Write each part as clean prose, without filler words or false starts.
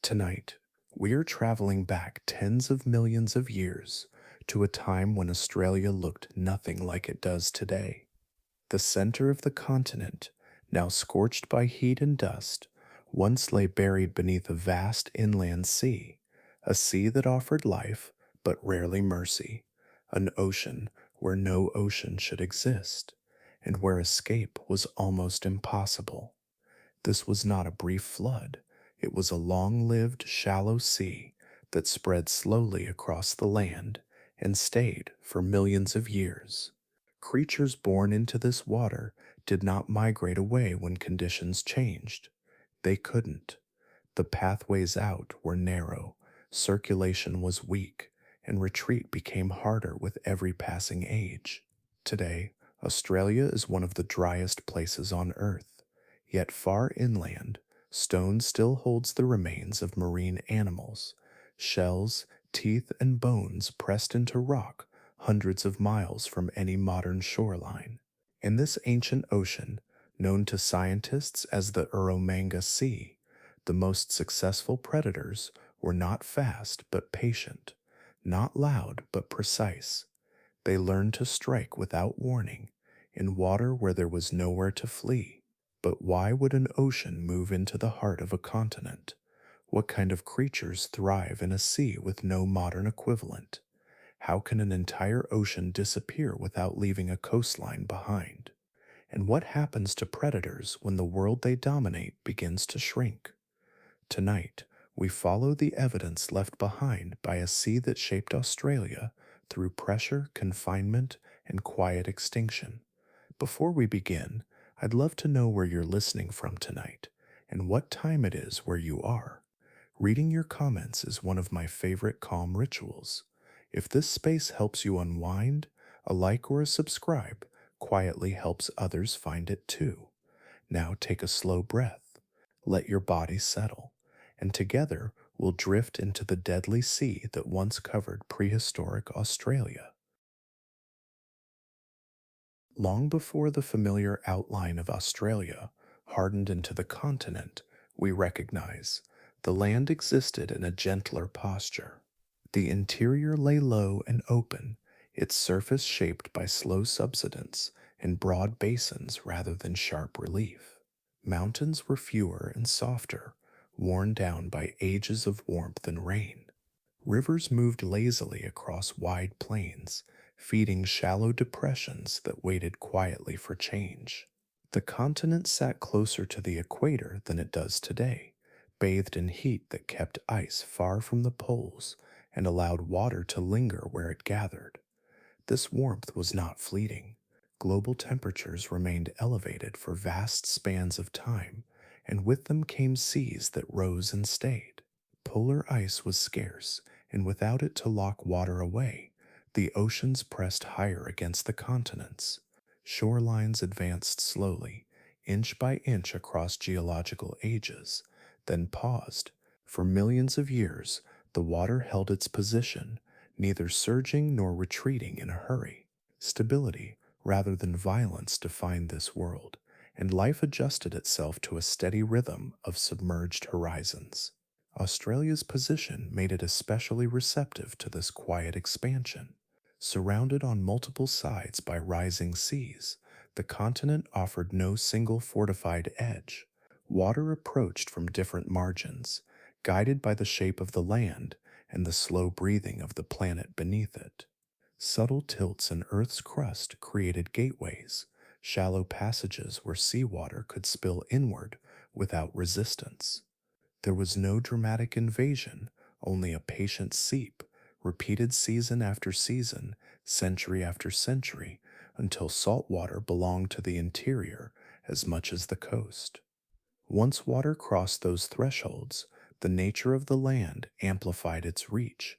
Tonight, we are traveling back tens of millions of years to a time when Australia looked nothing like it does today. The center of the continent, now scorched by heat and dust, once lay buried beneath a vast inland sea, a sea that offered life but rarely mercy, an ocean where no ocean should exist, and where escape was almost impossible. This was not a brief flood, it was a long lived, shallow sea that spread slowly across the land and stayed for millions of years. Creatures born into this water did not migrate away when conditions changed. They couldn't. The pathways out were narrow, circulation was weak, and retreat became harder with every passing age. Today, Australia is one of the driest places on Earth, yet far inland, stone still holds the remains of marine animals, shells, teeth, and bones pressed into rock hundreds of miles from any modern shoreline. In this ancient ocean, known to scientists as the Eromanga Sea, the most successful predators were not fast but patient, not loud but precise. They learned to strike without warning, in water where there was nowhere to flee. But why would an ocean move into the heart of a continent? What kind of creatures thrive in a sea with no modern equivalent? How can an entire ocean disappear without leaving a coastline behind? And what happens to predators when the world they dominate begins to shrink? Tonight, we follow the evidence left behind by a sea that shaped Australia through pressure, confinement, and quiet extinction. Before we begin, I'd love to know where you're listening from tonight and what time it is where you are. Reading your comments is one of my favorite calm rituals. If this space helps you unwind, a like or a subscribe quietly helps others find it too. Now take a slow breath, let your body settle, and together we'll drift into the deadly sea that once covered prehistoric Australia. Long before the familiar outline of Australia hardened into the continent we recognize, the land existed in a gentler posture. The interior lay low and open, its surface shaped by slow subsidence and broad basins rather than sharp relief. Mountains were fewer and softer, worn down by ages of warmth and rain. Rivers moved lazily across wide plains, feeding shallow depressions that waited quietly for change. The continent sat closer to the equator than it does today, bathed in heat that kept ice far from the poles and allowed water to linger where it gathered. This warmth was not fleeting. Global temperatures remained elevated for vast spans of time, and with them came seas that rose and stayed. Polar ice was scarce, and without it to lock water away, the oceans pressed higher against the continents. Shorelines advanced slowly, inch by inch across geological ages, then paused. For millions of years, the water held its position, neither surging nor retreating in a hurry. Stability, rather than violence, defined this world, and life adjusted itself to a steady rhythm of submerged horizons. Australia's position made it especially receptive to this quiet expansion. Surrounded on multiple sides by rising seas, the continent offered no single fortified edge. Water approached from different margins, guided by the shape of the land and the slow breathing of the planet beneath it. Subtle tilts in Earth's crust created gateways, shallow passages where seawater could spill inward without resistance. There was no dramatic invasion, only a patient seep, repeated season after season, century after century, until salt water belonged to the interior as much as the coast. Once water crossed those thresholds, the nature of the land amplified its reach.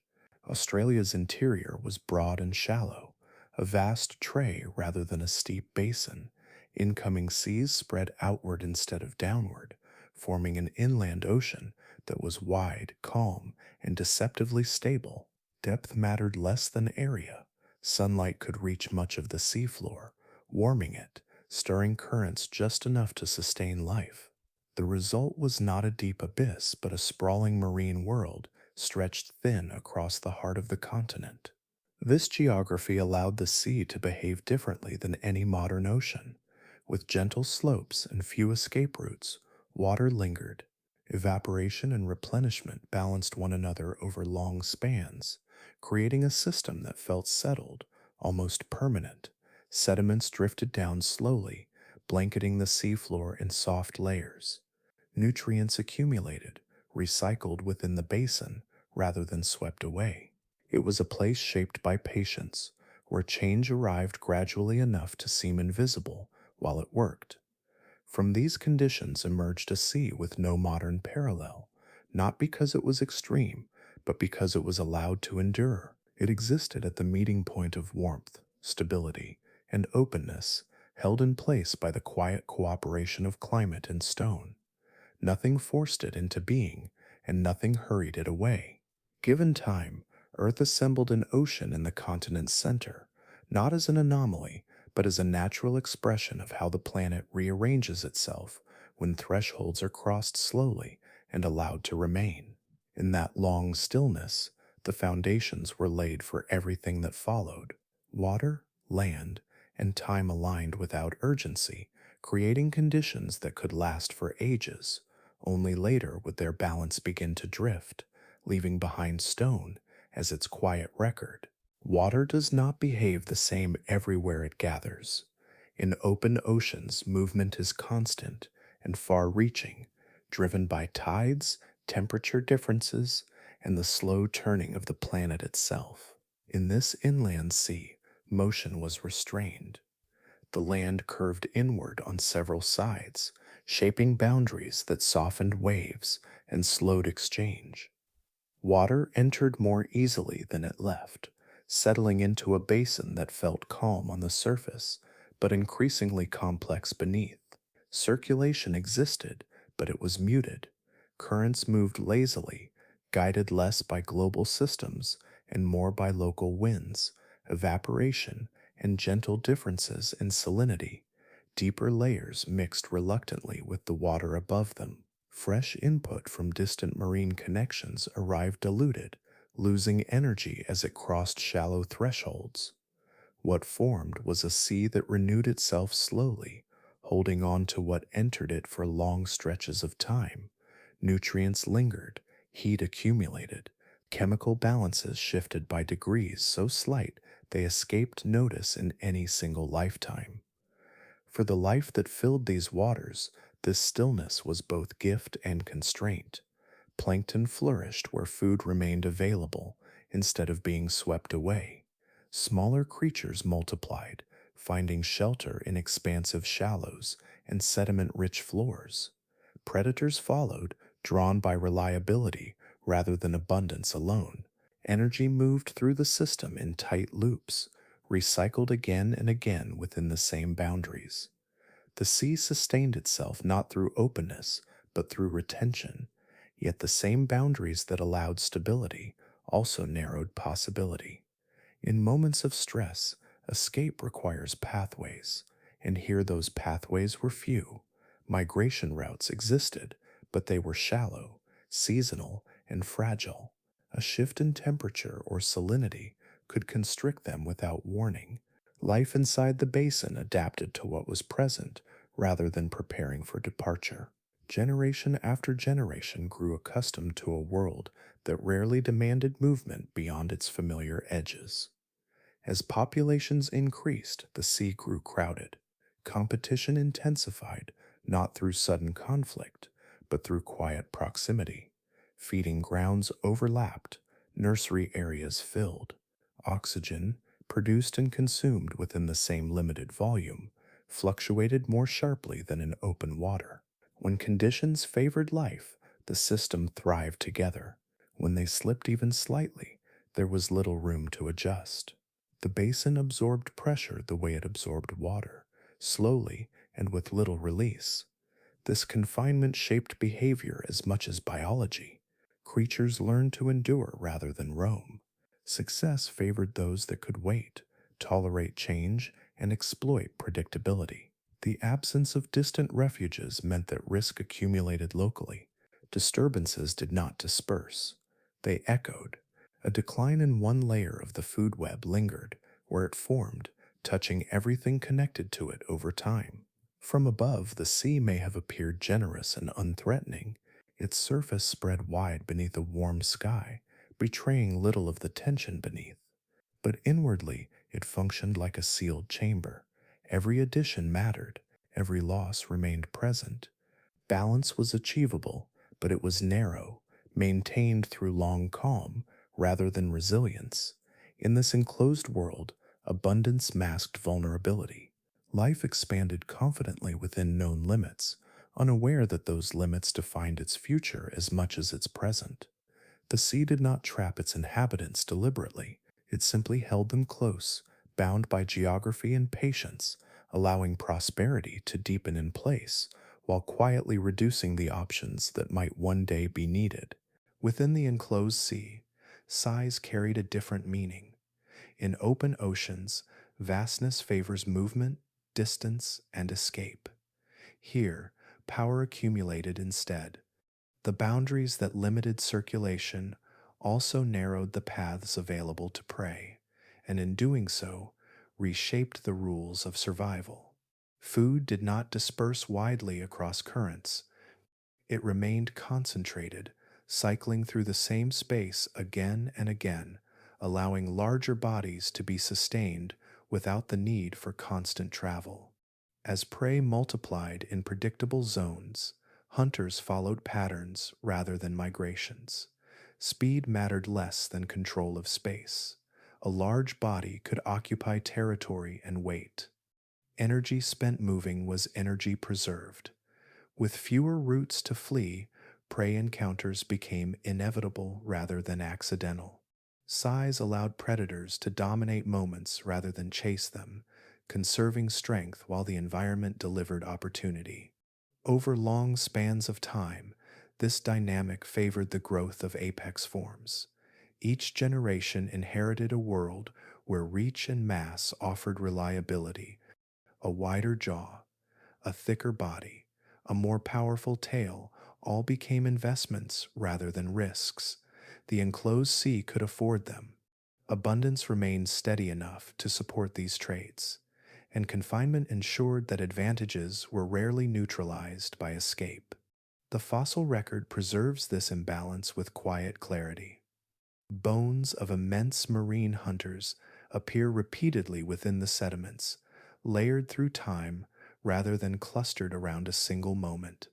Australia's interior was broad and shallow, a vast tray rather than a steep basin. Incoming seas spread outward instead of downward, forming an inland ocean that was wide, calm, and deceptively stable. Depth mattered less than area. Sunlight could reach much of the seafloor, warming it, stirring currents just enough to sustain life. The result was not a deep abyss, but a sprawling marine world stretched thin across the heart of the continent. This geography allowed the sea to behave differently than any modern ocean. With gentle slopes and few escape routes, water lingered. Evaporation and replenishment balanced one another over long spans, creating a system that felt settled, almost permanent. Sediments drifted down slowly, blanketing the seafloor in soft layers. Nutrients accumulated, recycled within the basin rather than swept away. It was a place shaped by patience, where change arrived gradually enough to seem invisible while it worked. From these conditions emerged a sea with no modern parallel, not because it was extreme, but because it was allowed to endure. It existed at the meeting point of warmth, stability, and openness, held in place by the quiet cooperation of climate and stone. Nothing forced it into being, and nothing hurried it away. Given time, Earth assembled an ocean in the continent's center, not as an anomaly, but as a natural expression of how the planet rearranges itself when thresholds are crossed slowly and allowed to remain. In that long stillness, the foundations were laid for everything that followed. Water, land, and time aligned without urgency, creating conditions that could last for ages. Only later would their balance begin to drift, leaving behind stone as its quiet record. Water does not behave the same everywhere it gathers. In open oceans, movement is constant and far reaching, driven by tides, temperature differences, and the slow turning of the planet itself. In this inland sea, motion was restrained. The land curved inward on several sides, shaping boundaries that softened waves and slowed exchange. Water entered more easily than it left, settling into a basin that felt calm on the surface, but increasingly complex beneath. Circulation existed, but it was muted. Currents moved lazily, guided less by global systems and more by local winds, evaporation, and gentle differences in salinity. Deeper layers mixed reluctantly with the water above them. Fresh input from distant marine connections arrived diluted, losing energy as it crossed shallow thresholds. What formed was a sea that renewed itself slowly, holding on to what entered it for long stretches of time. Nutrients lingered, heat accumulated, chemical balances shifted by degrees so slight they escaped notice in any single lifetime. For the life that filled these waters, this stillness was both gift and constraint. Plankton flourished where food remained available instead of being swept away. Smaller creatures multiplied, finding shelter in expansive shallows and sediment-rich floors. Predators followed, drawn by reliability rather than abundance alone. Energy moved through the system in tight loops, recycled again and again within the same boundaries. The sea sustained itself not through openness, but through retention, yet the same boundaries that allowed stability also narrowed possibility. In moments of stress, escape requires pathways, and here those pathways were few. Migration routes existed, but they were shallow, seasonal, and fragile. A shift in temperature or salinity could constrict them without warning. Life inside the basin adapted to what was present rather than preparing for departure. Generation after generation grew accustomed to a world that rarely demanded movement beyond its familiar edges. As populations increased, the sea grew crowded. Competition intensified, not through sudden conflict, but through quiet proximity. Feeding grounds overlapped, nursery areas filled. Oxygen, produced and consumed within the same limited volume, fluctuated more sharply than in open water. When conditions favored life, the system thrived together. When they slipped even slightly, there was little room to adjust. The basin absorbed pressure the way it absorbed water, slowly and with little release. This confinement shaped behavior as much as biology. Creatures learned to endure rather than roam. Success favored those that could wait, tolerate change, and exploit predictability. The absence of distant refuges meant that risk accumulated locally. Disturbances did not disperse, they echoed. A decline in one layer of the food web lingered where it formed, touching everything connected to it over time. From above, the sea may have appeared generous and unthreatening. Its surface spread wide beneath a warm sky, betraying little of the tension beneath. But inwardly, it functioned like a sealed chamber. Every addition mattered, every loss remained present. Balance was achievable, but it was narrow, maintained through long calm rather than resilience. In this enclosed world, abundance masked vulnerability. Life expanded confidently within known limits, unaware that those limits defined its future as much as its present. The sea did not trap its inhabitants deliberately, it simply held them close, bound by geography and patience, allowing prosperity to deepen in place while quietly reducing the options that might one day be needed. Within the enclosed sea, size carried a different meaning. In open oceans, vastness favors movement, distance, and escape. Here, power accumulated instead. The boundaries that limited circulation also narrowed the paths available to prey, and in doing so, reshaped the rules of survival. Food did not disperse widely across currents, it remained concentrated, cycling through the same space again and again, allowing larger bodies to be sustained without the need for constant travel. As prey multiplied in predictable zones, hunters followed patterns rather than migrations. Speed mattered less than control of space. A large body could occupy territory and wait. Energy spent moving was energy preserved. With fewer routes to flee, prey encounters became inevitable rather than accidental. Size allowed predators to dominate moments rather than chase them, conserving strength while the environment delivered opportunity. Over long spans of time, this dynamic favored the growth of apex forms. Each generation inherited a world where reach and mass offered reliability, a wider jaw, a thicker body, a more powerful tail, all became investments rather than risks. The enclosed sea could afford them. Abundance remained steady enough to support these traits, and confinement ensured that advantages were rarely neutralized by escape. The fossil record preserves this imbalance with quiet clarity. Bones of immense marine hunters appear repeatedly within the sediments, layered through time rather than clustered around a single moment.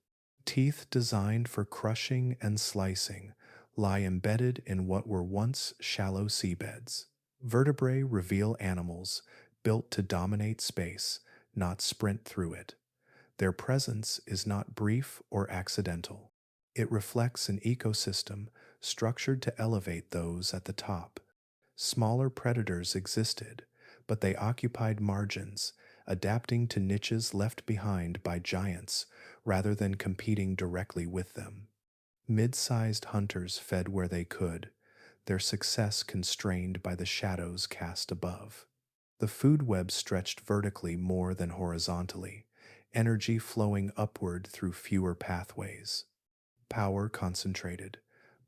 Teeth designed for crushing and slicing lie embedded in what were once shallow seabeds. Vertebrae reveal animals built to dominate space, not sprint through it. Their presence is not brief or accidental. It reflects an ecosystem structured to elevate those at the top. Smaller predators existed, but they occupied margins, adapting to niches left behind by giants rather than competing directly with them. Mid-sized hunters fed where they could, their success constrained by the shadows cast above. The food web stretched vertically more than horizontally, energy flowing upward through fewer pathways. Power concentrated,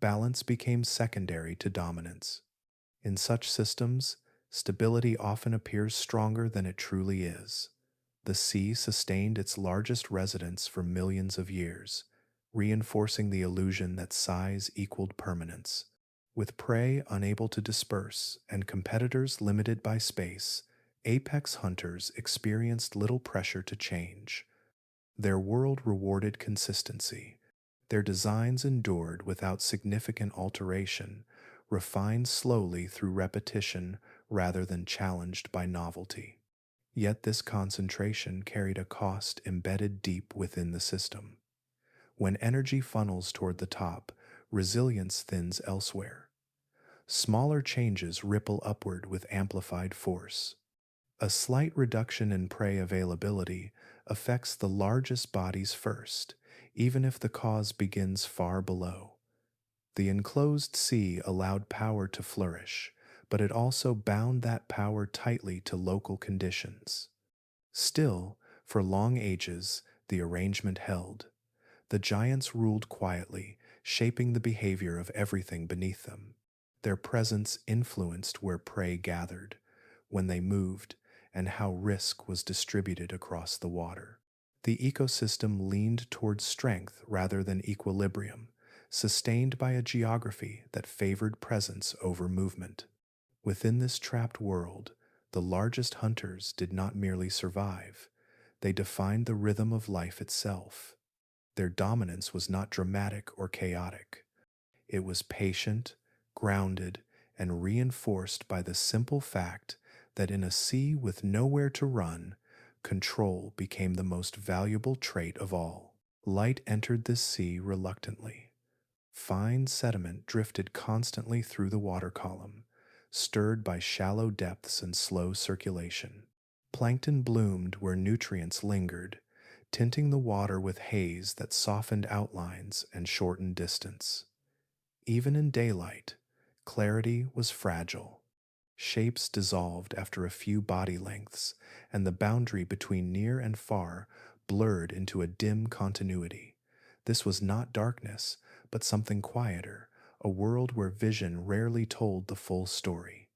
balance became secondary to dominance. In such systems, stability often appears stronger than it truly is. The sea sustained its largest residents for millions of years, reinforcing the illusion that size equaled permanence. With prey unable to disperse and competitors limited by space, apex hunters experienced little pressure to change. Their world rewarded consistency. Their designs endured without significant alteration, refined slowly through repetition rather than challenged by novelty. Yet this concentration carried a cost embedded deep within the system. When energy funnels toward the top, resilience thins elsewhere. Smaller changes ripple upward with amplified force. A slight reduction in prey availability affects the largest bodies first, even if the cause begins far below. The enclosed sea allowed power to flourish, but it also bound that power tightly to local conditions. Still, For long ages, the arrangement held. The giants ruled quietly, shaping the behavior of everything beneath them. Their presence influenced where prey gathered, when they moved, and how risk was distributed across the water. The ecosystem leaned towards strength rather than equilibrium, sustained by a geography that favored presence over movement. Within this trapped world, the largest hunters did not merely survive, they defined the rhythm of life itself. Their dominance was not dramatic or chaotic. It was patient, grounded, and reinforced by the simple fact that in a sea with nowhere to run, control became the most valuable trait of all. Light entered this sea reluctantly. Fine sediment drifted constantly through the water column, stirred by shallow depths and slow circulation. Plankton bloomed where nutrients lingered, tinting the water with haze that softened outlines and shortened distance. Even in daylight, clarity was fragile. Shapes dissolved after a few body lengths, and the boundary between near and far blurred into a dim continuity. This was not darkness, but something quieter, a world where vision rarely told the full story.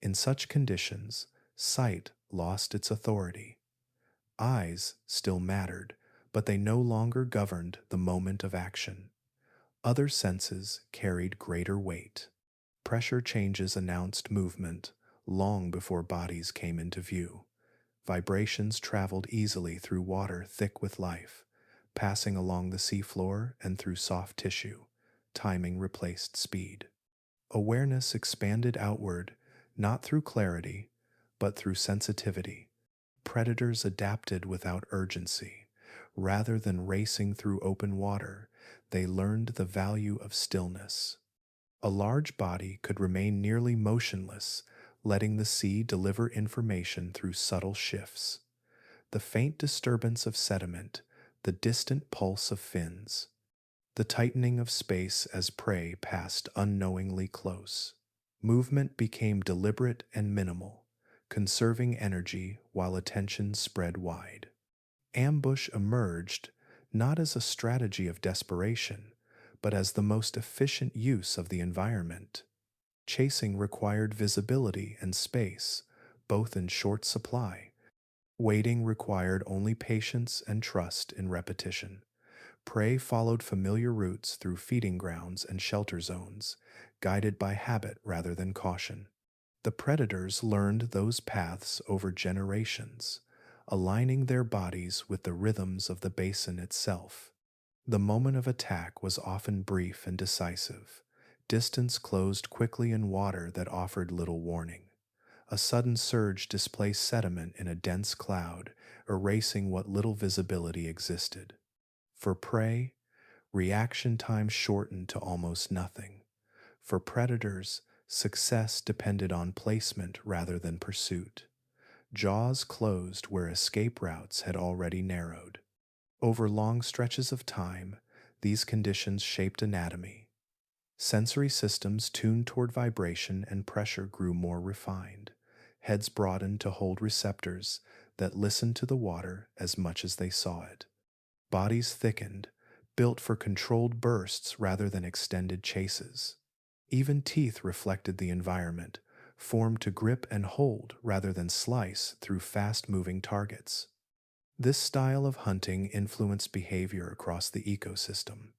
In such conditions, sight lost its authority. Eyes still mattered, but they no longer governed the moment of action. Other senses carried greater weight. Pressure changes announced movement long before bodies came into view. Vibrations traveled easily through water thick with life, passing along the seafloor and through soft tissue. Timing replaced speed. Awareness expanded outward, not through clarity, but through sensitivity. Predators adapted without urgency. Rather than racing through open water, they learned the value of stillness. A large body could remain nearly motionless, letting the sea deliver information through subtle shifts. The faint disturbance of sediment, the distant pulse of fins, the tightening of space as prey passed unknowingly close. Movement became deliberate and minimal, conserving energy while attention spread wide. Ambush emerged not as a strategy of desperation, but as the most efficient use of the environment. Chasing required visibility and space, both in short supply. Waiting required only patience and trust in repetition. Prey followed familiar routes through feeding grounds and shelter zones, guided by habit rather than caution. The predators learned those paths over generations, aligning their bodies with the rhythms of the basin itself. The moment of attack was often brief and decisive. Distance closed quickly in water that offered little warning. A sudden surge displaced sediment in a dense cloud, erasing what little visibility existed. For prey, reaction time shortened to almost nothing. For predators, success depended on placement rather than pursuit. Jaws closed where escape routes had already narrowed. Over long stretches of time, these conditions shaped anatomy. Sensory systems tuned toward vibration and pressure grew more refined. Heads broadened to hold receptors that listened to the water as much as they saw it. Bodies thickened, built for controlled bursts rather than extended chases. Even teeth reflected the environment, formed to grip and hold rather than slice through fast-moving targets. This style of hunting influenced behavior across the ecosystem.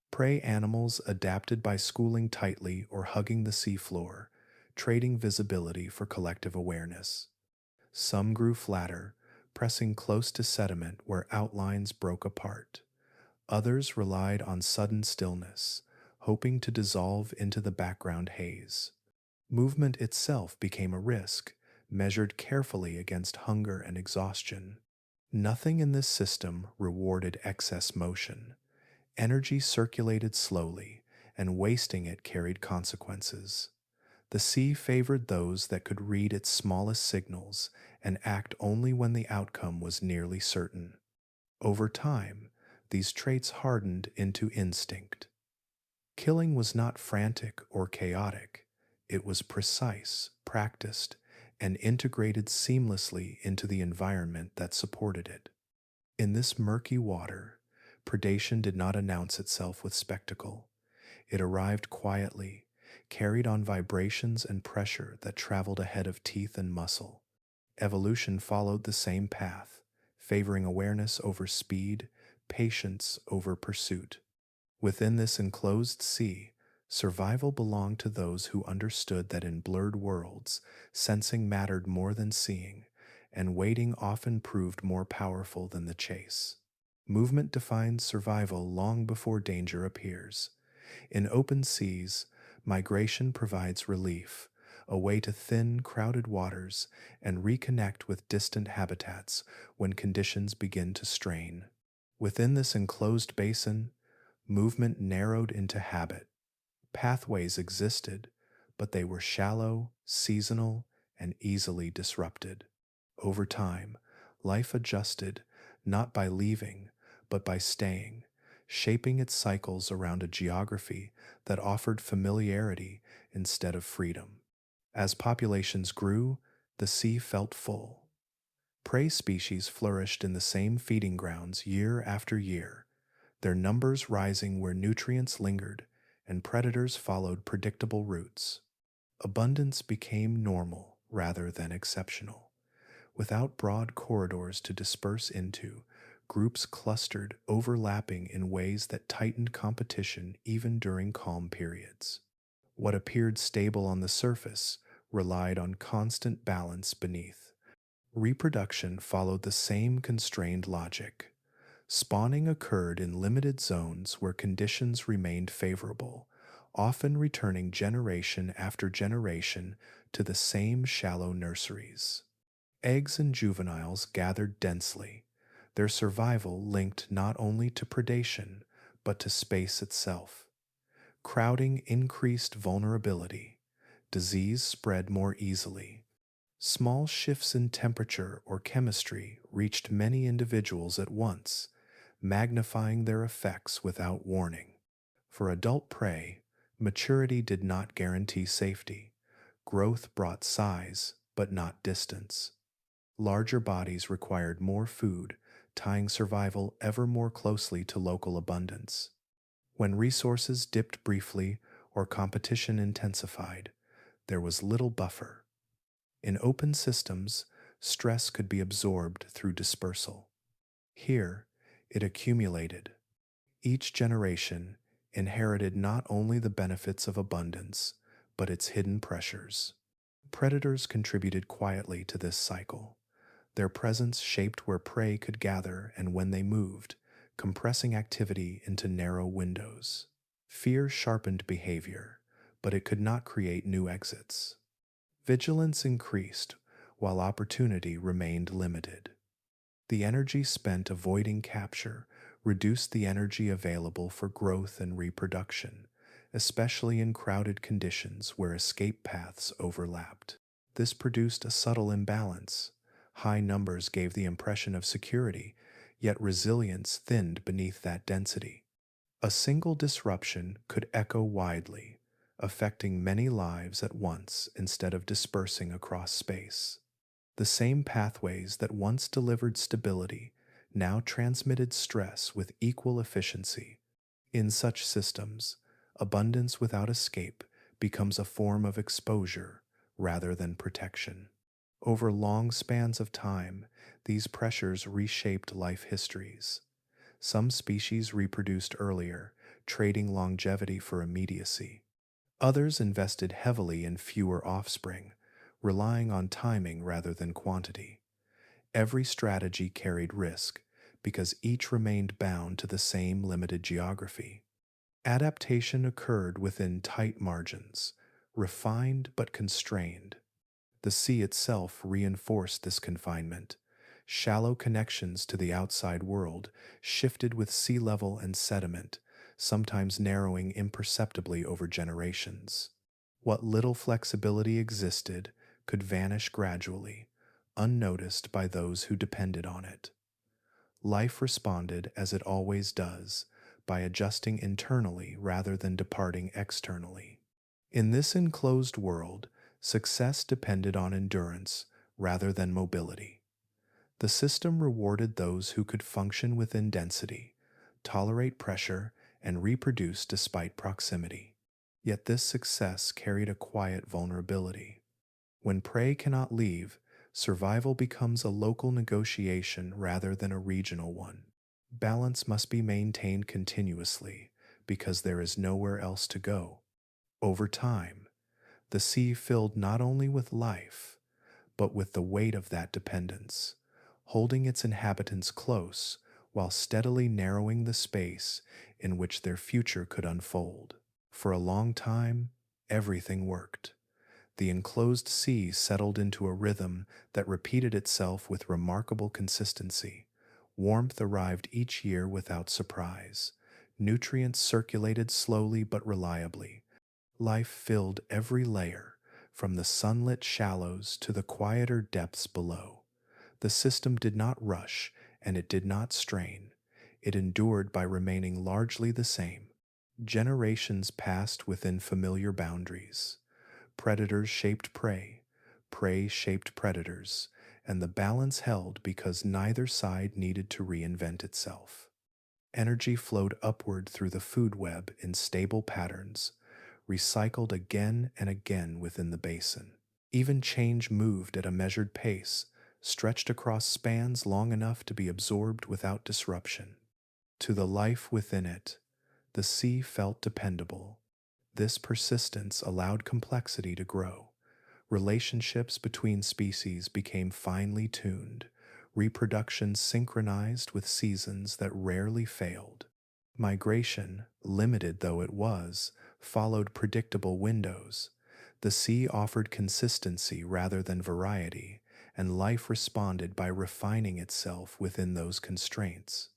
Prey animals adapted by schooling tightly or hugging the seafloor, trading visibility for collective awareness. Some grew flatter, pressing close to sediment where outlines broke apart. Others relied on sudden stillness, hoping to dissolve into the background haze. Movement itself became a risk, measured carefully against hunger and exhaustion. Nothing in this system rewarded excess motion. Energy circulated slowly, and wasting it carried consequences. The sea favored those that could read its smallest signals and act only when the outcome was nearly certain. Over time, these traits hardened into instinct. Killing was not frantic or chaotic. It was precise, practiced, and integrated seamlessly into the environment that supported it. In this murky water, predation did not announce itself with spectacle. It arrived quietly, carried on vibrations and pressure that traveled ahead of teeth and muscle. Evolution followed the same path, favoring awareness over speed, patience over pursuit. Within this enclosed sea, survival belonged to those who understood that in blurred worlds, sensing mattered more than seeing, and waiting often proved more powerful than the chase. Movement defines survival long before danger appears. In open seas, migration provides relief, a way to thin, crowded waters and reconnect with distant habitats when conditions begin to strain. Within this enclosed basin, movement narrowed into habit. Pathways existed, but they were shallow, seasonal, and easily disrupted. Over time, life adjusted, not by leaving, but by staying, shaping its cycles around a geography that offered familiarity instead of freedom. As populations grew, the sea felt full. Prey species flourished in the same feeding grounds year after year, their numbers rising where nutrients lingered and predators followed predictable routes. Abundance became normal rather than exceptional. Without broad corridors to disperse into, groups clustered, overlapping in ways that tightened competition even during calm periods. What appeared stable on the surface relied on constant balance beneath. Reproduction followed the same constrained logic. Spawning occurred in limited zones where conditions remained favorable, often returning generation after generation to the same shallow nurseries. Eggs and juveniles gathered densely, their survival linked not only to predation, but to space itself. Crowding increased vulnerability. Disease spread more easily. Small shifts in temperature or chemistry reached many individuals at once, magnifying their effects without warning. For adult prey, maturity did not guarantee safety. Growth brought size, but not distance. Larger bodies required more food, tying survival ever more closely to local abundance. When resources dipped briefly or competition intensified, there was little buffer. In open systems, stress could be absorbed through dispersal. Here, it accumulated. Each generation inherited not only the benefits of abundance, but its hidden pressures. Predators contributed quietly to this cycle. Their presence shaped where prey could gather and when they moved, compressing activity into narrow windows. Fear sharpened behavior, but it could not create new exits. Vigilance increased, while opportunity remained limited. The energy spent avoiding capture reduced the energy available for growth and reproduction, especially in crowded conditions where escape paths overlapped. This produced a subtle imbalance. High numbers gave the impression of security, yet resilience thinned beneath that density. A single disruption could echo widely, affecting many lives at once instead of dispersing across space. The same pathways that once delivered stability now transmitted stress with equal efficiency. In such systems, abundance without escape becomes a form of exposure rather than protection. Over long spans of time, these pressures reshaped life histories. Some species reproduced earlier, trading longevity for immediacy. Others invested heavily in fewer offspring, relying on timing rather than quantity. Every strategy carried risk because each remained bound to the same limited geography. Adaptation occurred within tight margins, refined but constrained. The sea itself reinforced this confinement. Shallow connections to the outside world shifted with sea level and sediment, sometimes narrowing imperceptibly over generations. What little flexibility existed could vanish gradually, unnoticed by those who depended on it. Life responded as it always does, by adjusting internally rather than departing externally. In this enclosed world, success depended on endurance rather than mobility. The system rewarded those who could function within density, tolerate pressure, and reproduce despite proximity. Yet this success carried a quiet vulnerability. When prey cannot leave, survival becomes a local negotiation rather than a regional one. Balance must be maintained continuously because there is nowhere else to go. Over time, the sea filled not only with life, but with the weight of that dependence, holding its inhabitants close while steadily narrowing the space in which their future could unfold. For a long time, everything worked. The enclosed sea settled into a rhythm that repeated itself with remarkable consistency. Warmth arrived each year without surprise. Nutrients circulated slowly but reliably. Life filled every layer, from the sunlit shallows to the quieter depths below. The system did not rush and it did not strain. It endured by remaining largely the same. Generations passed within familiar boundaries. Predators shaped prey, prey shaped predators, and the balance held because neither side needed to reinvent itself. Energy flowed upward through the food web in stable patterns, recycled again and again within the basin. Even change moved at a measured pace, stretched across spans long enough to be absorbed without disruption. To the life within it, the sea felt dependable. This persistence allowed complexity to grow. Relationships between species became finely tuned, reproduction synchronized with seasons that rarely failed. Migration, limited though it was, followed predictable windows. The sea offered consistency rather than variety, and life responded by refining itself within those constraints.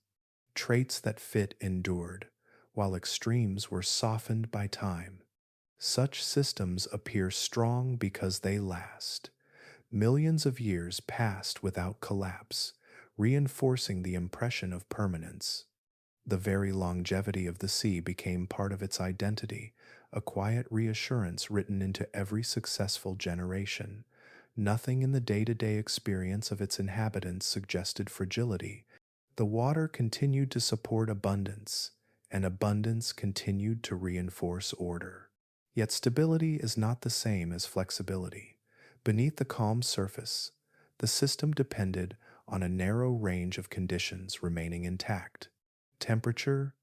Traits that fit endured, while extremes were softened by time. Such systems appear strong because they last. Millions of years passed without collapse, reinforcing the impression of permanence. The very longevity of the sea became part of its identity, a quiet reassurance written into every successful generation. Nothing in the day-to-day experience of its inhabitants suggested fragility. The water continued to support abundance, and abundance continued to reinforce order. Yet stability is not the same as flexibility. Beneath the calm surface, the system depended on a narrow range of conditions remaining intact. Temperature,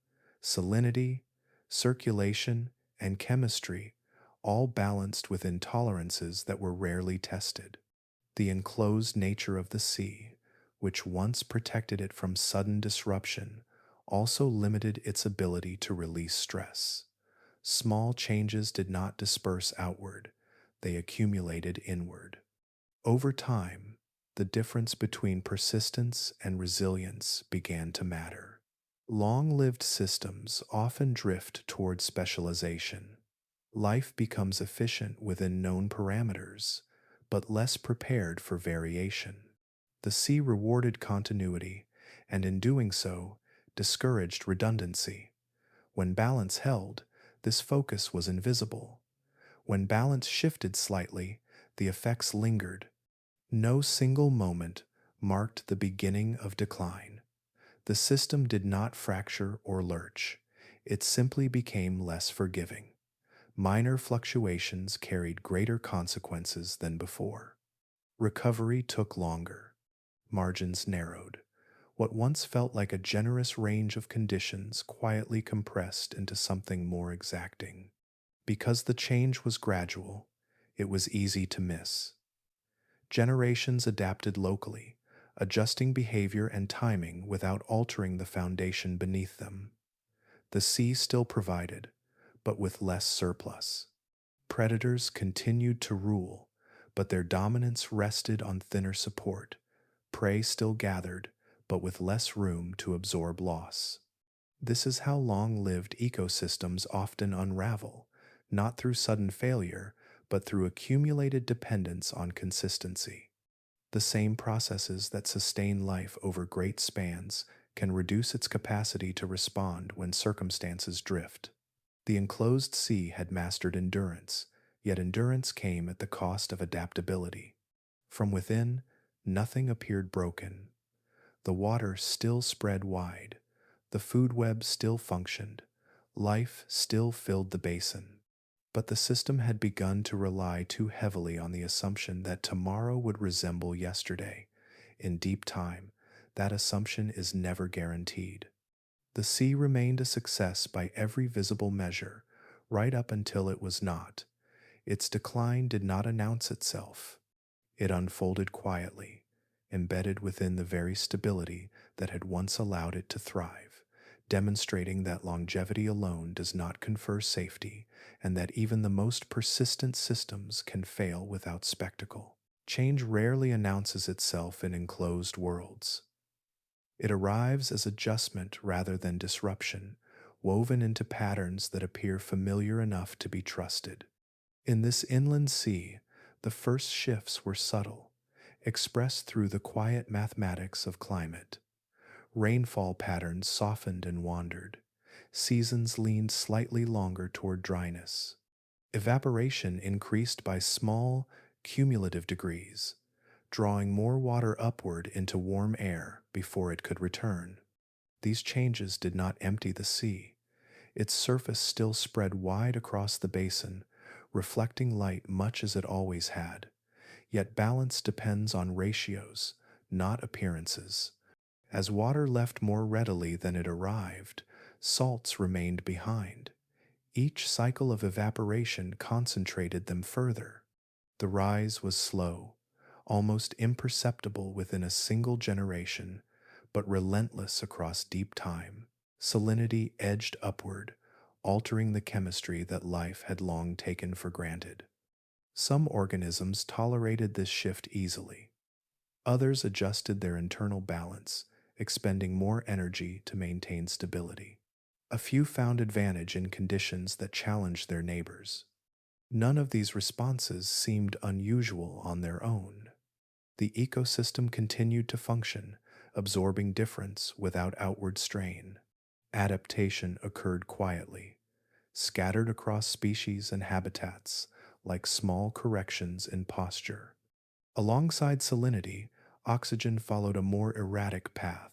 salinity, circulation, and chemistry all balanced within tolerances that were rarely tested. The enclosed nature of the sea, which once protected it from sudden disruption, also limited its ability to release stress. Small changes did not disperse outward, they accumulated inward. Over time, the difference between persistence and resilience began to matter. Long-lived systems often drift toward specialization. Life becomes efficient within known parameters, but less prepared for variation. The sea rewarded continuity, and in doing so, discouraged redundancy. When balance held, this focus was invisible. When balance shifted slightly, the effects lingered. No single moment marked the beginning of decline. The system did not fracture or lurch. It simply became less forgiving. Minor fluctuations carried greater consequences than before. Recovery took longer. Margins narrowed. What once felt like a generous range of conditions quietly compressed into something more exacting. Because the change was gradual, it was easy to miss. Generations adapted locally, adjusting behavior and timing without altering the foundation beneath them. The sea still provided, but with less surplus. Predators continued to rule, but their dominance rested on thinner support. Prey still gathered, but with less room to absorb loss. This is how long-lived ecosystems often unravel, not through sudden failure, but through accumulated dependence on consistency. The same processes that sustain life over great spans can reduce its capacity to respond when circumstances drift. The enclosed sea had mastered endurance, yet endurance came at the cost of adaptability. From within, Nothing appeared broken. The water still spread wide. The food web still functioned. Life still filled the basin. But the system had begun to rely too heavily on the assumption that tomorrow would resemble yesterday. In deep time, that assumption is never guaranteed. The sea remained a success by every visible measure, right up until it was not. Its decline did not announce itself. It unfolded quietly, embedded within the very stability that had once allowed it to thrive, demonstrating that longevity alone does not confer safety and that even the most persistent systems can fail without spectacle. Change rarely announces itself in enclosed worlds. It arrives as adjustment rather than disruption, woven into patterns that appear familiar enough to be trusted. In this inland sea, the first shifts were subtle, expressed through the quiet mathematics of climate. Rainfall patterns softened and wandered. Seasons leaned slightly longer toward dryness. Evaporation increased by small, cumulative degrees, drawing more water upward into warm air before it could return. These changes did not empty the sea. Its surface still spread wide across the basin, reflecting light much as it always had. Yet balance depends on ratios, not appearances. As water left more readily than it arrived, salts remained behind. Each cycle of evaporation concentrated them further. The rise was slow, almost imperceptible within a single generation, but relentless across deep time. Salinity edged upward, altering the chemistry that life had long taken for granted. Some organisms tolerated this shift easily. Others adjusted their internal balance, expending more energy to maintain stability. A few found advantage in conditions that challenged their neighbors. None of these responses seemed unusual on their own. The ecosystem continued to function, absorbing difference without outward strain. Adaptation occurred quietly, scattered across species and habitats like small corrections in posture. Alongside salinity, oxygen followed a more erratic path.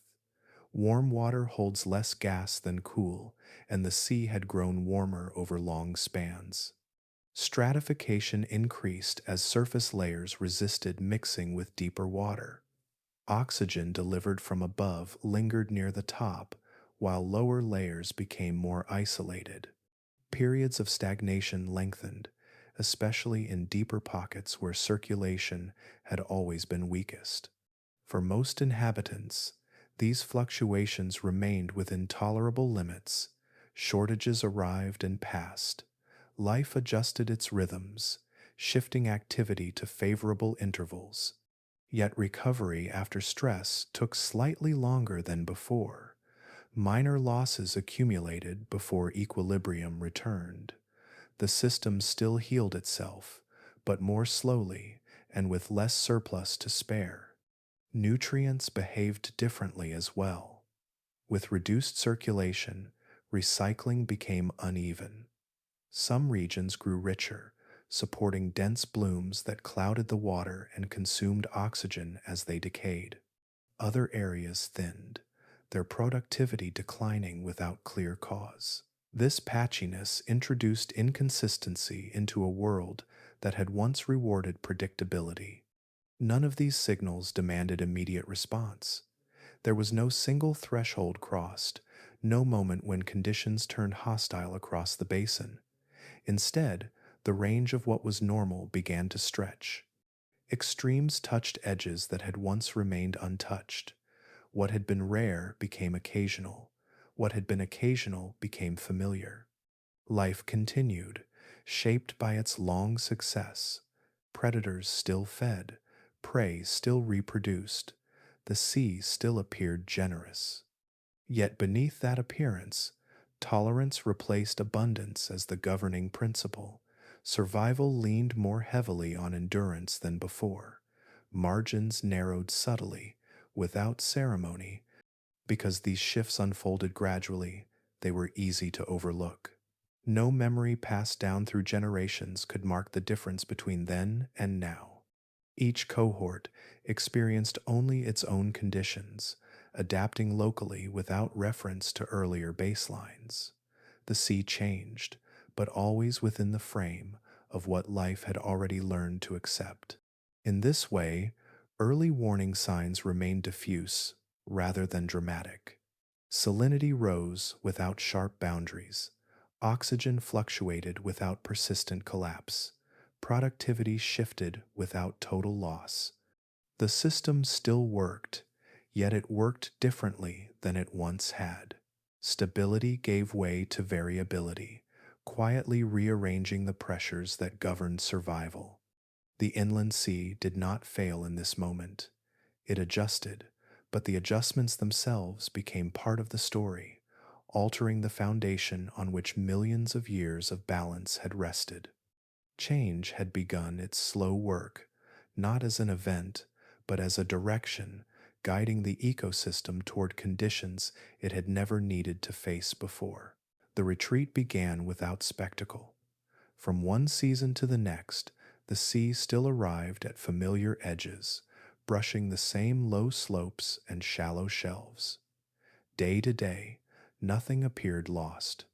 Warm water holds less gas than cool, and the sea had grown warmer over long spans. Stratification increased as surface layers resisted mixing with deeper water. Oxygen delivered from above lingered near the top, while lower layers became more isolated. Periods of stagnation lengthened, especially in deeper pockets where circulation had always been weakest. For most inhabitants, these fluctuations remained within tolerable limits. Shortages arrived and passed. Life adjusted its rhythms, shifting activity to favorable intervals. Yet recovery after stress took slightly longer than before. Minor losses accumulated before equilibrium returned. The system still healed itself, but more slowly and with less surplus to spare. Nutrients behaved differently as well. With reduced circulation, recycling became uneven. Some regions grew richer, supporting dense blooms that clouded the water and consumed oxygen as they decayed. Other areas thinned, their productivity declining without clear cause. This patchiness introduced inconsistency into a world that had once rewarded predictability. None of these signals demanded immediate response. There was no single threshold crossed, no moment when conditions turned hostile across the basin. Instead, the range of what was normal began to stretch. Extremes touched edges that had once remained untouched. What had been rare became occasional. What had been occasional became familiar. Life continued, shaped by its long success. Predators still fed, prey still reproduced, the sea still appeared generous. Yet beneath that appearance, tolerance replaced abundance as the governing principle. Survival leaned more heavily on endurance than before. Margins narrowed subtly, without ceremony. Because these shifts unfolded gradually, they were easy to overlook. No memory passed down through generations could mark the difference between then and now. Each cohort experienced only its own conditions, adapting locally without reference to earlier baselines. The sea changed, but always within the frame of what life had already learned to accept. In this way, early warning signs remained diffuse rather than dramatic. Salinity rose without sharp boundaries. Oxygen fluctuated without persistent collapse. Productivity shifted without total loss. The system still worked, yet it worked differently than it once had. Stability gave way to variability, quietly rearranging the pressures that governed survival. The inland sea did not fail in this moment. It adjusted, but the adjustments themselves became part of the story, altering the foundation on which millions of years of balance had rested. Change had begun its slow work, not as an event, but as a direction, guiding the ecosystem toward conditions it had never needed to face before. The retreat began without spectacle. From one season to the next, the sea still arrived at familiar edges, brushing the same low slopes and shallow shelves. Day to day, nothing appeared lost.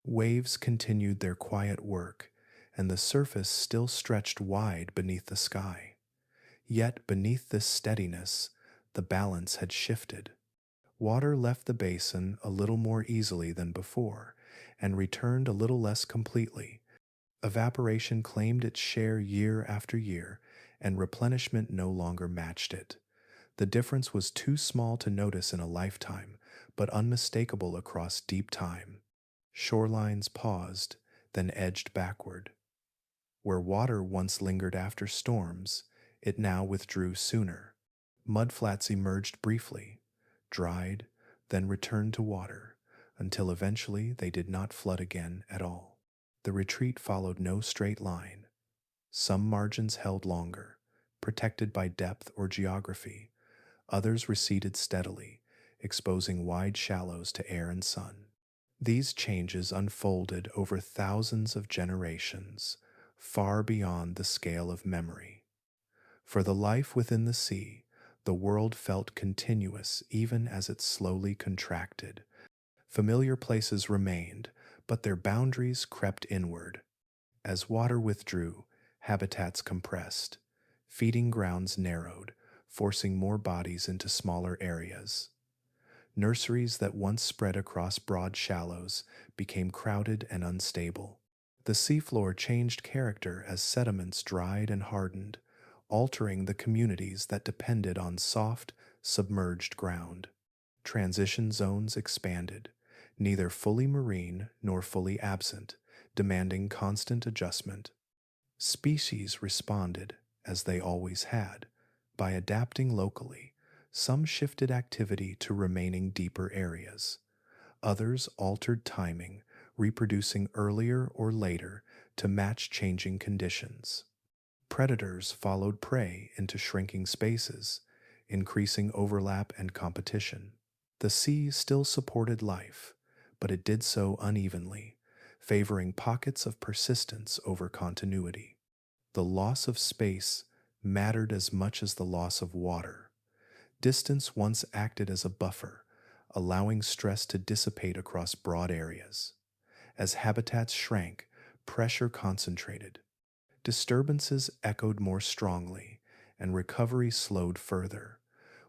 Waves continued their quiet work, and the surface still stretched wide beneath the sky. Yet beneath this steadiness, the balance had shifted. Water left the basin a little more easily than before, and returned a little less completely. Evaporation claimed its share year after year, and replenishment no longer matched it. The difference was too small to notice in a lifetime, but unmistakable across deep time. Shorelines paused, then edged backward. Where water once lingered after storms, it now withdrew sooner. Mudflats emerged briefly, dried, then returned to water, until eventually they did not flood again at all. The retreat followed no straight line. Some margins held longer, protected by depth or geography. Others receded steadily, exposing wide shallows to air and sun. These changes unfolded over thousands of generations, far beyond the scale of memory. For the life within the sea, the world felt continuous even as it slowly contracted. Familiar places remained, but their boundaries crept inward. As water withdrew, habitats compressed. Feeding grounds narrowed, forcing more bodies into smaller areas. Nurseries that once spread across broad shallows became crowded and unstable. The seafloor changed character as sediments dried and hardened, altering the communities that depended on soft, submerged ground. Transition zones expanded, neither fully marine nor fully absent, demanding constant adjustment. Species responded, as they always had, by adapting locally. Some shifted activity to remaining deeper areas. Others altered timing, reproducing earlier or later to match changing conditions. Predators followed prey into shrinking spaces, increasing overlap and competition. The sea still supported life, but it did so unevenly, favoring pockets of persistence over continuity. The loss of space mattered as much as the loss of water. Distance once acted as a buffer, allowing stress to dissipate across broad areas. As habitats shrank, pressure concentrated. Disturbances echoed more strongly, and recovery slowed further.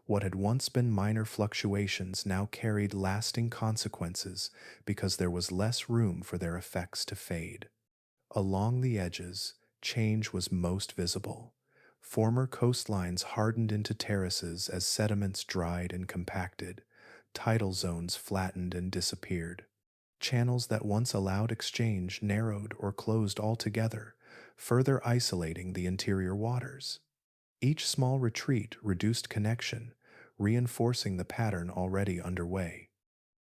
What had once been minor fluctuations now carried lasting consequences because there was less room for their effects to fade. Along the edges, change was most visible. Former coastlines hardened into terraces as sediments dried and compacted. Tidal zones flattened and disappeared. Channels that once allowed exchange narrowed or closed altogether, further isolating the interior waters. Each small retreat reduced connection, reinforcing the pattern already underway.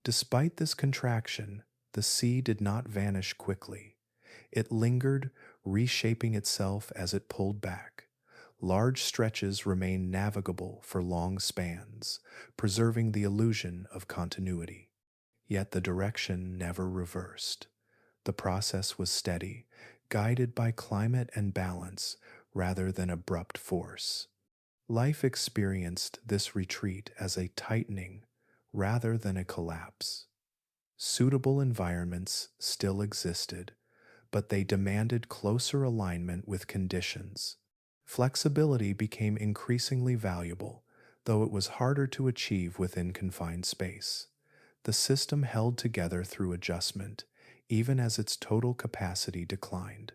Despite this contraction, the sea did not vanish quickly. It lingered, reshaping itself as it pulled back. Large stretches remained navigable for long spans, preserving the illusion of continuity. Yet the direction never reversed. The process was steady, guided by climate and balance, rather than abrupt force. Life experienced this retreat as a tightening rather than a collapse. Suitable environments still existed, but they demanded closer alignment with conditions. Flexibility became increasingly valuable, though it was harder to achieve within confined space. The system held together through adjustment, even as its total capacity declined.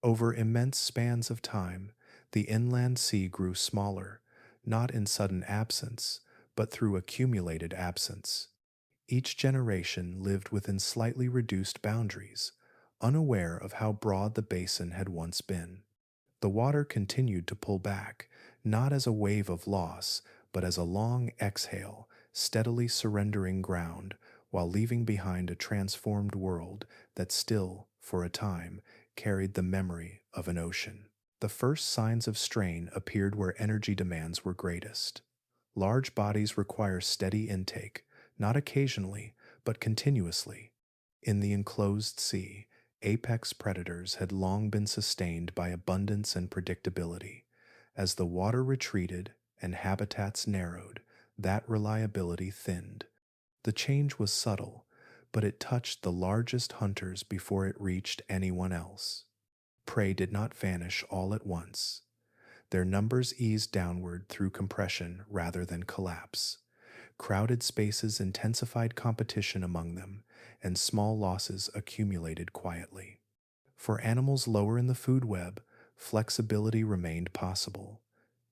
Over immense spans of time, the inland sea grew smaller, not in sudden absence, but through accumulated absence. Each generation lived within slightly reduced boundaries, unaware of how broad the basin had once been. The water continued to pull back, not as a wave of loss, but as a long exhale, steadily surrendering ground while leaving behind a transformed world that still, for a time, carried the memory of an ocean. The first signs of strain appeared where energy demands were greatest. Large bodies require steady intake, not occasionally, but continuously. In the enclosed sea, apex predators had long been sustained by abundance and predictability. As the water retreated and habitats narrowed, that reliability thinned. The change was subtle, but it touched the largest hunters before it reached anyone else. Prey did not vanish all at once. Their numbers eased downward through compression rather than collapse. Crowded spaces intensified competition among them, and small losses accumulated quietly. For animals lower in the food web, flexibility remained possible.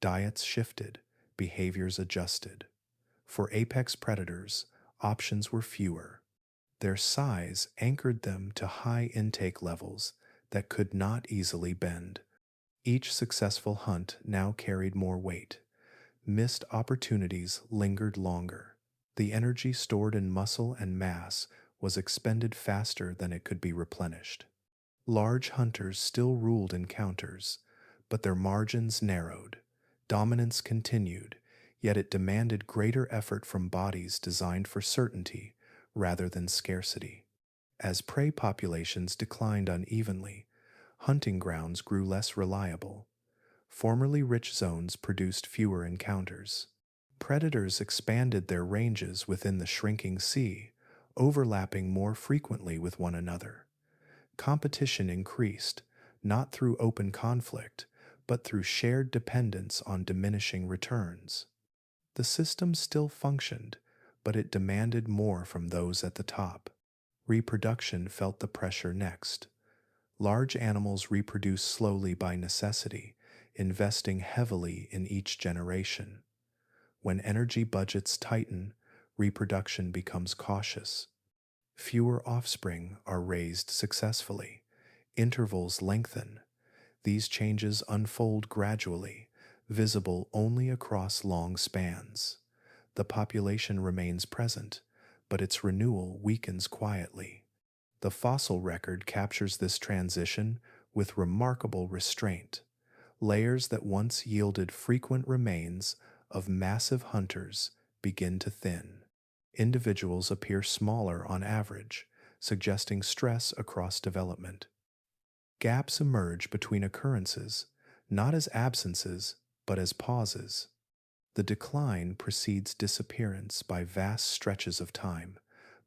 Diets shifted, behaviors adjusted. For apex predators, options were fewer. Their size anchored them to high intake levels that could not easily bend. Each successful hunt now carried more weight. Missed opportunities lingered longer. The energy stored in muscle and mass was expended faster than it could be replenished. Large hunters still ruled encounters, but their margins narrowed. Dominance continued, yet it demanded greater effort from bodies designed for certainty rather than scarcity. As prey populations declined unevenly, hunting grounds grew less reliable. Formerly rich zones produced fewer encounters. Predators expanded their ranges within the shrinking sea, overlapping more frequently with one another. Competition increased, not through open conflict, but through shared dependence on diminishing returns. The system still functioned, but it demanded more from those at the top. Reproduction felt the pressure next. Large animals reproduce slowly by necessity, investing heavily in each generation. When energy budgets tighten, reproduction becomes cautious. Fewer offspring are raised successfully. Intervals lengthen. These changes unfold gradually, visible only across long spans. The population remains present, but its renewal weakens quietly. The fossil record captures this transition with remarkable restraint. Layers that once yielded frequent remains of massive hunters begin to thin. Individuals appear smaller on average, suggesting stress across development. Gaps emerge between occurrences, not as absences, but as pauses. The decline precedes disappearance by vast stretches of time,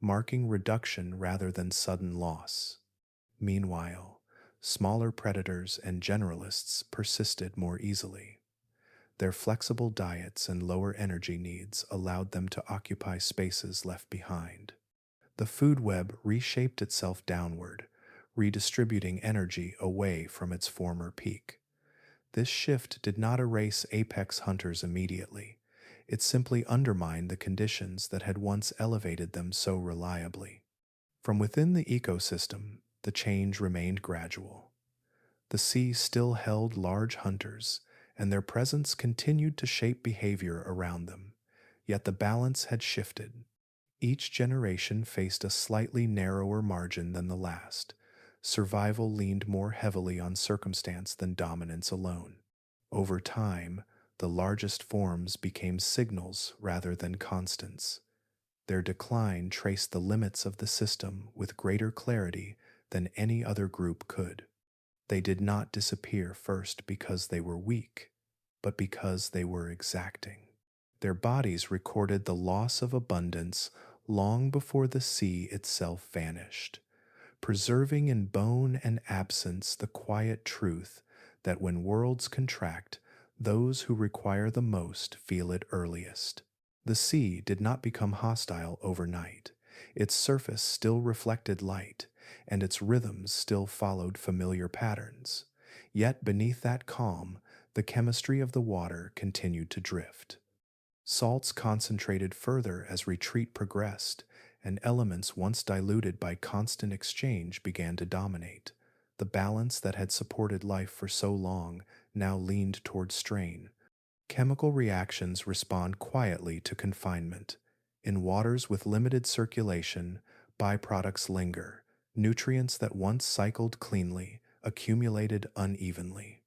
marking reduction rather than sudden loss. Meanwhile, smaller predators and generalists persisted more easily. Their flexible diets and lower energy needs allowed them to occupy spaces left behind. The food web reshaped itself downward, redistributing energy away from its former peak. This shift did not erase apex hunters immediately. It simply undermined the conditions that had once elevated them so reliably. From within the ecosystem, the change remained gradual. The sea still held large hunters, and their presence continued to shape behavior around them. Yet the balance had shifted. Each generation faced a slightly narrower margin than the last. Survival leaned more heavily on circumstance than dominance alone. Over time, the largest forms became signals rather than constants. Their decline traced the limits of the system with greater clarity than any other group could. They did not disappear first because they were weak, but because they were exacting. Their bodies recorded the loss of abundance long before the sea itself vanished, preserving in bone and absence the quiet truth that when worlds contract, those who require the most feel it earliest. The sea did not become hostile overnight. Its surface still reflected light, and its rhythms still followed familiar patterns. Yet beneath that calm, the chemistry of the water continued to drift. Salts concentrated further as retreat progressed, and elements once diluted by constant exchange began to dominate. The balance that had supported life for so long now leaned toward strain. Chemical reactions respond quietly to confinement. In waters with limited circulation, byproducts linger. Nutrients that once cycled cleanly accumulated unevenly.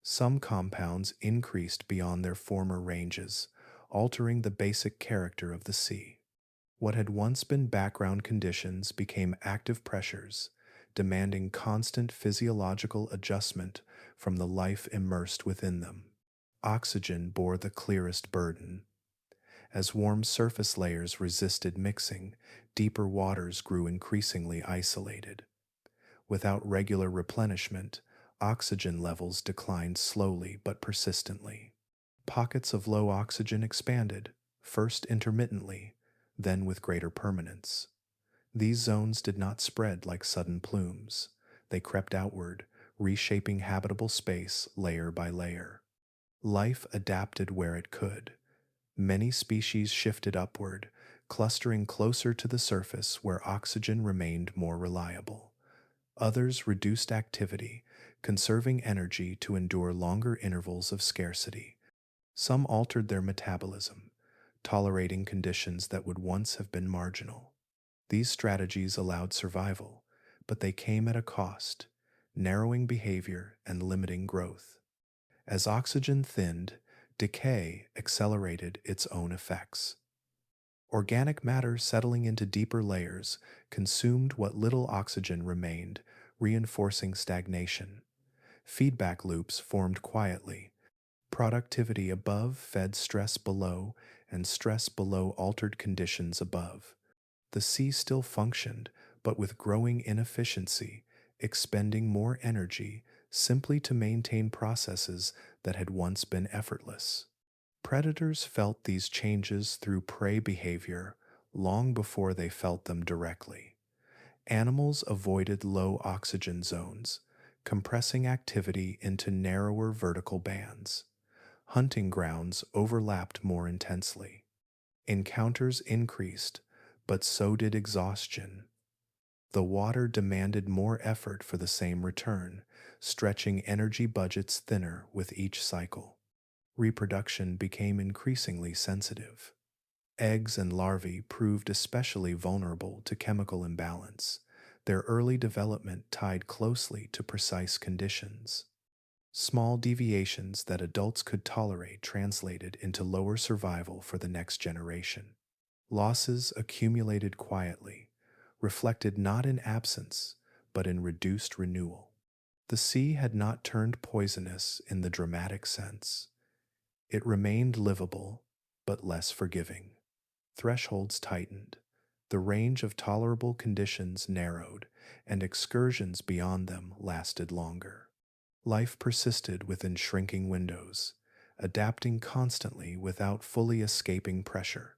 Some compounds increased beyond their former ranges, altering the basic character of the sea. What had once been background conditions became active pressures, demanding constant physiological adjustment from the life immersed within them. Oxygen bore the clearest burden. As warm surface layers resisted mixing, deeper waters grew increasingly isolated. Without regular replenishment, oxygen levels declined slowly but persistently. Pockets of low oxygen expanded, first intermittently, then with greater permanence. These zones did not spread like sudden plumes. They crept outward, reshaping habitable space layer by layer. Life adapted where it could. Many species shifted upward, clustering closer to the surface where oxygen remained more reliable. Others reduced activity, conserving energy to endure longer intervals of scarcity. Some altered their metabolism, tolerating conditions that would once have been marginal. These strategies allowed survival, but they came at a cost, narrowing behavior and limiting growth. As oxygen thinned, decay accelerated its own effects. Organic matter settling into deeper layers consumed what little oxygen remained, reinforcing stagnation. Feedback loops formed quietly. Productivity above fed stress below, and stress below altered conditions above. The sea still functioned, but with growing inefficiency, expending more energy simply to maintain processes that had once been effortless. Predators felt these changes through prey behavior long before they felt them directly. Animals avoided low oxygen zones, compressing activity into narrower vertical bands. Hunting grounds overlapped more intensely. Encounters increased, but so did exhaustion. The water demanded more effort for the same return, stretching energy budgets thinner with each cycle. Reproduction became increasingly sensitive. Eggs and larvae proved especially vulnerable to chemical imbalance, their early development tied closely to precise conditions. Small deviations that adults could tolerate translated into lower survival for the next generation. Losses accumulated quietly, reflected not in absence, but in reduced renewal. The sea had not turned poisonous in the dramatic sense. It remained livable, but less forgiving. Thresholds tightened. The range of tolerable conditions narrowed, and excursions beyond them lasted longer. Life persisted within shrinking windows, adapting constantly without fully escaping pressure.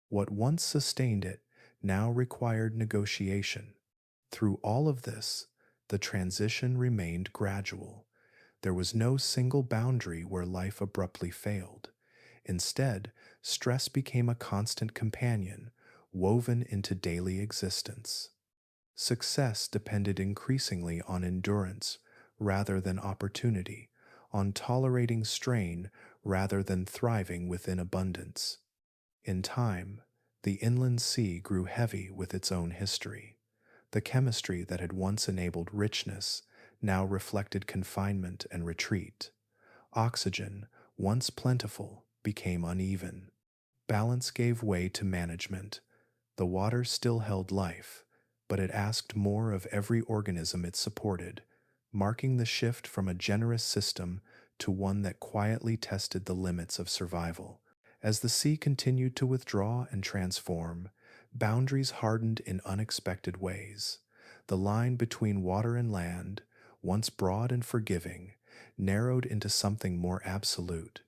What once sustained it now required negotiation. Through all of this, the transition remained gradual. There was no single boundary where life abruptly failed. Instead, stress became a constant companion, woven into daily existence. Success depended increasingly on endurance rather than opportunity, on tolerating strain rather than thriving within abundance. In time, the inland sea grew heavy with its own history. The chemistry that had once enabled richness now reflected confinement and retreat. Oxygen, once plentiful, became uneven. Balance gave way to management. The water still held life, but it asked more of every organism it supported, marking the shift from a generous system to one that quietly tested the limits of survival. As the sea continued to withdraw and transform, boundaries hardened in unexpected ways. The line between water and land, once broad and forgiving, narrowed into something more absolute.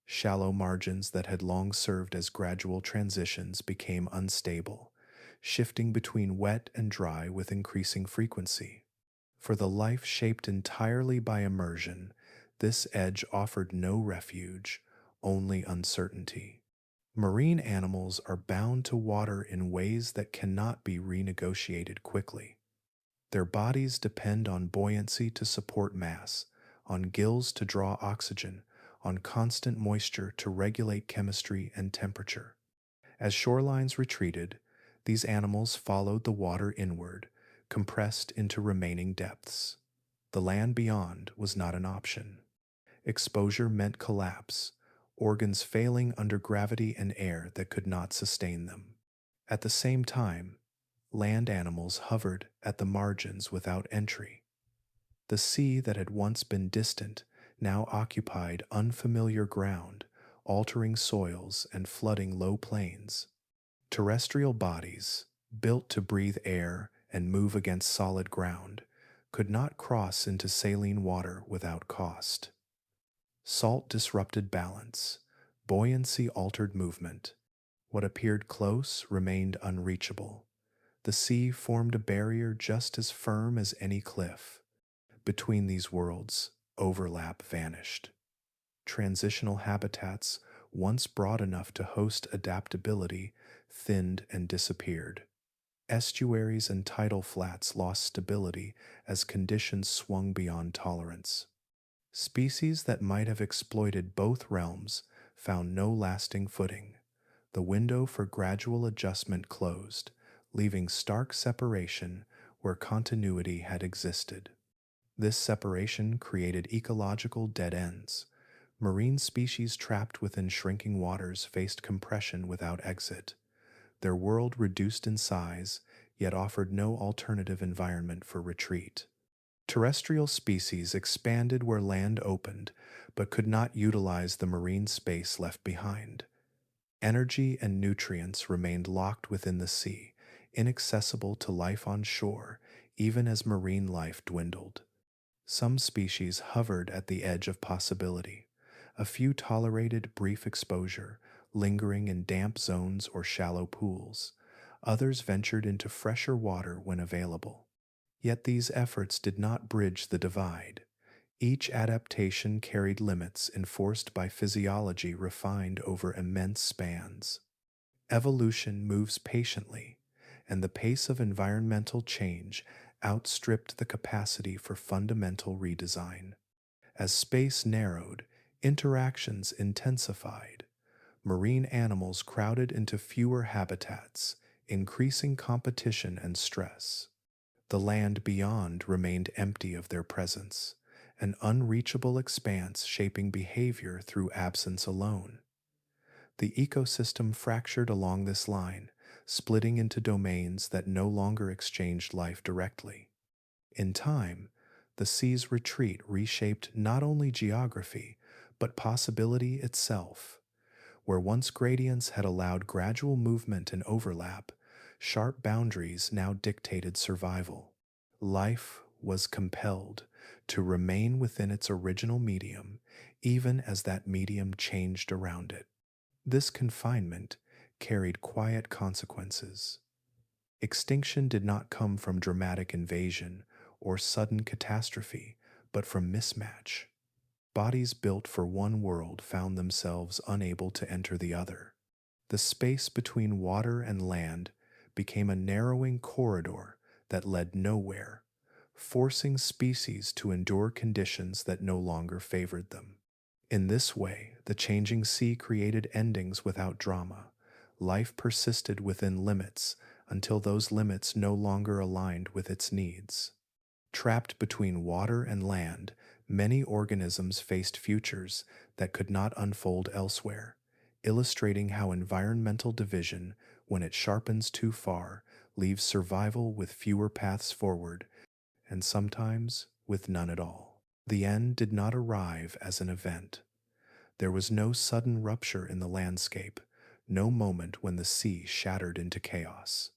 Shallow margins that had long served as gradual transitions became unstable, shifting between wet and dry with increasing frequency. For the life shaped entirely by immersion, this edge offered no refuge, only uncertainty. Marine animals are bound to water in ways that cannot be renegotiated quickly. Their bodies depend on buoyancy to support mass, on gills to draw oxygen, on constant moisture to regulate chemistry and temperature. As shorelines retreated, these animals followed the water inward, compressed into remaining depths. The land beyond was not an option. Exposure meant collapse, organs failing under gravity and air that could not sustain them. At the same time, land animals hovered at the margins without entry. The sea that had once been distant now occupied unfamiliar ground, altering soils and flooding low plains. Terrestrial bodies, built to breathe air and move against solid ground, could not cross into saline water without cost. Salt disrupted balance, buoyancy altered movement. What appeared close remained unreachable. The sea formed a barrier just as firm as any cliff. Between these worlds, overlap vanished. Transitional habitats, once broad enough to host adaptability, thinned and disappeared. Estuaries and tidal flats lost stability as conditions swung beyond tolerance. Species that might have exploited both realms found no lasting footing. The window for gradual adjustment closed, leaving stark separation where continuity had existed. This separation created ecological dead ends. Marine species trapped within shrinking waters faced compression without exit. Their world reduced in size, yet offered no alternative environment for retreat. Terrestrial species expanded where land opened, but could not utilize the marine space left behind. Energy and nutrients remained locked within the sea, inaccessible to life on shore, even as marine life dwindled. Some species hovered at the edge of possibility. A few tolerated brief exposure, lingering in damp zones or shallow pools. Others ventured into fresher water when available. Yet these efforts did not bridge the divide. Each adaptation carried limits enforced by physiology refined over immense spans. Evolution moves patiently, and the pace of environmental change outstripped the capacity for fundamental redesign. As space narrowed, interactions intensified. Marine animals crowded into fewer habitats, increasing competition and stress. The land beyond remained empty of their presence, an unreachable expanse shaping behavior through absence alone. The ecosystem fractured along this line, splitting into domains that no longer exchanged life directly. In time, the sea's retreat reshaped not only geography, but possibility itself. Where once gradients had allowed gradual movement and overlap, sharp boundaries now dictated survival. Life was compelled to remain within its original medium, even as that medium changed around it. This confinement carried quiet consequences. Extinction did not come from dramatic invasion or sudden catastrophe, but from mismatch. Bodies built for one world found themselves unable to enter the other. The space between water and land became a narrowing corridor that led nowhere, forcing species to endure conditions that no longer favored them. In this way, the changing sea created endings without drama. Life persisted within limits until those limits no longer aligned with its needs. Trapped between water and land, many organisms faced futures that could not unfold elsewhere, illustrating how environmental division, when it sharpens too far, leaves survival with fewer paths forward and sometimes with none at all. The end did not arrive as an event. There was no sudden rupture in the landscape, no moment when the sea shattered into chaos.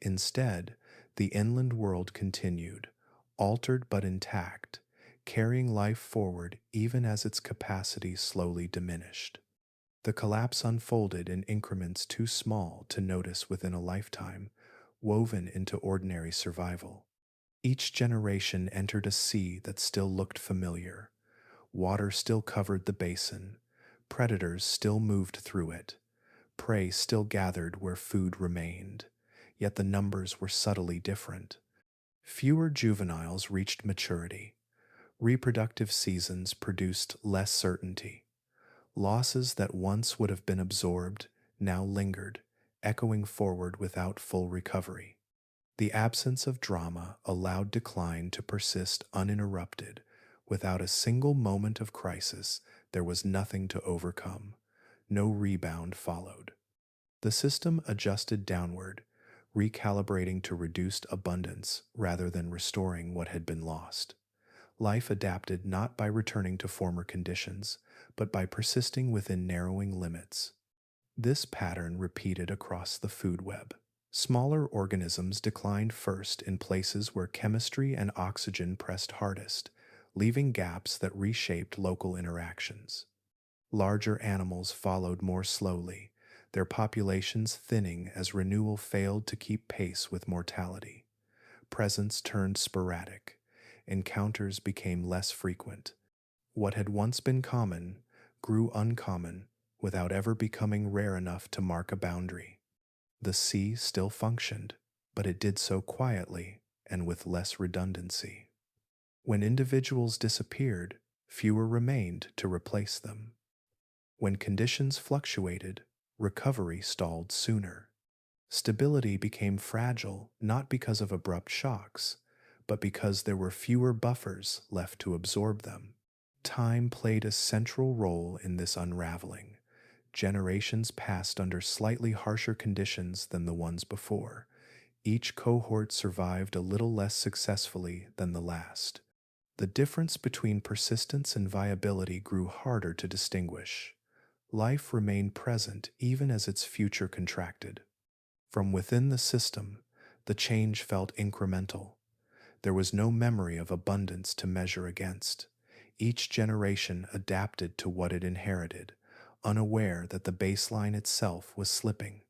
Instead, the inland world continued, altered but intact, carrying life forward even as its capacity slowly diminished. The collapse unfolded in increments too small to notice within a lifetime, woven into ordinary survival. Each generation entered a sea that still looked familiar. Water still covered the basin, predators still moved through it, prey still gathered where food remained, yet the numbers were subtly different. Fewer juveniles reached maturity. Reproductive seasons produced less certainty. Losses that once would have been absorbed now lingered, echoing forward without full recovery. The absence of drama allowed decline to persist uninterrupted. Without a single moment of crisis, there was nothing to overcome. No rebound followed. The system adjusted downward, recalibrating to reduced abundance rather than restoring what had been lost. Life adapted not by returning to former conditions, but by persisting within narrowing limits. This pattern repeated across the food web. Smaller organisms declined first in places where chemistry and oxygen pressed hardest, leaving gaps that reshaped local interactions. Larger animals followed more slowly, their populations thinning as renewal failed to keep pace with mortality. Presence turned sporadic. Encounters became less frequent. What had once been common grew uncommon without ever becoming rare enough to mark a boundary. The sea still functioned, but it did so quietly and with less redundancy. When individuals disappeared, fewer remained to replace them. When conditions fluctuated, recovery stalled sooner. Stability became fragile not because of abrupt shocks, but because there were fewer buffers left to absorb them. Time played a central role in this unraveling. Generations passed under slightly harsher conditions than the ones before. Each cohort survived a little less successfully than the last. The difference between persistence and viability grew harder to distinguish. Life remained present even as its future contracted. From within the system, the change felt incremental. There was no memory of abundance to measure against. Each generation adapted to what it inherited, unaware that the baseline itself was slipping.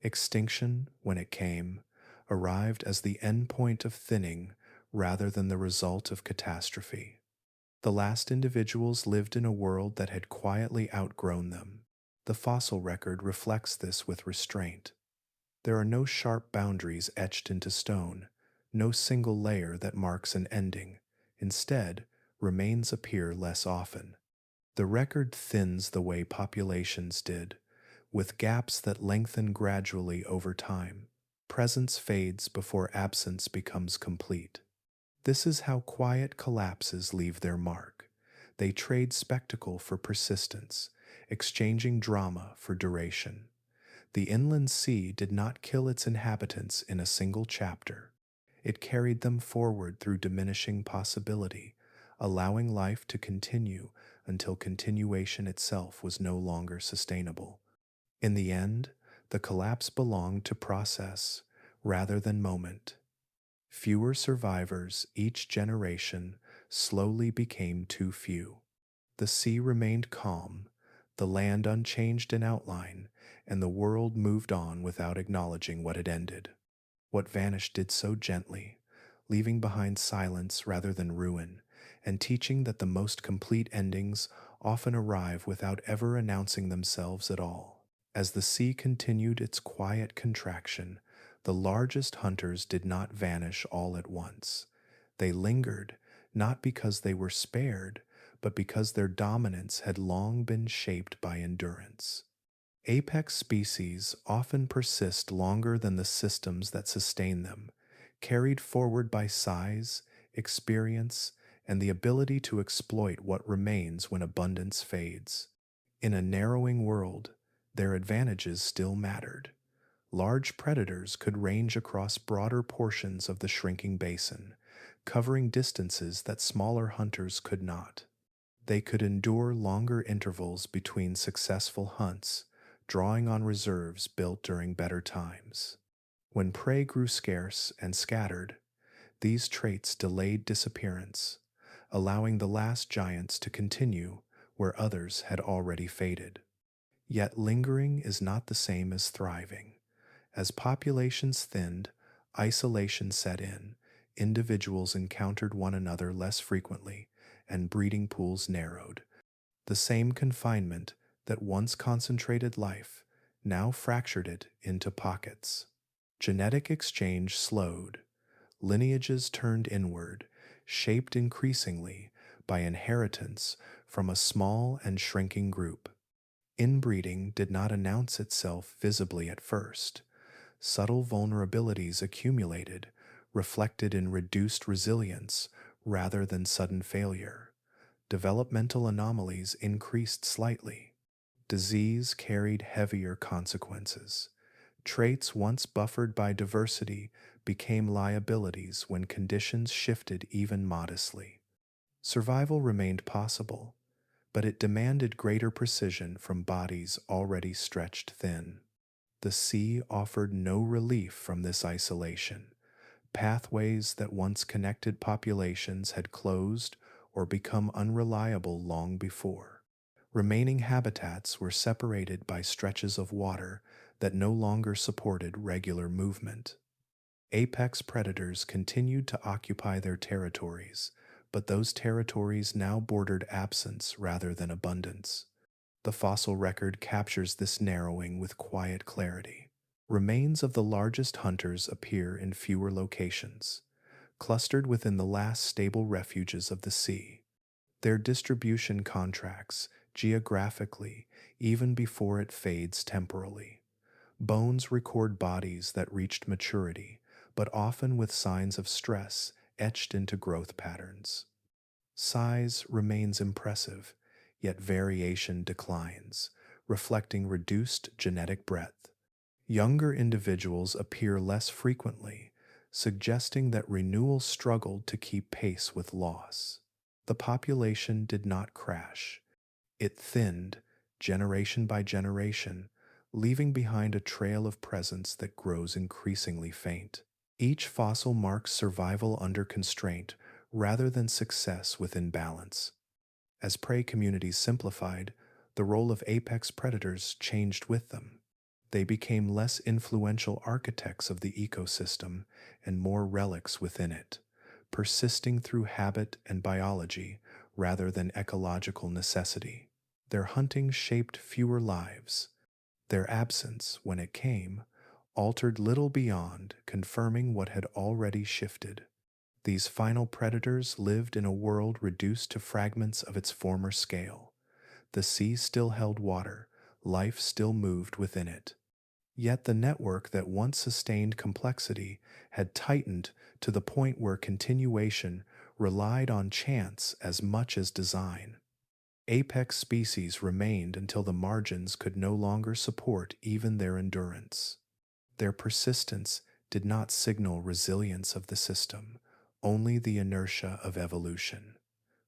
Extinction, when it came, arrived as the endpoint of thinning rather than the result of catastrophe. The last individuals lived in a world that had quietly outgrown them. The fossil record reflects this with restraint. There are no sharp boundaries etched into stone, no single layer that marks an ending. Instead, remains appear less often. The record thins the way populations did, with gaps that lengthen gradually over time. Presence fades before absence becomes complete. This is how quiet collapses leave their mark. They trade spectacle for persistence, exchanging drama for duration. The inland sea did not kill its inhabitants in a single chapter. It carried them forward through diminishing possibility, allowing life to continue until continuation itself was no longer sustainable. In the end, the collapse belonged to process rather than moment. Fewer survivors each generation slowly became too few. The sea remained calm, the land unchanged in outline, and the world moved on without acknowledging what had ended. What vanished did so gently, leaving behind silence rather than ruin, and teaching that the most complete endings often arrive without ever announcing themselves at all. As the sea continued its quiet contraction, the largest hunters did not vanish all at once. They lingered, not because they were spared, but because their dominance had long been shaped by endurance. Apex species often persist longer than the systems that sustain them, carried forward by size, experience, and the ability to exploit what remains when abundance fades. In a narrowing world, their advantages still mattered. Large predators could range across broader portions of the shrinking basin, covering distances that smaller hunters could not. They could endure longer intervals between successful hunts, drawing on reserves built during better times. When prey grew scarce and scattered, these traits delayed disappearance, allowing the last giants to continue where others had already faded. Yet lingering is not the same as thriving. As populations thinned, isolation set in, individuals encountered one another less frequently, and breeding pools narrowed. The same confinement that once concentrated life now fractured it into pockets. Genetic exchange slowed, lineages turned inward, shaped increasingly by inheritance from a small and shrinking group. Inbreeding did not announce itself visibly at first. Subtle vulnerabilities accumulated, reflected in reduced resilience rather than sudden failure. Developmental anomalies increased slightly. Disease carried heavier consequences. Traits once buffered by diversity became liabilities when conditions shifted even modestly. Survival remained possible, but it demanded greater precision from bodies already stretched thin. The sea offered no relief from this isolation. Pathways that once connected populations had closed or become unreliable long before. Remaining habitats were separated by stretches of water that no longer supported regular movement. Apex predators continued to occupy their territories, but those territories now bordered absence rather than abundance. The fossil record captures this narrowing with quiet clarity. Remains of the largest hunters appear in fewer locations, clustered within the last stable refuges of the sea. Their distribution contracts geographically even before it fades temporally. Bones record bodies that reached maturity, but often with signs of stress etched into growth patterns. Size remains impressive, yet variation declines, reflecting reduced genetic breadth. Younger individuals appear less frequently, suggesting that renewal struggled to keep pace with loss. The population did not crash. It thinned, generation by generation, leaving behind a trail of presence that grows increasingly faint. Each fossil marks survival under constraint rather than success within balance. As prey communities simplified, the role of apex predators changed with them. They became less influential architects of the ecosystem and more relics within it, persisting through habit and biology rather than ecological necessity. Their hunting shaped fewer lives. Their absence, when it came, altered little beyond confirming what had already shifted. These final predators lived in a world reduced to fragments of its former scale. The sea still held water, life still moved within it. Yet the network that once sustained complexity had tightened to the point where continuation relied on chance as much as design. Apex species remained until the margins could no longer support even their endurance. Their persistence did not signal resilience of the system, only the inertia of evolution.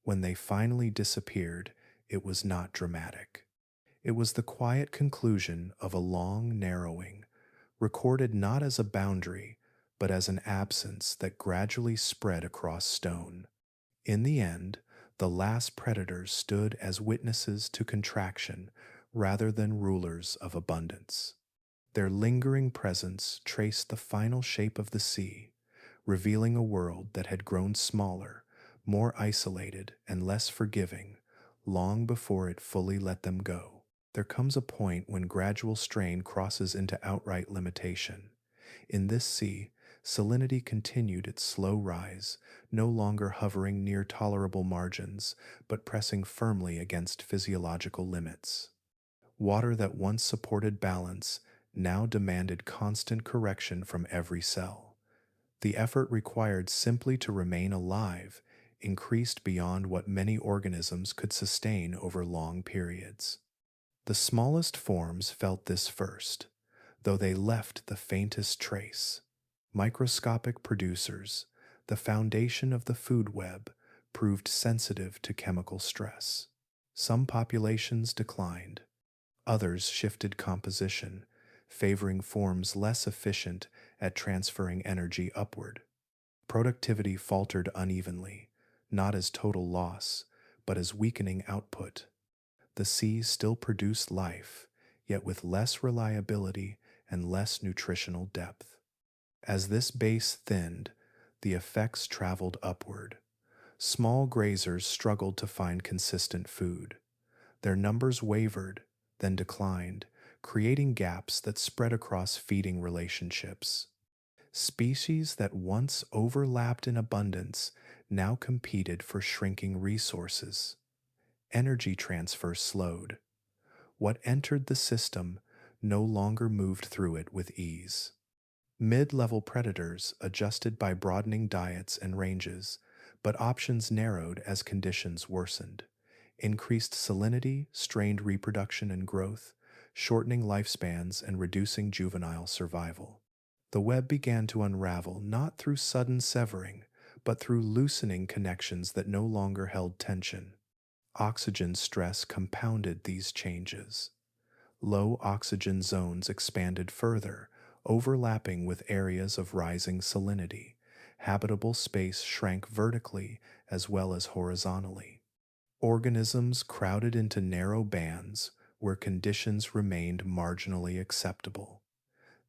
When they finally disappeared, it was not dramatic. It was the quiet conclusion of a long narrowing, recorded not as a boundary, but as an absence that gradually spread across stone. In the end, the last predators stood as witnesses to contraction rather than rulers of abundance. Their lingering presence traced the final shape of the sea, revealing a world that had grown smaller, more isolated, and less forgiving long before it fully let them go. There comes a point when gradual strain crosses into outright limitation. In this sea, salinity continued its slow rise, no longer hovering near tolerable margins, but pressing firmly against physiological limits. Water that once supported balance now demanded constant correction from every cell. The effort required simply to remain alive increased beyond what many organisms could sustain over long periods. The smallest forms felt this first, though they left the faintest trace. Microscopic producers, The foundation of the food web proved sensitive to chemical stress. Some populations declined, others shifted composition, favoring forms less efficient at transferring energy upward. Productivity faltered unevenly, not as total loss, but as weakening output. The sea still produced life, yet with less reliability and less nutritional depth. As this base thinned, the effects traveled upward. Small grazers struggled to find consistent food. Their numbers wavered, then declined, creating gaps that spread across feeding relationships. Species that once overlapped in abundance now competed for shrinking resources. Energy transfer slowed. What entered the system no longer moved through it with ease. Mid-level predators adjusted by broadening diets and ranges, but options narrowed as conditions worsened. Increased salinity strained reproduction and growth, shortening lifespans and reducing juvenile survival. The web began to unravel not through sudden severing, but through loosening connections that no longer held tension. Oxygen stress compounded these changes. Low oxygen zones expanded further, overlapping with areas of rising salinity. Habitable space shrank vertically as well as horizontally. Organisms crowded into narrow bands where conditions remained marginally acceptable.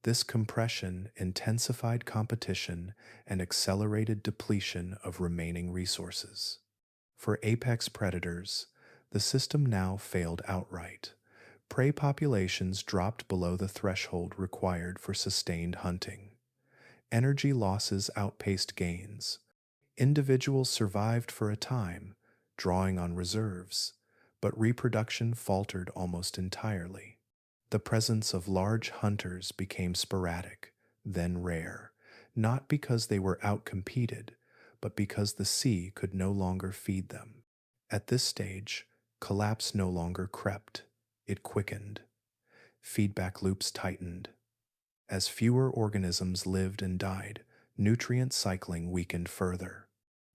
This compression intensified competition and accelerated depletion of remaining resources. For apex predators, the system now failed outright. Prey populations dropped below the threshold required for sustained hunting. Energy losses outpaced gains. Individuals survived for a time, drawing on reserves, but reproduction faltered almost entirely. The presence of large hunters became sporadic, then rare, not because they were outcompeted, but because the sea could no longer feed them. At this stage, collapse no longer crept, it quickened. Feedback loops tightened. As fewer organisms lived and died, nutrient cycling weakened further.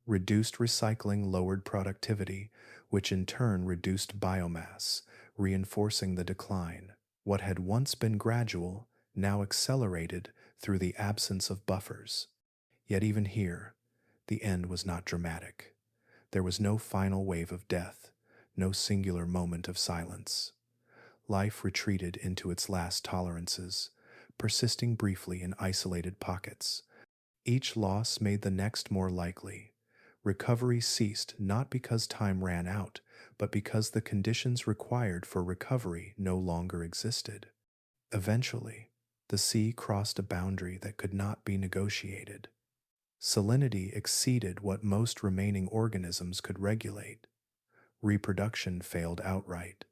Reduced recycling lowered productivity, which in turn reduced biomass, reinforcing the decline. What had once been gradual now accelerated through the absence of buffers. Yet even here, the end was not dramatic. There was no final wave of death, no singular moment of silence. Life retreated into its last tolerances, persisting briefly in isolated pockets. Each loss made the next more likely. Recovery ceased not because time ran out, but because the conditions required for recovery no longer existed. Eventually, the sea crossed a boundary that could not be negotiated. Salinity exceeded what most remaining organisms could regulate. Reproduction failed outright.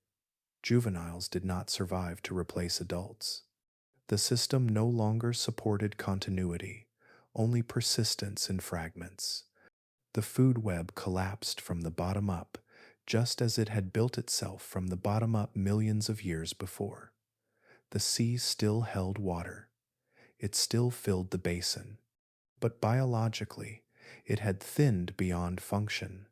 Juveniles did not survive to replace adults. The system no longer supported continuity, only persistence in fragments. The food web collapsed from the bottom up, just as it had built itself from the bottom up millions of years before. The sea still held water. It still filled the basin. But biologically, it had thinned beyond function.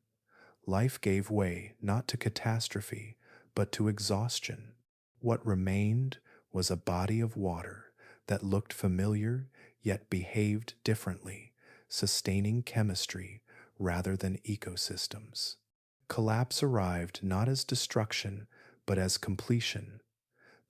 Life gave way not to catastrophe, but to exhaustion. What remained was a body of water that looked familiar yet behaved differently, sustaining chemistry rather than ecosystems. Collapse arrived not as destruction, but as completion,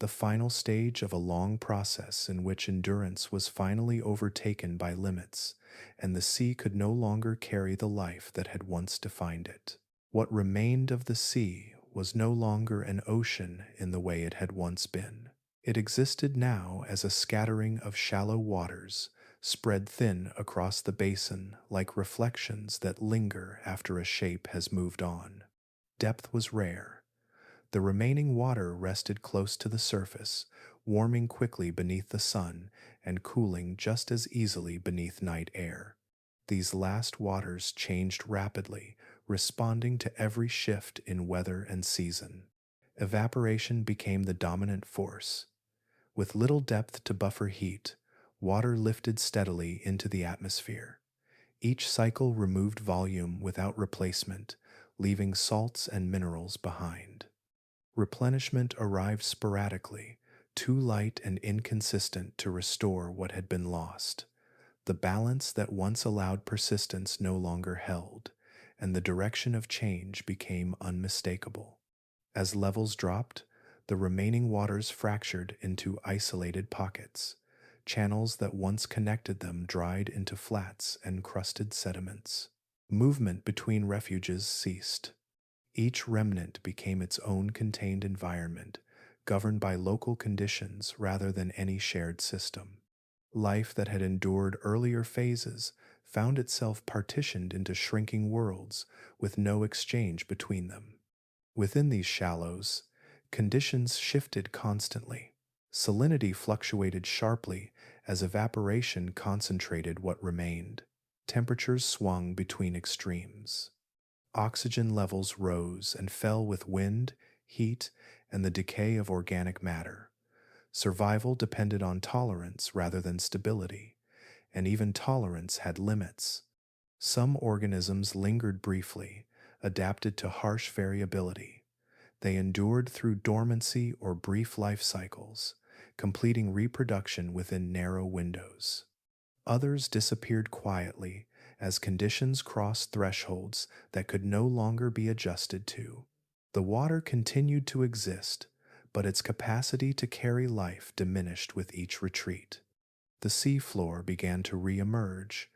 the final stage of a long process in which endurance was finally overtaken by limits, and the sea could no longer carry the life that had once defined it. What remained of the sea was no longer an ocean in the way it had once been. It existed now as a scattering of shallow waters, spread thin across the basin like reflections that linger after a shape has moved on. Depth was rare. The remaining water rested close to the surface, warming quickly beneath the sun and cooling just as easily beneath night air. These last waters changed rapidly, responding to every shift in weather and season. Evaporation became the dominant force. With little depth to buffer heat, water lifted steadily into the atmosphere. Each cycle removed volume without replacement, leaving salts and minerals behind. Replenishment arrived sporadically, too light and inconsistent to restore what had been lost. The balance that once allowed persistence no longer held, and the direction of change became unmistakable. As levels dropped, the remaining waters fractured into isolated pockets. Channels that once connected them dried into flats and crusted sediments. Movement between refuges ceased. Each remnant became its own contained environment, governed by local conditions rather than any shared system. Life that had endured earlier phases found itself partitioned into shrinking worlds with no exchange between them. Within these shallows, conditions shifted constantly. Salinity fluctuated sharply as evaporation concentrated what remained. Temperatures swung between extremes. Oxygen levels rose and fell with wind, heat, and the decay of organic matter. Survival depended on tolerance rather than stability, and even tolerance had limits. Some organisms lingered briefly, adapted to harsh variability. They endured through dormancy or brief life cycles, completing reproduction within narrow windows. Others disappeared quietly as conditions crossed thresholds that could no longer be adjusted to. The water continued to exist, but its capacity to carry life diminished with each retreat. The seafloor began to re-emerge,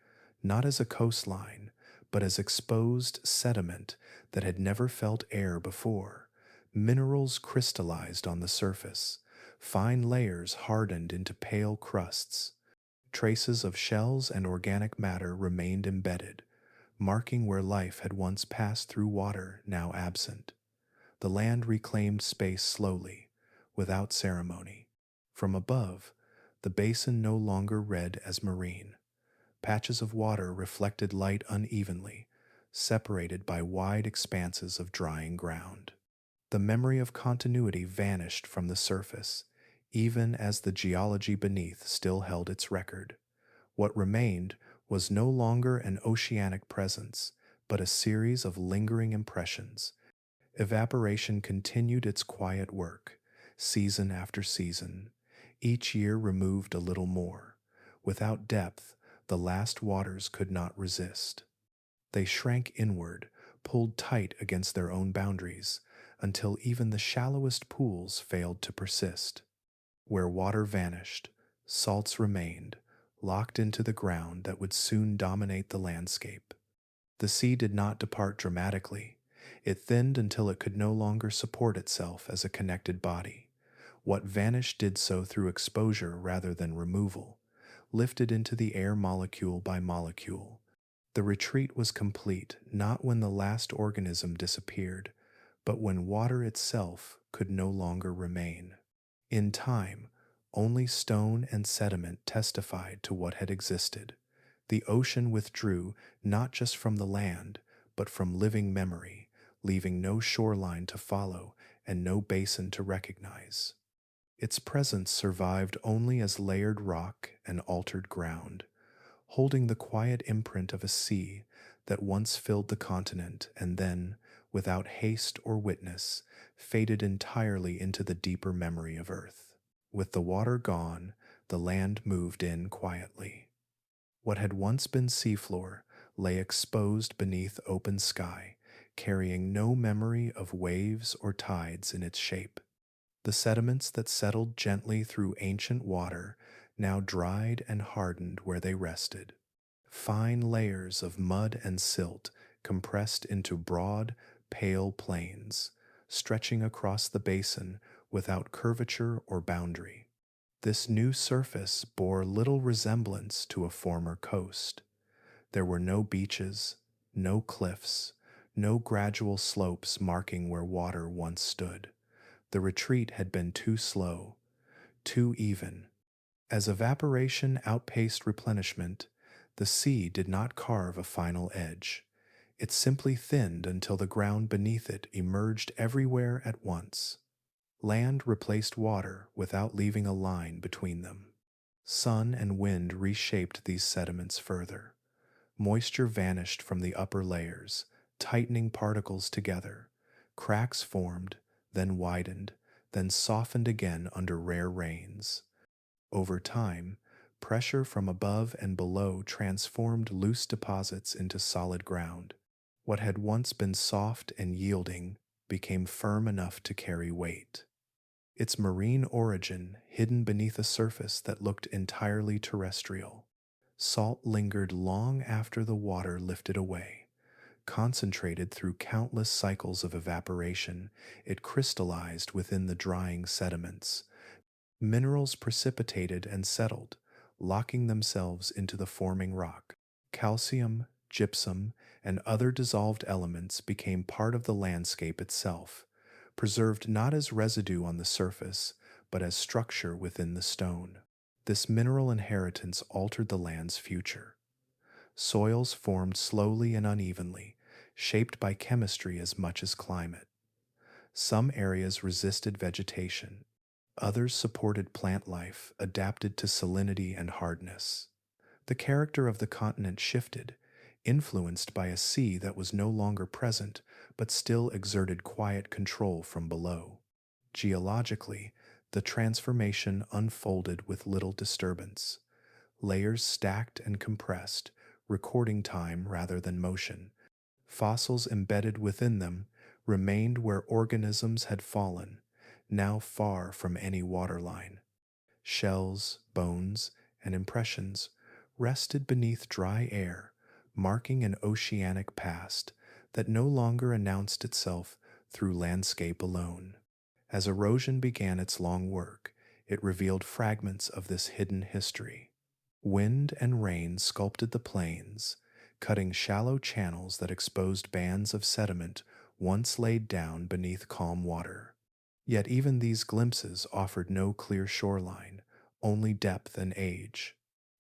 not as a coastline, but as exposed sediment that had never felt air before. Minerals crystallized on the surface, fine layers hardened into pale crusts. Traces of shells and organic matter remained embedded, marking where life had once passed through water now absent. The land reclaimed space slowly, without ceremony. From above, the basin no longer read as marine. Patches of water reflected light unevenly, separated by wide expanses of drying ground. The memory of continuity vanished from the surface, even as the geology beneath still held its record. What remained was no longer an oceanic presence, but a series of lingering impressions. Evaporation continued its quiet work, season after season. Each year removed a little more. Without depth, the last waters could not resist. They shrank inward, pulled tight against their own boundaries, until even the shallowest pools failed to persist. Where water vanished, salts remained, locked into the ground that would soon dominate the landscape. The sea did not depart dramatically. It thinned until it could no longer support itself as a connected body. What vanished did so through exposure rather than removal, lifted into the air molecule by molecule. The retreat was complete not when the last organism disappeared, but when water itself could no longer remain. In time, only stone and sediment testified to what had existed. The ocean withdrew not just from the land, but from living memory, leaving no shoreline to follow and no basin to recognize. Its presence survived only as layered rock and altered ground, holding the quiet imprint of a sea that once filled the continent and then, without haste or witness, faded entirely into the deeper memory of Earth. With the water gone, the land moved in quietly. What had once been seafloor lay exposed beneath open sky, carrying no memory of waves or tides in its shape. The sediments that settled gently through ancient water now dried and hardened where they rested. Fine layers of mud and silt compressed into broad, pale plains, stretching across the basin without curvature or boundary. This new surface bore little resemblance to a former coast. There were no beaches, no cliffs, no gradual slopes marking where water once stood. The retreat had been too slow, too even. As evaporation outpaced replenishment, the sea did not carve a final edge. It simply thinned until the ground beneath it emerged everywhere at once. Land replaced water without leaving a line between them. Sun and wind reshaped these sediments further. Moisture vanished from the upper layers, tightening particles together. Cracks formed, then widened, then softened again under rare rains. Over time, pressure from above and below transformed loose deposits into solid ground. What had once been soft and yielding became firm enough to carry weight. Its marine origin hidden beneath a surface that looked entirely terrestrial. Salt lingered long after the water lifted away. Concentrated through countless cycles of evaporation, it crystallized within the drying sediments. Minerals precipitated and settled, locking themselves into the forming rock. Calcium, gypsum, and other dissolved elements became part of the landscape itself, preserved not as residue on the surface, but as structure within the stone. This mineral inheritance altered the land's future. Soils formed slowly and unevenly, shaped by chemistry as much as climate. Some areas resisted vegetation, others supported plant life, adapted to salinity and hardness. The character of the continent shifted, influenced by a sea that was no longer present but still exerted quiet control from below. Geologically, the transformation unfolded with little disturbance. Layers stacked and compressed, recording time rather than motion. Fossils embedded within them remained where organisms had fallen, now far from any waterline. Shells, bones, and impressions rested beneath dry air, marking an oceanic past that no longer announced itself through landscape alone. As erosion began its long work, it revealed fragments of this hidden history. Wind and rain sculpted the plains, cutting shallow channels that exposed bands of sediment once laid down beneath calm water. Yet even these glimpses offered no clear shoreline, only depth and age.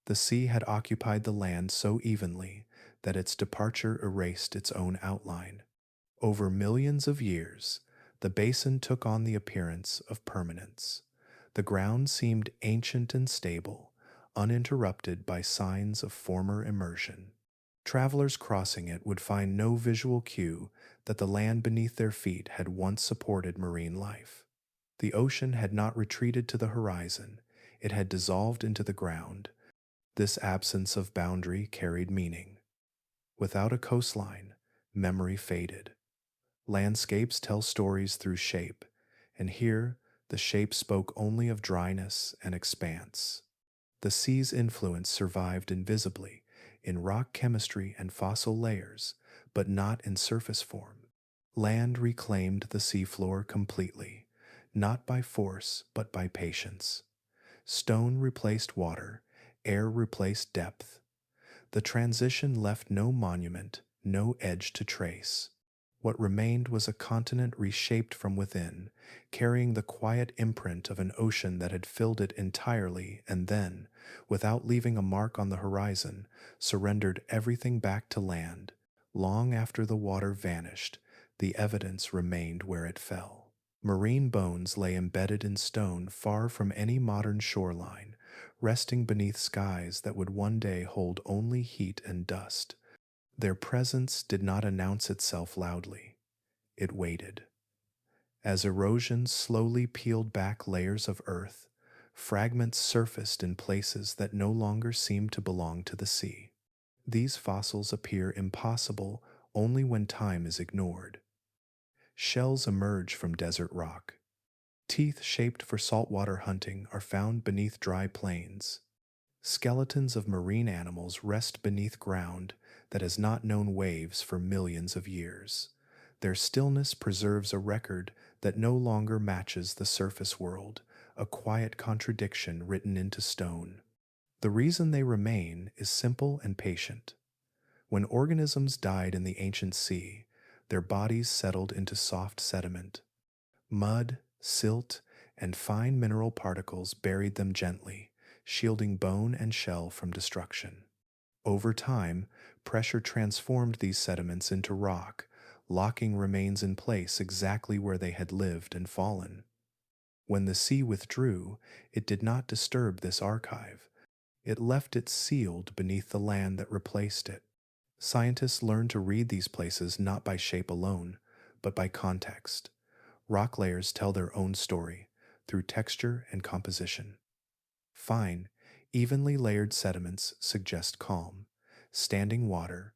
The sea had occupied the land so evenly that its departure erased its own outline. Over millions of years, the basin took on the appearance of permanence. The ground seemed ancient and stable, uninterrupted by signs of former immersion. Travelers crossing it would find no visual cue that the land beneath their feet had once supported marine life. The ocean had not retreated to the horizon, it had dissolved into the ground. This absence of boundary carried meaning. Without a coastline, memory faded. Landscapes tell stories through shape, and here the shape spoke only of dryness and expanse. The sea's influence survived invisibly in rock chemistry and fossil layers, but not in surface form. Land reclaimed the seafloor completely, not by force but by patience. Stone replaced water, air replaced depth. The transition left no monument, no edge to trace. What remained was a continent reshaped from within, carrying the quiet imprint of an ocean that had filled it entirely and then, without leaving a mark on the horizon, surrendered everything back to land. Long after the water vanished, the evidence remained where it fell. Marine bones lay embedded in stone far from any modern shoreline, resting beneath skies that would one day hold only heat and dust. Their presence did not announce itself loudly. It waited. As erosion slowly peeled back layers of earth, fragments surfaced in places that no longer seemed to belong to the sea. These fossils appear impossible only when time is ignored. Shells emerge from desert rock. Teeth shaped for saltwater hunting are found beneath dry plains. Skeletons of marine animals rest beneath ground that has not known waves for millions of years. Their stillness preserves a record that no longer matches the surface world, a quiet contradiction written into stone. The reason they remain is simple and patient. When organisms died in the ancient sea, their bodies settled into soft sediment. Mud, silt, and fine mineral particles buried them gently, shielding bone and shell from destruction. Over time, pressure transformed these sediments into rock, locking remains in place exactly where they had lived and fallen. When the sea withdrew, it did not disturb this archive. It left it sealed beneath the land that replaced it. Scientists learn to read these places not by shape alone, but by context. Rock layers tell their own story through texture and composition. Fine, evenly layered sediments suggest calm. Standing water,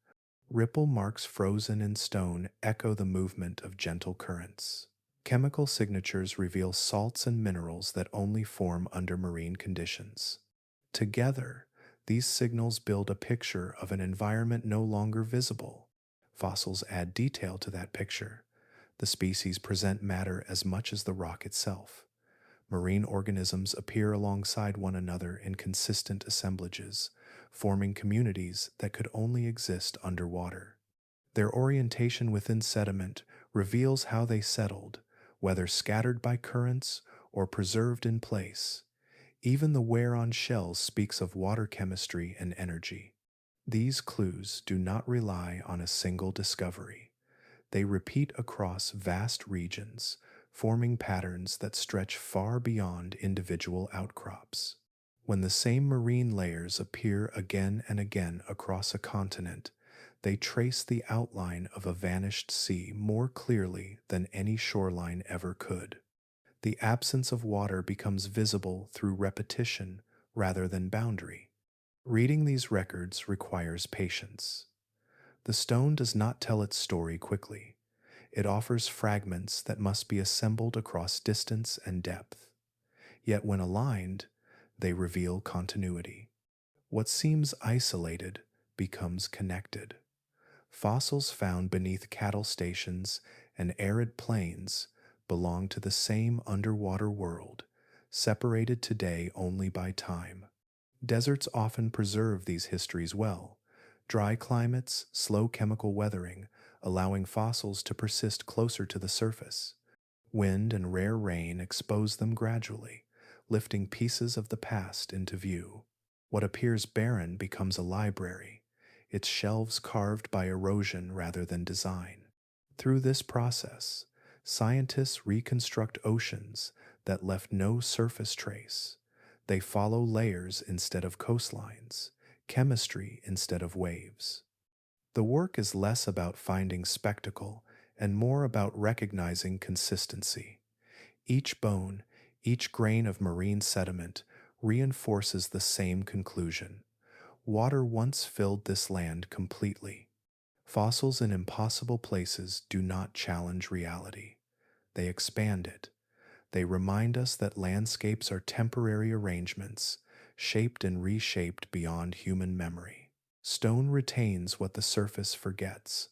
ripple marks frozen in stone echo the movement of gentle currents. Chemical signatures reveal salts and minerals that only form under marine conditions. Together, these signals build a picture of an environment no longer visible. Fossils add detail to that picture. The species present matter as much as the rock itself. Marine organisms appear alongside one another in consistent assemblages, forming communities that could only exist underwater. Their orientation within sediment reveals how they settled, whether scattered by currents or preserved in place. Even the wear on shells speaks of water chemistry and energy. These clues do not rely on a single discovery. They repeat across vast regions, forming patterns that stretch far beyond individual outcrops. When the same marine layers appear again and again across a continent, they trace the outline of a vanished sea more clearly than any shoreline ever could. The absence of water becomes visible through repetition rather than boundary. Reading these records requires patience. The stone does not tell its story quickly. It offers fragments that must be assembled across distance and depth. Yet when aligned, they reveal continuity. What seems isolated becomes connected. Fossils found beneath cattle stations and arid plains belong to the same underwater world, separated today only by time. Deserts often preserve these histories well. Dry climates, slow chemical weathering, allowing fossils to persist closer to the surface. Wind and rare rain expose them gradually, lifting pieces of the past into view. What appears barren becomes a library, its shelves carved by erosion rather than design. Through this process, scientists reconstruct oceans that left no surface trace. They follow layers instead of coastlines, chemistry instead of waves. The work is less about finding spectacle and more about recognizing consistency. Each bone, each grain of marine sediment reinforces the same conclusion. Water once filled this land completely. Fossils in impossible places do not challenge reality. They expand it. They remind us that landscapes are temporary arrangements, shaped and reshaped beyond human memory. Stone retains what the surface forgets.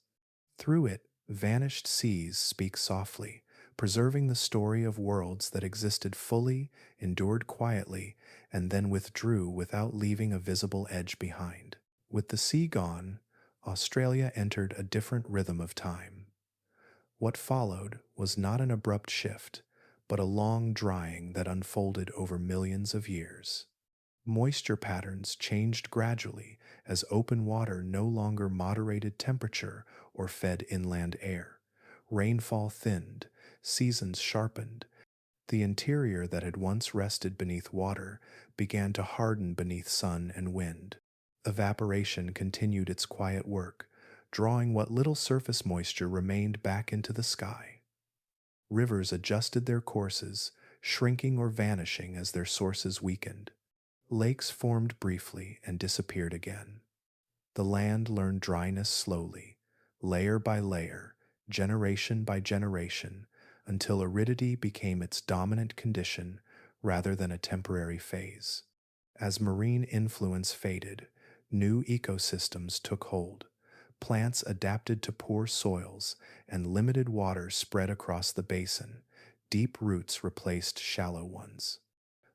Through it, vanished seas speak softly, preserving the story of worlds that existed fully, endured quietly, and then withdrew without leaving a visible edge behind. With the sea gone, Australia entered a different rhythm of time. What followed was not an abrupt shift, but a long drying that unfolded over millions of years. Moisture patterns changed gradually as open water no longer moderated temperature or fed inland air. Rainfall thinned, seasons sharpened. The interior that had once rested beneath water began to harden beneath sun and wind. Evaporation continued its quiet work, drawing what little surface moisture remained back into the sky. Rivers adjusted their courses, shrinking or vanishing as their sources weakened. Lakes formed briefly and disappeared again. The land learned dryness slowly, layer by layer, generation by generation, until aridity became its dominant condition rather than a temporary phase. As marine influence faded, new ecosystems took hold. Plants adapted to poor soils, and limited water spread across the basin. Deep roots replaced shallow ones.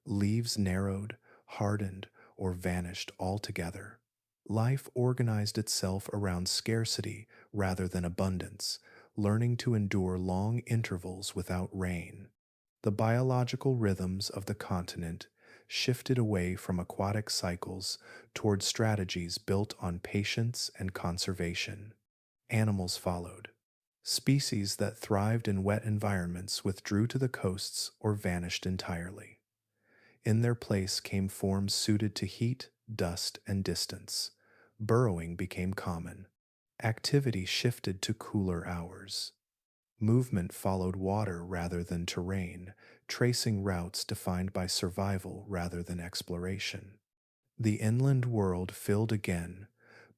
Leaves narrowed, hardened, or vanished altogether. Life organized itself around scarcity rather than abundance, learning to endure long intervals without rain. The biological rhythms of the continent shifted away from aquatic cycles toward strategies built on patience and conservation. Animals followed. Species that thrived in wet environments withdrew to the coasts or vanished entirely. In their place came forms suited to heat, dust, and distance. Burrowing became common. Activity shifted to cooler hours. Movement followed water rather than terrain, tracing routes defined by survival rather than exploration. The inland world filled again,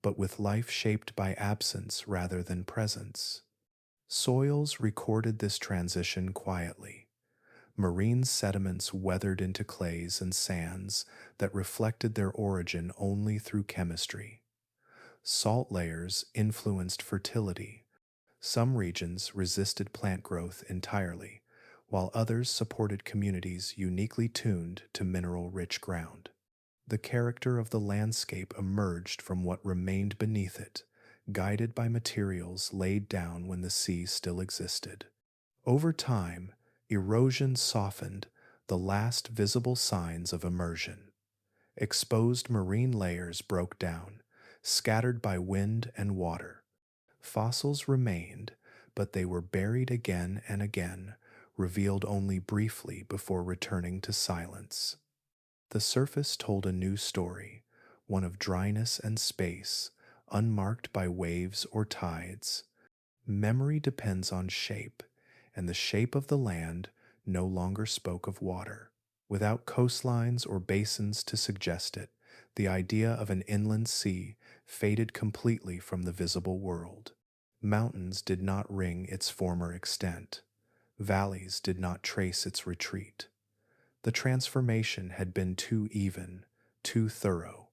but with life shaped by absence rather than presence. Soils recorded this transition quietly. Marine sediments weathered into clays and sands that reflected their origin only through chemistry. Salt layers influenced fertility. Some regions resisted plant growth entirely, while others supported communities uniquely tuned to mineral rich ground. The character of the landscape emerged from what remained beneath it, guided by materials laid down when the sea still existed. Over time, erosion softened the last visible signs of immersion. Exposed marine layers broke down, scattered by wind and water. Fossils remained, but they were buried again and again, revealed only briefly before returning to silence. The surface told a new story, one of dryness and space, unmarked by waves or tides. Memory depends on shape, and the shape of the land no longer spoke of water. Without coastlines or basins to suggest it, the idea of an inland sea faded completely from the visible world. Mountains did not ring its former extent. Valleys did not trace its retreat. The transformation had been too even, too thorough.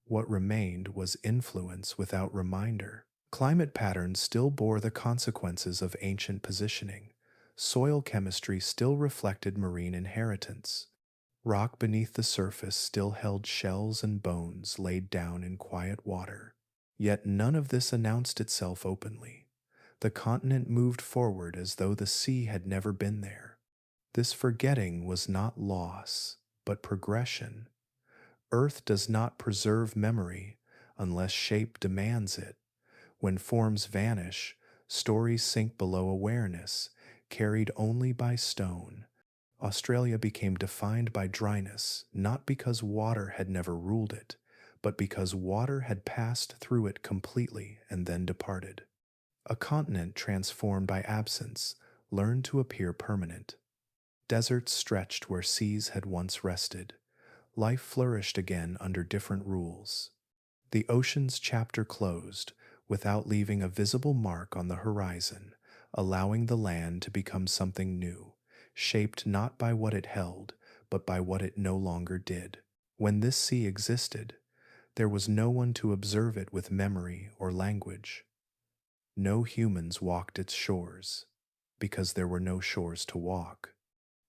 What remained was influence without reminder. Climate patterns still bore the consequences of ancient positioning. Soil chemistry still reflected marine inheritance. Rock beneath the surface still held shells and bones laid down in quiet water. Yet none of this announced itself openly. The continent moved forward as though the sea had never been there. This forgetting was not loss, but progression. Earth does not preserve memory unless shape demands it. When forms vanish, stories sink below awareness, carried only by stone. Australia became defined by dryness, not because water had never ruled it, but because water had passed through it completely and then departed. A continent transformed by absence learned to appear permanent. Deserts stretched where seas had once rested. Life flourished again under different rules. The ocean's chapter closed, without leaving a visible mark on the horizon, allowing the land to become something new, shaped not by what it held, but by what it no longer did. When this sea existed, there was no one to observe it with memory or language. No humans walked its shores, because there were no shores to walk.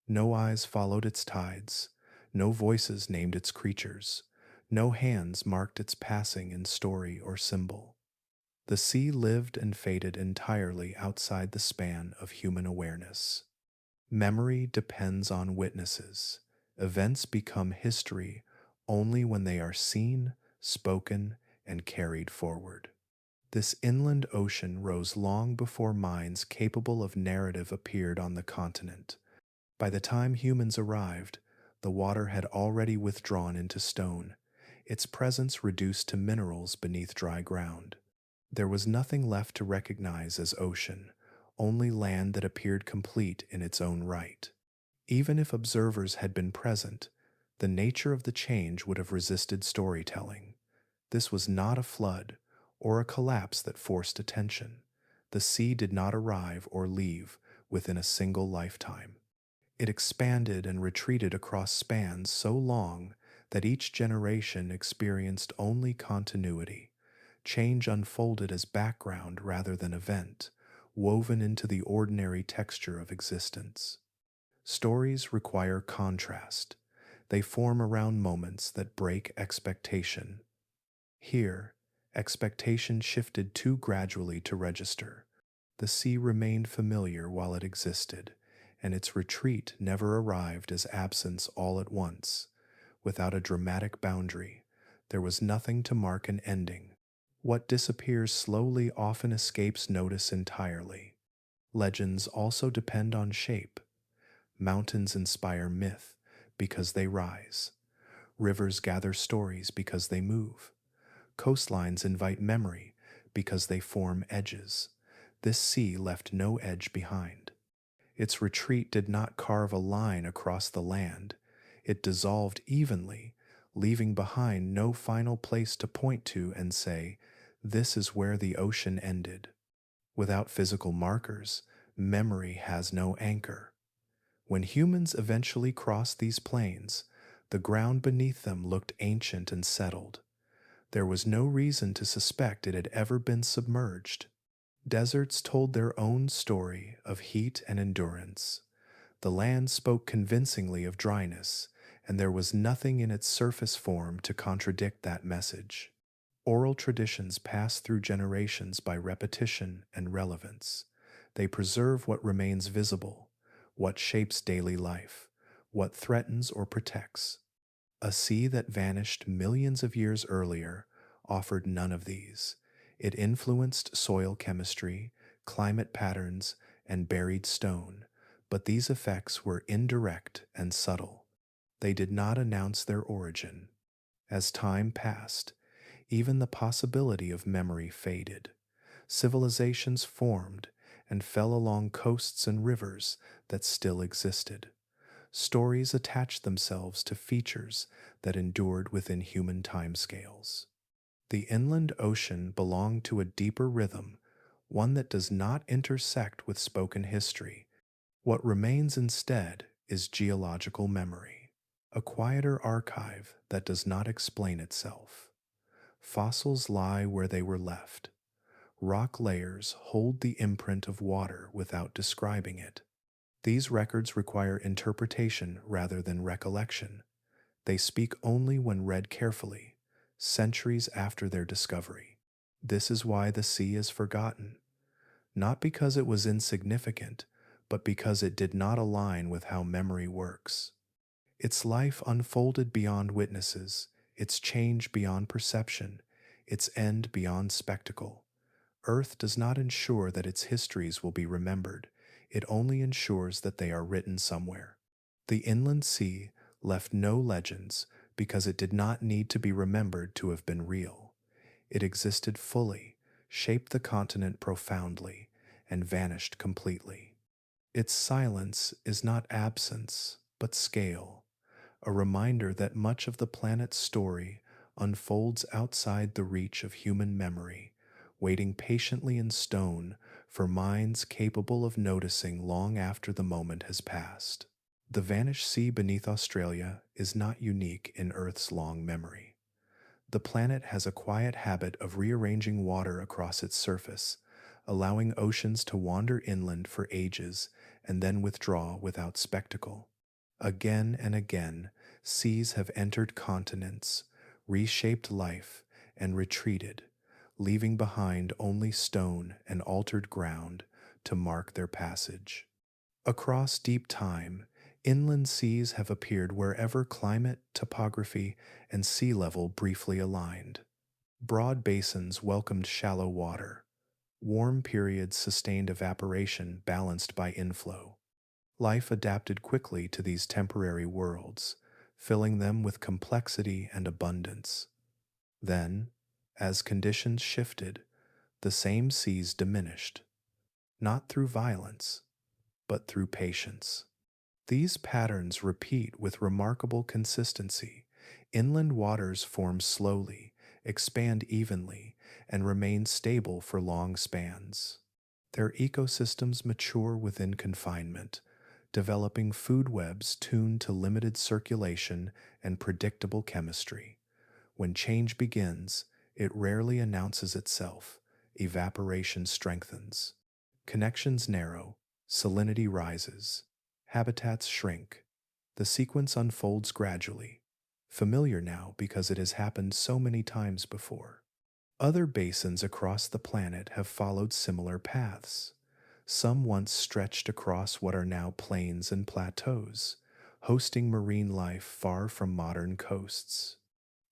No eyes followed its tides, no voices named its creatures, no hands marked its passing in story or symbol. The sea lived and faded entirely outside the span of human awareness. Memory depends on witnesses. Events become history only when they are seen, spoken, and carried forward. This inland ocean rose long before minds capable of narrative appeared on the continent. By the time humans arrived, the water had already withdrawn into stone, its presence reduced to minerals beneath dry ground. There was nothing left to recognize as ocean, only land that appeared complete in its own right. Even if observers had been present, the nature of the change would have resisted storytelling. This was not a flood or a collapse that forced attention. The sea did not arrive or leave within a single lifetime. It expanded and retreated across spans so long that each generation experienced only continuity. Change unfolded as background rather than event, woven into the ordinary texture of existence. Stories require contrast. They form around moments that break expectation. Here, expectation shifted too gradually to register. The sea remained familiar while it existed, and its retreat never arrived as absence all at once. Without a dramatic boundary, there was nothing to mark an ending. What disappears slowly often escapes notice entirely. Legends also depend on shape. Mountains inspire myth because they rise. Rivers gather stories because they move. Coastlines invite memory because they form edges. This sea left no edge behind. Its retreat did not carve a line across the land. It dissolved evenly, leaving behind no final place to point to and say, "This is where the ocean ended." Without physical markers, memory has no anchor. When humans eventually crossed these plains, the ground beneath them looked ancient and settled. There was no reason to suspect it had ever been submerged. Deserts told their own story of heat and endurance. The land spoke convincingly of dryness, and there was nothing in its surface form to contradict that message. Oral traditions pass through generations by repetition and relevance. They preserve what remains visible, what shapes daily life, what threatens or protects. A sea that vanished millions of years earlier offered none of these. It influenced soil chemistry, climate patterns, and buried stone, but these effects were indirect and subtle. They did not announce their origin. As time passed, even the possibility of memory faded. Civilizations formed and fell along coasts and rivers that still existed. Stories attached themselves to features that endured within human timescales. The inland ocean belonged to a deeper rhythm, one that does not intersect with spoken history. What remains instead is geological memory, a quieter archive that does not explain itself. Fossils lie where they were left. Rock layers hold the imprint of water without describing it. These records require interpretation rather than recollection. They speak only when read carefully, centuries after their discovery. This is why the sea is forgotten, not because it was insignificant, but because it did not align with how memory works. Its life unfolded beyond witnesses, its change beyond perception, its end beyond spectacle. Earth does not ensure that its histories will be remembered, it only ensures that they are written somewhere. The inland sea left no legends because it did not need to be remembered to have been real. It existed fully, shaped the continent profoundly, and vanished completely. Its silence is not absence, but scale, a reminder that much of the planet's story unfolds outside the reach of human memory, waiting patiently in stone for minds capable of noticing long after the moment has passed. The vanished sea beneath Australia is not unique in Earth's long memory. The planet has a quiet habit of rearranging water across its surface, allowing oceans to wander inland for ages and then withdraw without spectacle. Again and again, seas have entered continents, reshaped life, and retreated, leaving behind only stone and altered ground to mark their passage. Across deep time, inland seas have appeared wherever climate, topography, and sea level briefly aligned. Broad basins welcomed shallow water. Warm periods sustained evaporation balanced by inflow. Life adapted quickly to these temporary worlds, filling them with complexity and abundance. Then, as conditions shifted, the same seas diminished, not through violence, but through patience. These patterns repeat with remarkable consistency. Inland waters form slowly, expand evenly, and remain stable for long spans. Their ecosystems mature within confinement, developing food webs tuned to limited circulation and predictable chemistry. When change begins, it rarely announces itself. Evaporation strengthens. Connections narrow, salinity rises, habitats shrink. The sequence unfolds gradually, familiar now because it has happened so many times before. Other basins across the planet have followed similar paths. Some once stretched across what are now plains and plateaus, hosting marine life far from modern coasts.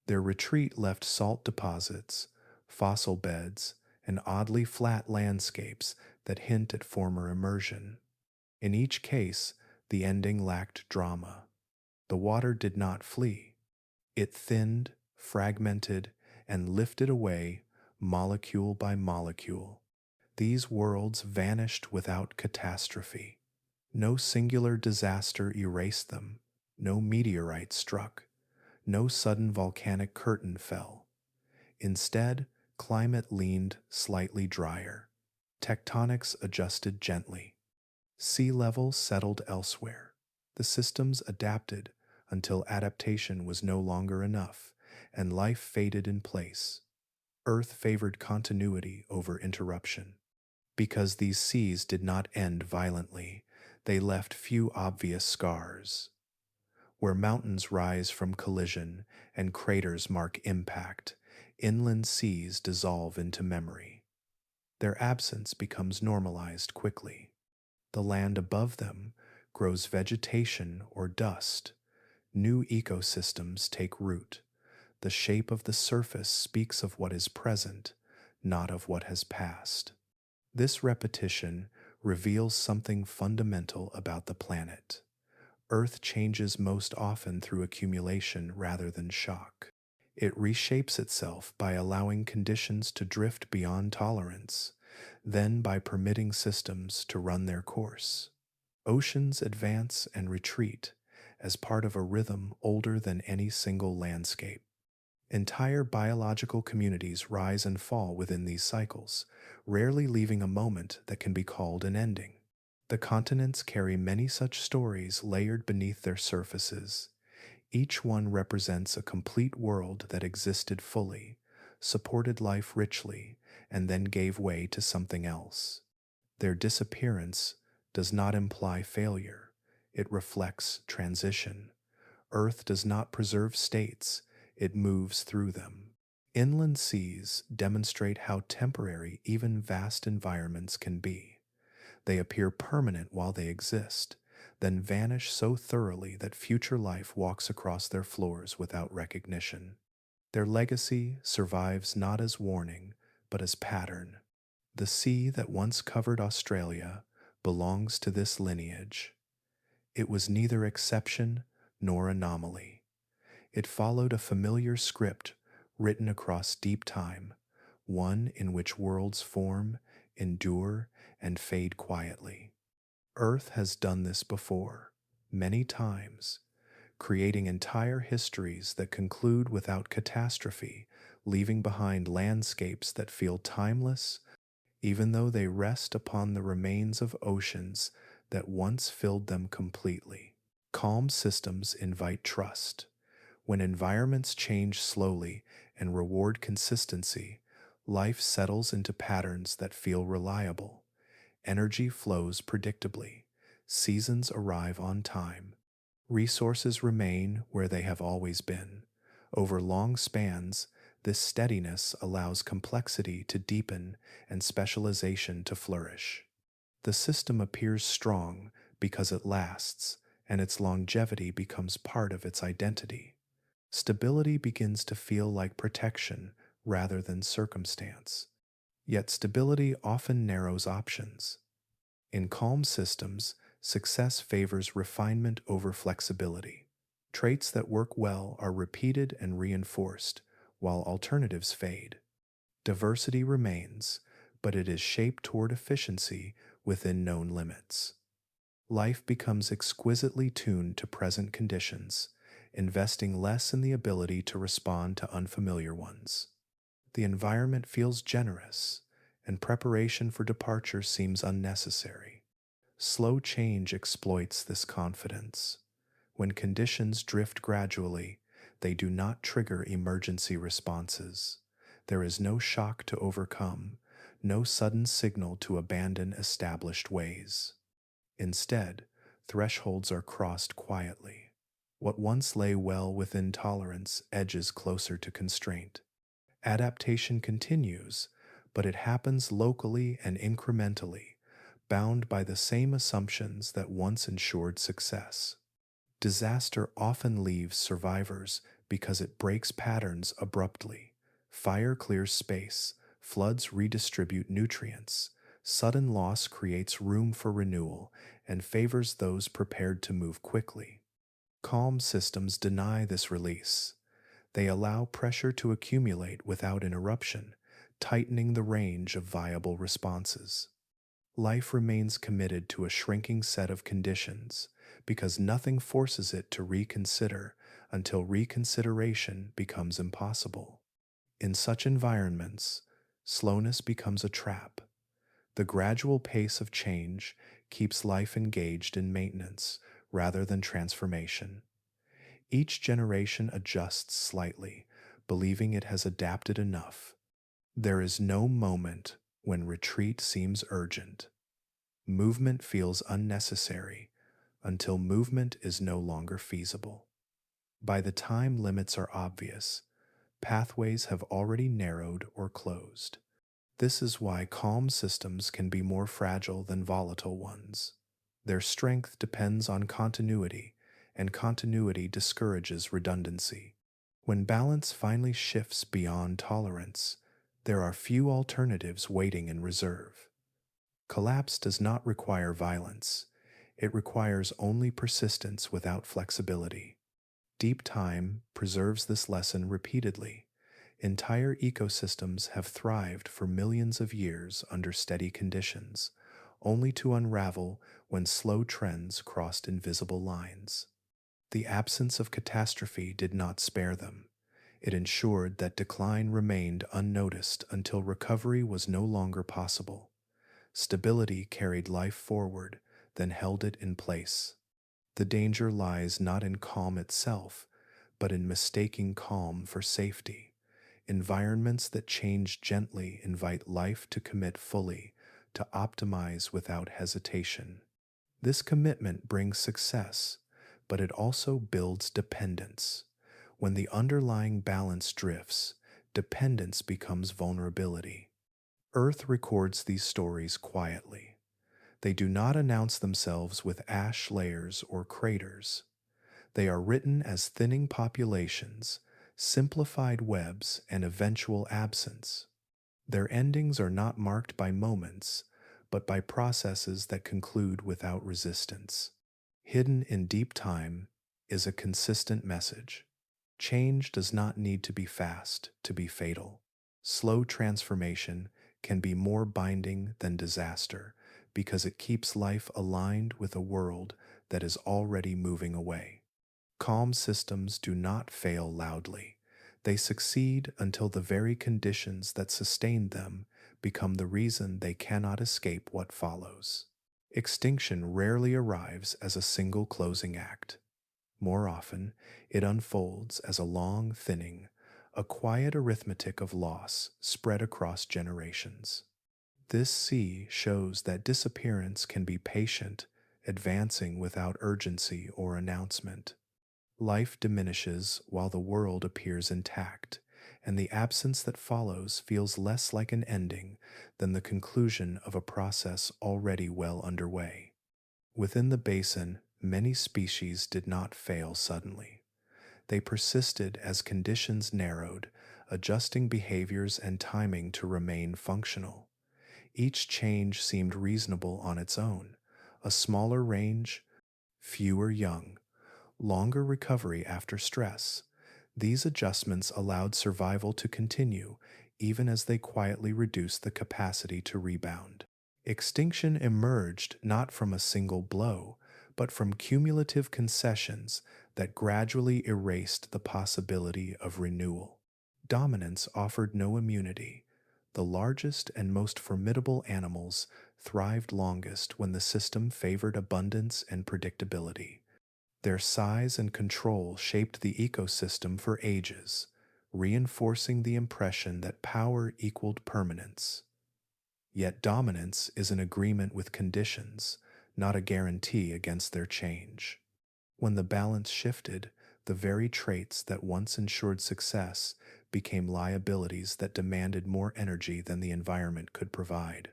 Their retreat left salt deposits, fossil beds, and oddly flat landscapes that hint at former immersion. In each case, the ending lacked drama. The water did not flee. It thinned, fragmented, and lifted away, molecule by molecule. These worlds vanished without catastrophe. No singular disaster erased them, no meteorite struck, no sudden volcanic curtain fell. Instead, climate leaned slightly drier. Tectonics adjusted gently. Sea level settled elsewhere. The systems adapted until adaptation was no longer enough, and life faded in place. Earth favored continuity over interruption. Because these seas did not end violently, they left few obvious scars. Where mountains rise from collision and craters mark impact, inland seas dissolve into memory. Their absence becomes normalized quickly. The land above them grows vegetation or dust. New ecosystems take root. The shape of the surface speaks of what is present, not of what has passed. This repetition reveals something fundamental about the planet. Earth changes most often through accumulation rather than shock. It reshapes itself by allowing conditions to drift beyond tolerance, then by permitting systems to run their course. Oceans advance and retreat as part of a rhythm older than any single landscape. Entire biological communities rise and fall within these cycles, rarely leaving a moment that can be called an ending. The continents carry many such stories layered beneath their surfaces. Each one represents a complete world that existed fully, supported life richly, and then gave way to something else. Their disappearance does not imply failure, it reflects transition. Earth does not preserve states, it moves through them. Inland seas demonstrate how temporary even vast environments can be. They appear permanent while they exist, then vanish so thoroughly that future life walks across their floors without recognition. Their legacy survives not as warning, but as pattern. The sea that once covered Australia belongs to this lineage. It was neither exception nor anomaly. It followed a familiar script written across deep time, one in which worlds form, endure, and fade quietly. Earth has done this before, many times, creating entire histories that conclude without catastrophe, leaving behind landscapes that feel timeless, even though they rest upon the remains of oceans that once filled them completely. Calm systems invite trust. When environments change slowly and reward consistency, life settles into patterns that feel reliable. Energy flows predictably. Seasons arrive on time. Resources remain where they have always been. Over long spans, this steadiness allows complexity to deepen and specialization to flourish. The system appears strong because it lasts, and its longevity becomes part of its identity. Stability begins to feel like protection rather than circumstance. Yet stability often narrows options. In calm systems, success favors refinement over flexibility. Traits that work well are repeated and reinforced, while alternatives fade. Diversity remains, but it is shaped toward efficiency within known limits. Life becomes exquisitely tuned to present conditions, investing less in the ability to respond to unfamiliar ones. The environment feels generous, and preparation for departure seems unnecessary. Slow change exploits this confidence. When conditions drift gradually, they do not trigger emergency responses. There is no shock to overcome, no sudden signal to abandon established ways. Instead, thresholds are crossed quietly. What once lay well within tolerance edges closer to constraint. Adaptation continues, but it happens locally and incrementally, bound by the same assumptions that once ensured success. Disaster often leaves survivors because it breaks patterns abruptly. Fire clears space, floods redistribute nutrients, sudden loss creates room for renewal and favors those prepared to move quickly. Calm systems deny this release. They allow pressure to accumulate without interruption, tightening the range of viable responses. Life remains committed to a shrinking set of conditions because nothing forces it to reconsider until reconsideration becomes impossible. In such environments, slowness becomes a trap. The gradual pace of change keeps life engaged in maintenance rather than transformation. Each generation adjusts slightly, believing it has adapted enough. There is no moment when retreat seems urgent. Movement feels unnecessary until movement is no longer feasible. By the time limits are obvious, pathways have already narrowed or closed. This is why calm systems can be more fragile than volatile ones. Their strength depends on continuity, and continuity discourages redundancy. When balance finally shifts beyond tolerance, there are few alternatives waiting in reserve. Collapse does not require violence, it requires only persistence without flexibility. Deep time preserves this lesson repeatedly. Entire ecosystems have thrived for millions of years under steady conditions, only to unravel when slow trends crossed invisible lines. The absence of catastrophe did not spare them. It ensured that decline remained unnoticed until recovery was no longer possible. Stability carried life forward, then held it in place. The danger lies not in calm itself, but in mistaking calm for safety. Environments that change gently invite life to commit fully, to optimize without hesitation. This commitment brings success, but it also builds dependence. When the underlying balance drifts, dependence becomes vulnerability. Earth records these stories quietly. They do not announce themselves with ash layers or craters. They are written as thinning populations, simplified webs, and eventual absence. Their endings are not marked by moments, but by processes that conclude without resistance. Hidden in deep time is a consistent message. Change does not need to be fast to be fatal. Slow transformation can be more binding than disaster because it keeps life aligned with a world that is already moving away. Calm systems do not fail loudly. They succeed until the very conditions that sustain them become the reason they cannot escape what follows. Extinction rarely arrives as a single closing act. More often, it unfolds as a long thinning, a quiet arithmetic of loss spread across generations. This sea shows that disappearance can be patient, advancing without urgency or announcement. Life diminishes while the world appears intact, and the absence that follows feels less like an ending than the conclusion of a process already well underway. Within the basin, many species did not fail suddenly. They persisted as conditions narrowed, adjusting behaviors and timing to remain functional. Each change seemed reasonable on its own. A smaller range, fewer young, longer recovery after stress. These adjustments allowed survival to continue, even as they quietly reduced the capacity to rebound. Extinction emerged not from a single blow, but from cumulative concessions that gradually erased the possibility of renewal. Dominance offered no immunity. The largest and most formidable animals thrived longest when the system favored abundance and predictability. Their size and control shaped the ecosystem for ages, reinforcing the impression that power equaled permanence. Yet dominance is an agreement with conditions, not a guarantee against their change. When the balance shifted, the very traits that once ensured success became liabilities that demanded more energy than the environment could provide.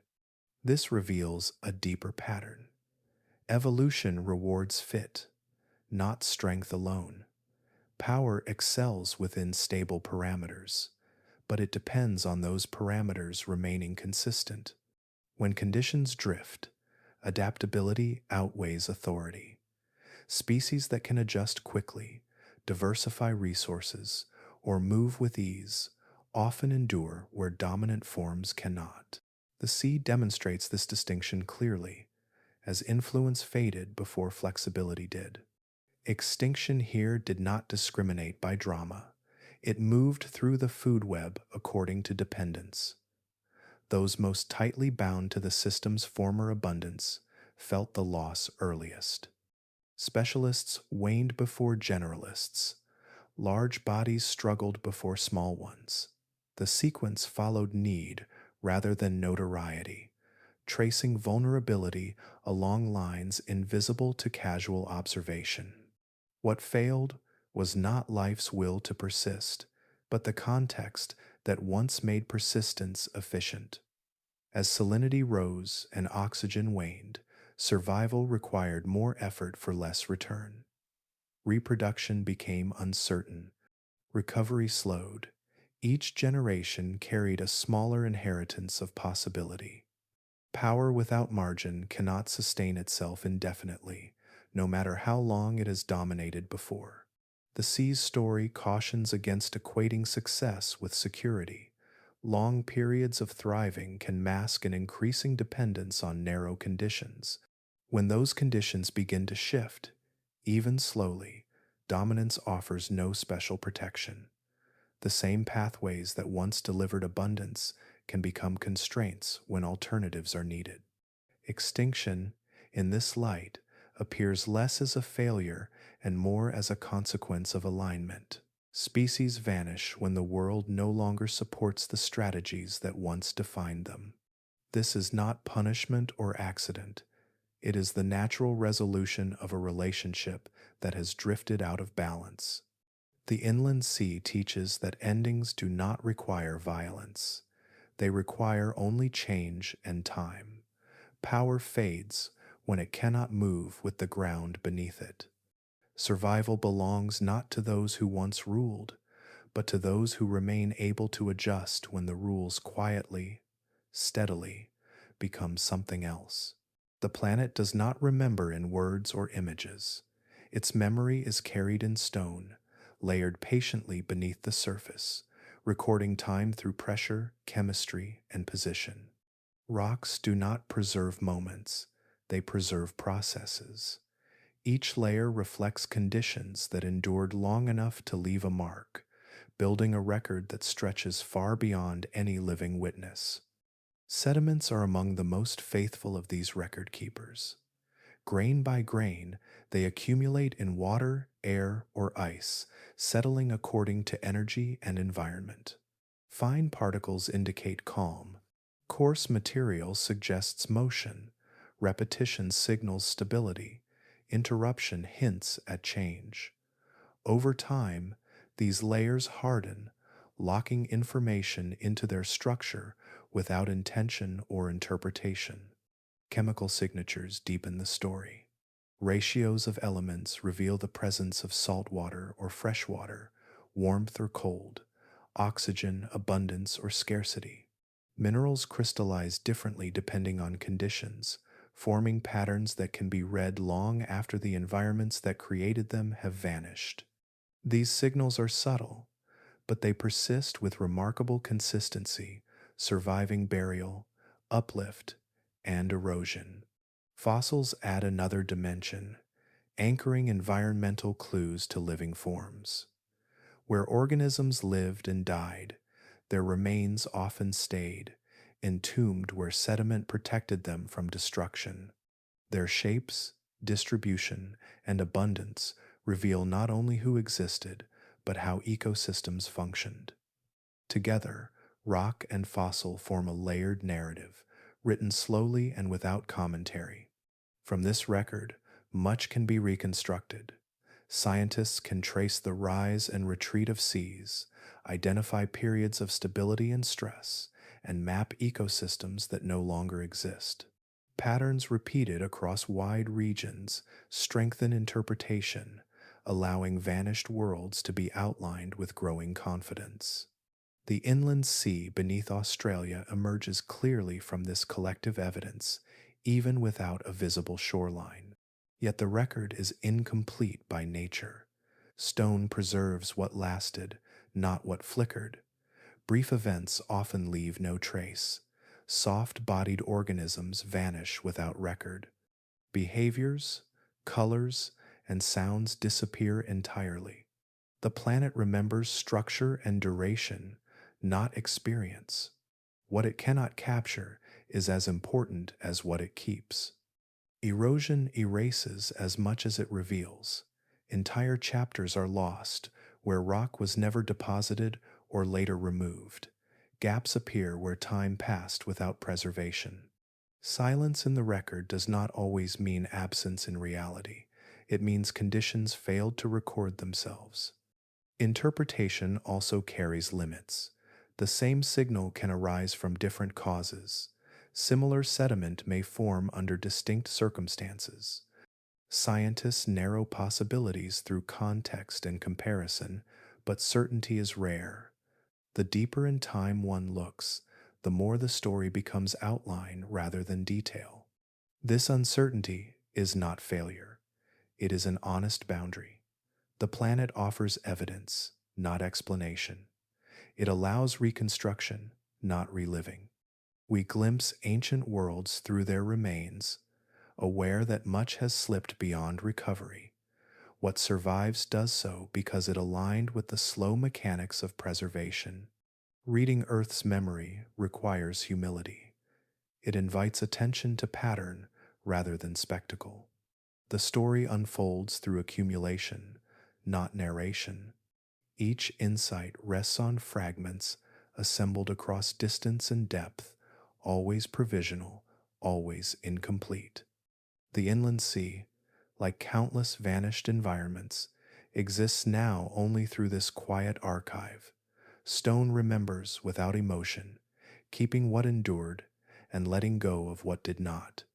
This reveals a deeper pattern. Evolution rewards fit, not strength alone. Power excels within stable parameters, but it depends on those parameters remaining consistent. When conditions drift, adaptability outweighs authority. Species that can adjust quickly, diversify resources, or move with ease often endure where dominant forms cannot. The sea demonstrates this distinction clearly, as influence faded before flexibility did. Extinction here did not discriminate by drama. It moved through the food web according to dependence. Those most tightly bound to the system's former abundance felt the loss earliest. Specialists waned before generalists. Large bodies struggled before small ones. The sequence followed need rather than notoriety, tracing vulnerability along lines invisible to casual observation. What failed was not life's will to persist, but the context that once made persistence efficient. As salinity rose and oxygen waned, survival required more effort for less return. Reproduction became uncertain. Recovery slowed. Each generation carried a smaller inheritance of possibility. Power without margin cannot sustain itself indefinitely, no matter how long it has dominated before. The sea's story cautions against equating success with security. Long periods of thriving can mask an increasing dependence on narrow conditions. When those conditions begin to shift, even slowly, dominance offers no special protection. The same pathways that once delivered abundance can become constraints when alternatives are needed. Extinction, in this light, appears less as a failure and more as a consequence of alignment. Species vanish when the world no longer supports the strategies that once defined them. This is not punishment or accident. It is the natural resolution of a relationship that has drifted out of balance. The inland sea teaches that endings do not require violence. They require only change and time. Power fades when it cannot move with the ground beneath it. Survival belongs not to those who once ruled, but to those who remain able to adjust when the rules quietly, steadily, become something else. The planet does not remember in words or images. Its memory is carried in stone, layered patiently beneath the surface, recording time through pressure, chemistry, and position. Rocks do not preserve moments, they preserve processes. Each layer reflects conditions that endured long enough to leave a mark, building a record that stretches far beyond any living witness. Sediments are among the most faithful of these record keepers. Grain by grain, they accumulate in water, air, or ice, settling according to energy and environment. Fine particles indicate calm. Coarse material suggests motion. Repetition signals stability. Interruption hints at change. Over time, these layers harden, locking information into their structure without intention or interpretation. Chemical signatures deepen the story. Ratios of elements reveal the presence of salt water or fresh water, warmth or cold, oxygen, abundance or scarcity. Minerals crystallize differently depending on conditions, forming patterns that can be read long after the environments that created them have vanished. These signals are subtle, but they persist with remarkable consistency, surviving burial, uplift, and erosion. Fossils add another dimension, anchoring environmental clues to living forms. Where organisms lived and died, their remains often stayed, entombed where sediment protected them from destruction. Their shapes, distribution, and abundance reveal not only who existed, but how ecosystems functioned. Together, rock and fossil form a layered narrative, written slowly and without commentary. From this record, much can be reconstructed. Scientists can trace the rise and retreat of seas, identify periods of stability and stress, and map ecosystems that no longer exist. Patterns repeated across wide regions strengthen interpretation, allowing vanished worlds to be outlined with growing confidence. The inland sea beneath Australia emerges clearly from this collective evidence, even without a visible shoreline. Yet the record is incomplete by nature. Stone preserves what lasted, not what flickered. Brief events often leave no trace. Soft-bodied organisms vanish without record. Behaviors, colors, and sounds disappear entirely. The planet remembers structure and duration, not experience. What it cannot capture is as important as what it keeps. Erosion erases as much as it reveals. Entire chapters are lost where rock was never deposited or later removed. Gaps appear where time passed without preservation. Silence in the record does not always mean absence in reality. It means conditions failed to record themselves. Interpretation also carries limits. The same signal can arise from different causes. Similar sediment may form under distinct circumstances. Scientists narrow possibilities through context and comparison, but certainty is rare. The deeper in time one looks, the more the story becomes outline rather than detail. This uncertainty is not failure. It is an honest boundary. The planet offers evidence, not explanation. It allows reconstruction, not reliving. We glimpse ancient worlds through their remains, aware that much has slipped beyond recovery. What survives does so because it aligned with the slow mechanics of preservation. Reading Earth's memory requires humility. It invites attention to pattern rather than spectacle. The story unfolds through accumulation, not narration. Each insight rests on fragments assembled across distance and depth, always provisional, always incomplete. The inland sea, like countless vanished environments, exists now only through this quiet archive. Stone remembers without emotion, keeping what endured and letting go of what did not.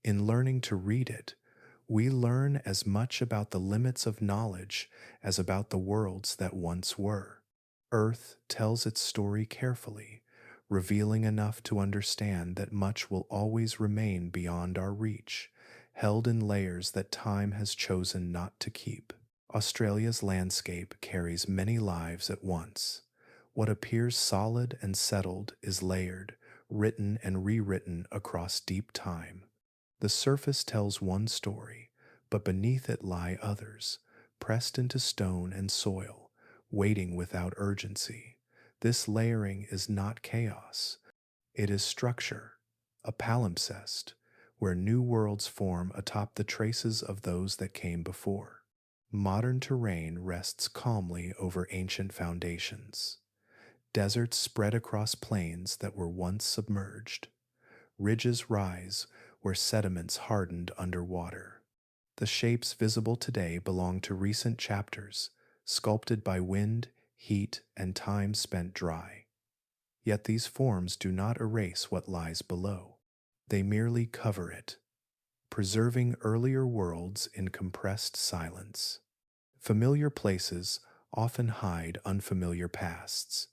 In learning to read it, we learn as much about the limits of knowledge as about the worlds that once were. Earth tells its story carefully, revealing enough to understand that much will always remain beyond our reach, held in layers that time has chosen not to keep. Australia's landscape carries many lives at once. What appears solid and settled is layered, written and rewritten across deep time. The surface tells one story, but beneath it lie others, pressed into stone and soil, waiting without urgency. This layering is not chaos. It is structure, a palimpsest, where new worlds form atop the traces of those that came before. Modern terrain rests calmly over ancient foundations. Deserts spread across plains that were once submerged. Ridges rise where sediments hardened underwater. The shapes visible today belong to recent chapters, sculpted by wind, heat, and time spent dry. Yet these forms do not erase what lies below. They merely cover it, preserving earlier worlds in compressed silence. Familiar places often hide unfamiliar pasts.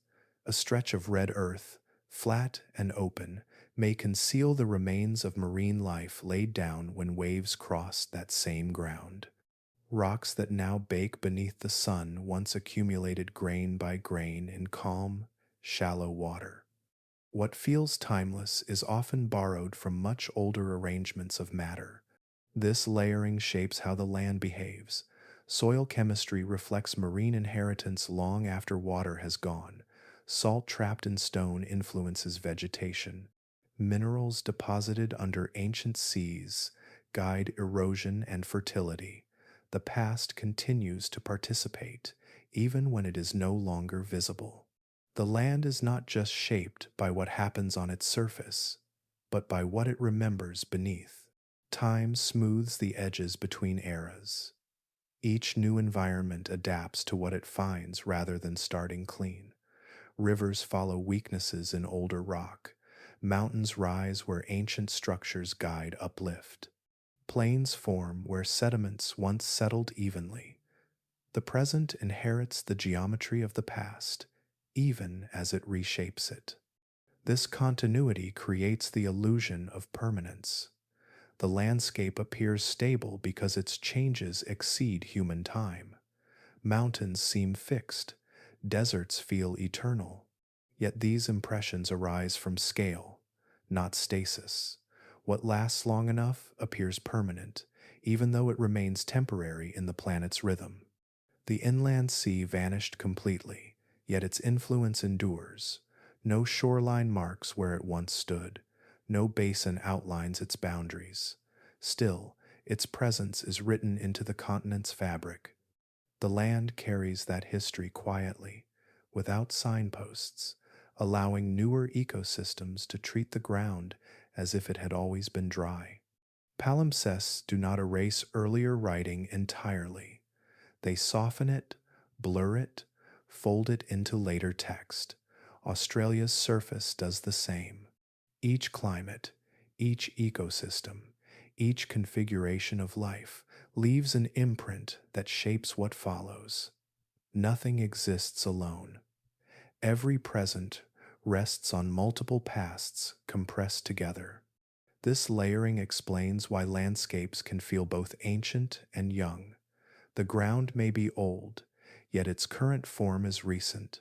A stretch of red earth, flat and open, may conceal the remains of marine life laid down when waves crossed that same ground. Rocks that now bake beneath the sun once accumulated grain by grain in calm, shallow water. What feels timeless is often borrowed from much older arrangements of matter. This layering shapes how the land behaves. Soil chemistry reflects marine inheritance long after water has gone. Salt trapped in stone influences vegetation. Minerals deposited under ancient seas guide erosion and fertility. The past continues to participate, even when it is no longer visible. The land is not just shaped by what happens on its surface, but by what it remembers beneath. Time smooths the edges between eras. Each new environment adapts to what it finds rather than starting clean. Rivers follow weaknesses in older rock. Mountains rise where ancient structures guide uplift. Plains form where sediments once settled evenly. The present inherits the geometry of the past, even as it reshapes it. This continuity creates the illusion of permanence. The landscape appears stable because its changes exceed human time. Mountains seem fixed, deserts feel eternal. Yet these impressions arise from scale, not stasis. What lasts long enough appears permanent, even though it remains temporary in the planet's rhythm. The inland sea vanished completely, yet its influence endures. No shoreline marks where it once stood, no basin outlines its boundaries. Still, its presence is written into the continent's fabric. The land carries that history quietly, without signposts, allowing newer ecosystems to treat the ground as if it had always been dry. Palimpsests do not erase earlier writing entirely. They soften it, blur it, fold it into later text. Australia's surface does the same. Each climate, each ecosystem, each configuration of life leaves an imprint that shapes what follows. Nothing exists alone. Every present rests on multiple pasts compressed together. This layering explains why landscapes can feel both ancient and young. The ground may be old, yet its current form is recent.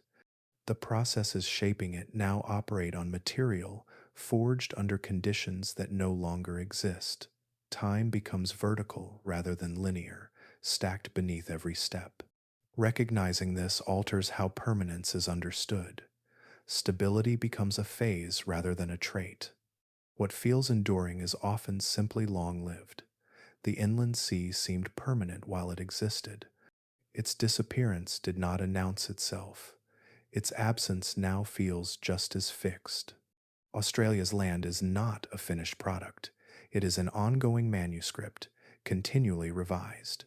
The processes shaping it now operate on material forged under conditions that no longer exist. Time becomes vertical rather than linear, stacked beneath every step. Recognizing this alters how permanence is understood. Stability becomes a phase rather than a trait. What feels enduring is often simply long-lived. The inland sea seemed permanent while it existed. Its disappearance did not announce itself. Its absence now feels just as fixed. Australia's land is not a finished product. It is an ongoing manuscript, continually revised.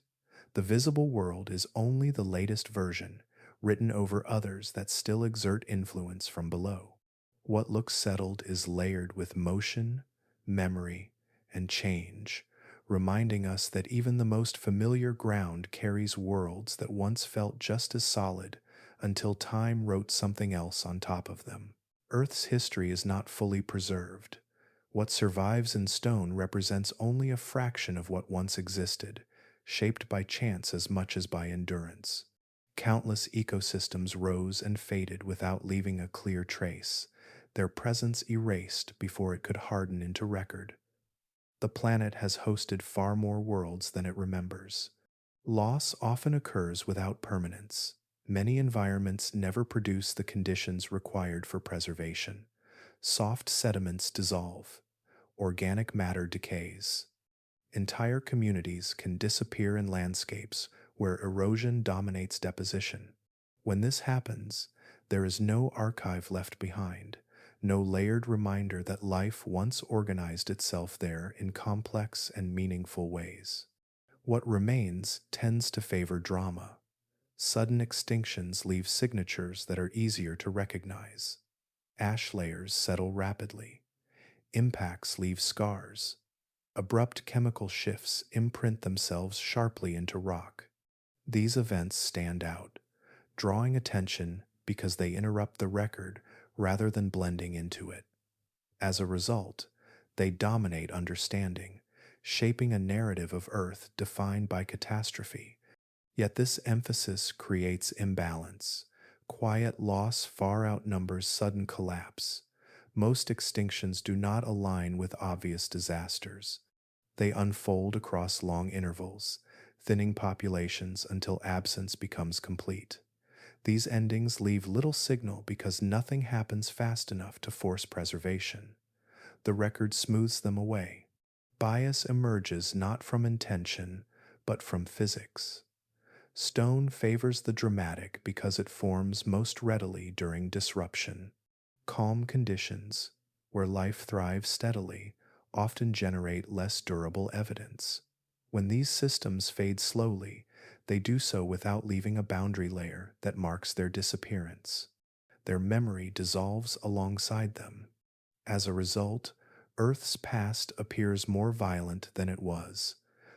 The visible world is only the latest version, written over others that still exert influence from below. What looks settled is layered with motion, memory, and change, reminding us that even the most familiar ground carries worlds that once felt just as solid until time wrote something else on top of them. Earth's history is not fully preserved. What survives in stone represents only a fraction of what once existed, shaped by chance as much as by endurance. Countless ecosystems rose and faded without leaving a clear trace, their presence erased before it could harden into record. The planet has hosted far more worlds than it remembers. Loss often occurs without permanence. Many environments never produce the conditions required for preservation. Soft sediments dissolve. Organic matter decays. Entire communities can disappear in landscapes where erosion dominates deposition. When this happens, there is no archive left behind, no layered reminder that life once organized itself there in complex and meaningful ways. What remains tends to favor drama. Sudden extinctions leave signatures that are easier to recognize. Ash layers settle rapidly. Impacts leave scars. Abrupt chemical shifts imprint themselves sharply into rock. These events stand out, drawing attention because they interrupt the record rather than blending into it. As a result, they dominate understanding, shaping a narrative of Earth defined by catastrophe. Yet this emphasis creates imbalance. Quiet loss far outnumbers sudden collapse. Most extinctions do not align with obvious disasters. They unfold across long intervals, thinning populations until absence becomes complete. These endings leave little signal because nothing happens fast enough to force preservation. The record smooths them away. Bias emerges not from intention, but from physics. Stone favors the dramatic because it forms most readily during disruption. Calm conditions, where life thrives steadily, often generate less durable evidence. When these systems fade slowly, they do so without leaving a boundary layer that marks their disappearance. Their memory dissolves alongside them. As a result, Earth's past appears more violent than it was.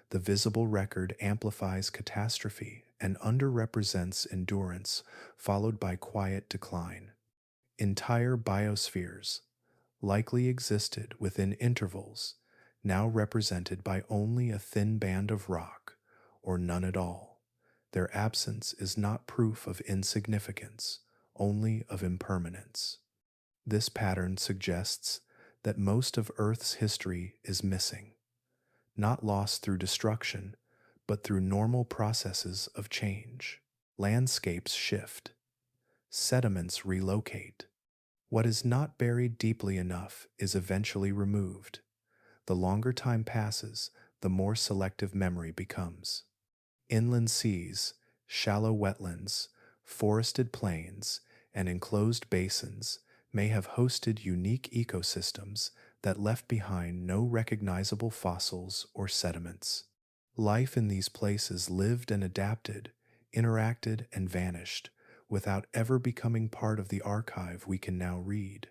The visible record amplifies catastrophe and underrepresents endurance, followed by quiet decline. Entire biospheres likely existed within intervals, now represented by only a thin band of rock, or none at all. Their absence is not proof of insignificance, only of impermanence. This pattern suggests that most of Earth's history is missing, not lost through destruction, but through normal processes of change. Landscapes shift, sediments relocate. What is not buried deeply enough is eventually removed. The longer time passes, the more selective memory becomes. Inland seas, shallow wetlands, forested plains, and enclosed basins may have hosted unique ecosystems that left behind no recognizable fossils or sediments. Life in these places lived and adapted, interacted and vanished, without ever becoming part of the archive we can now read.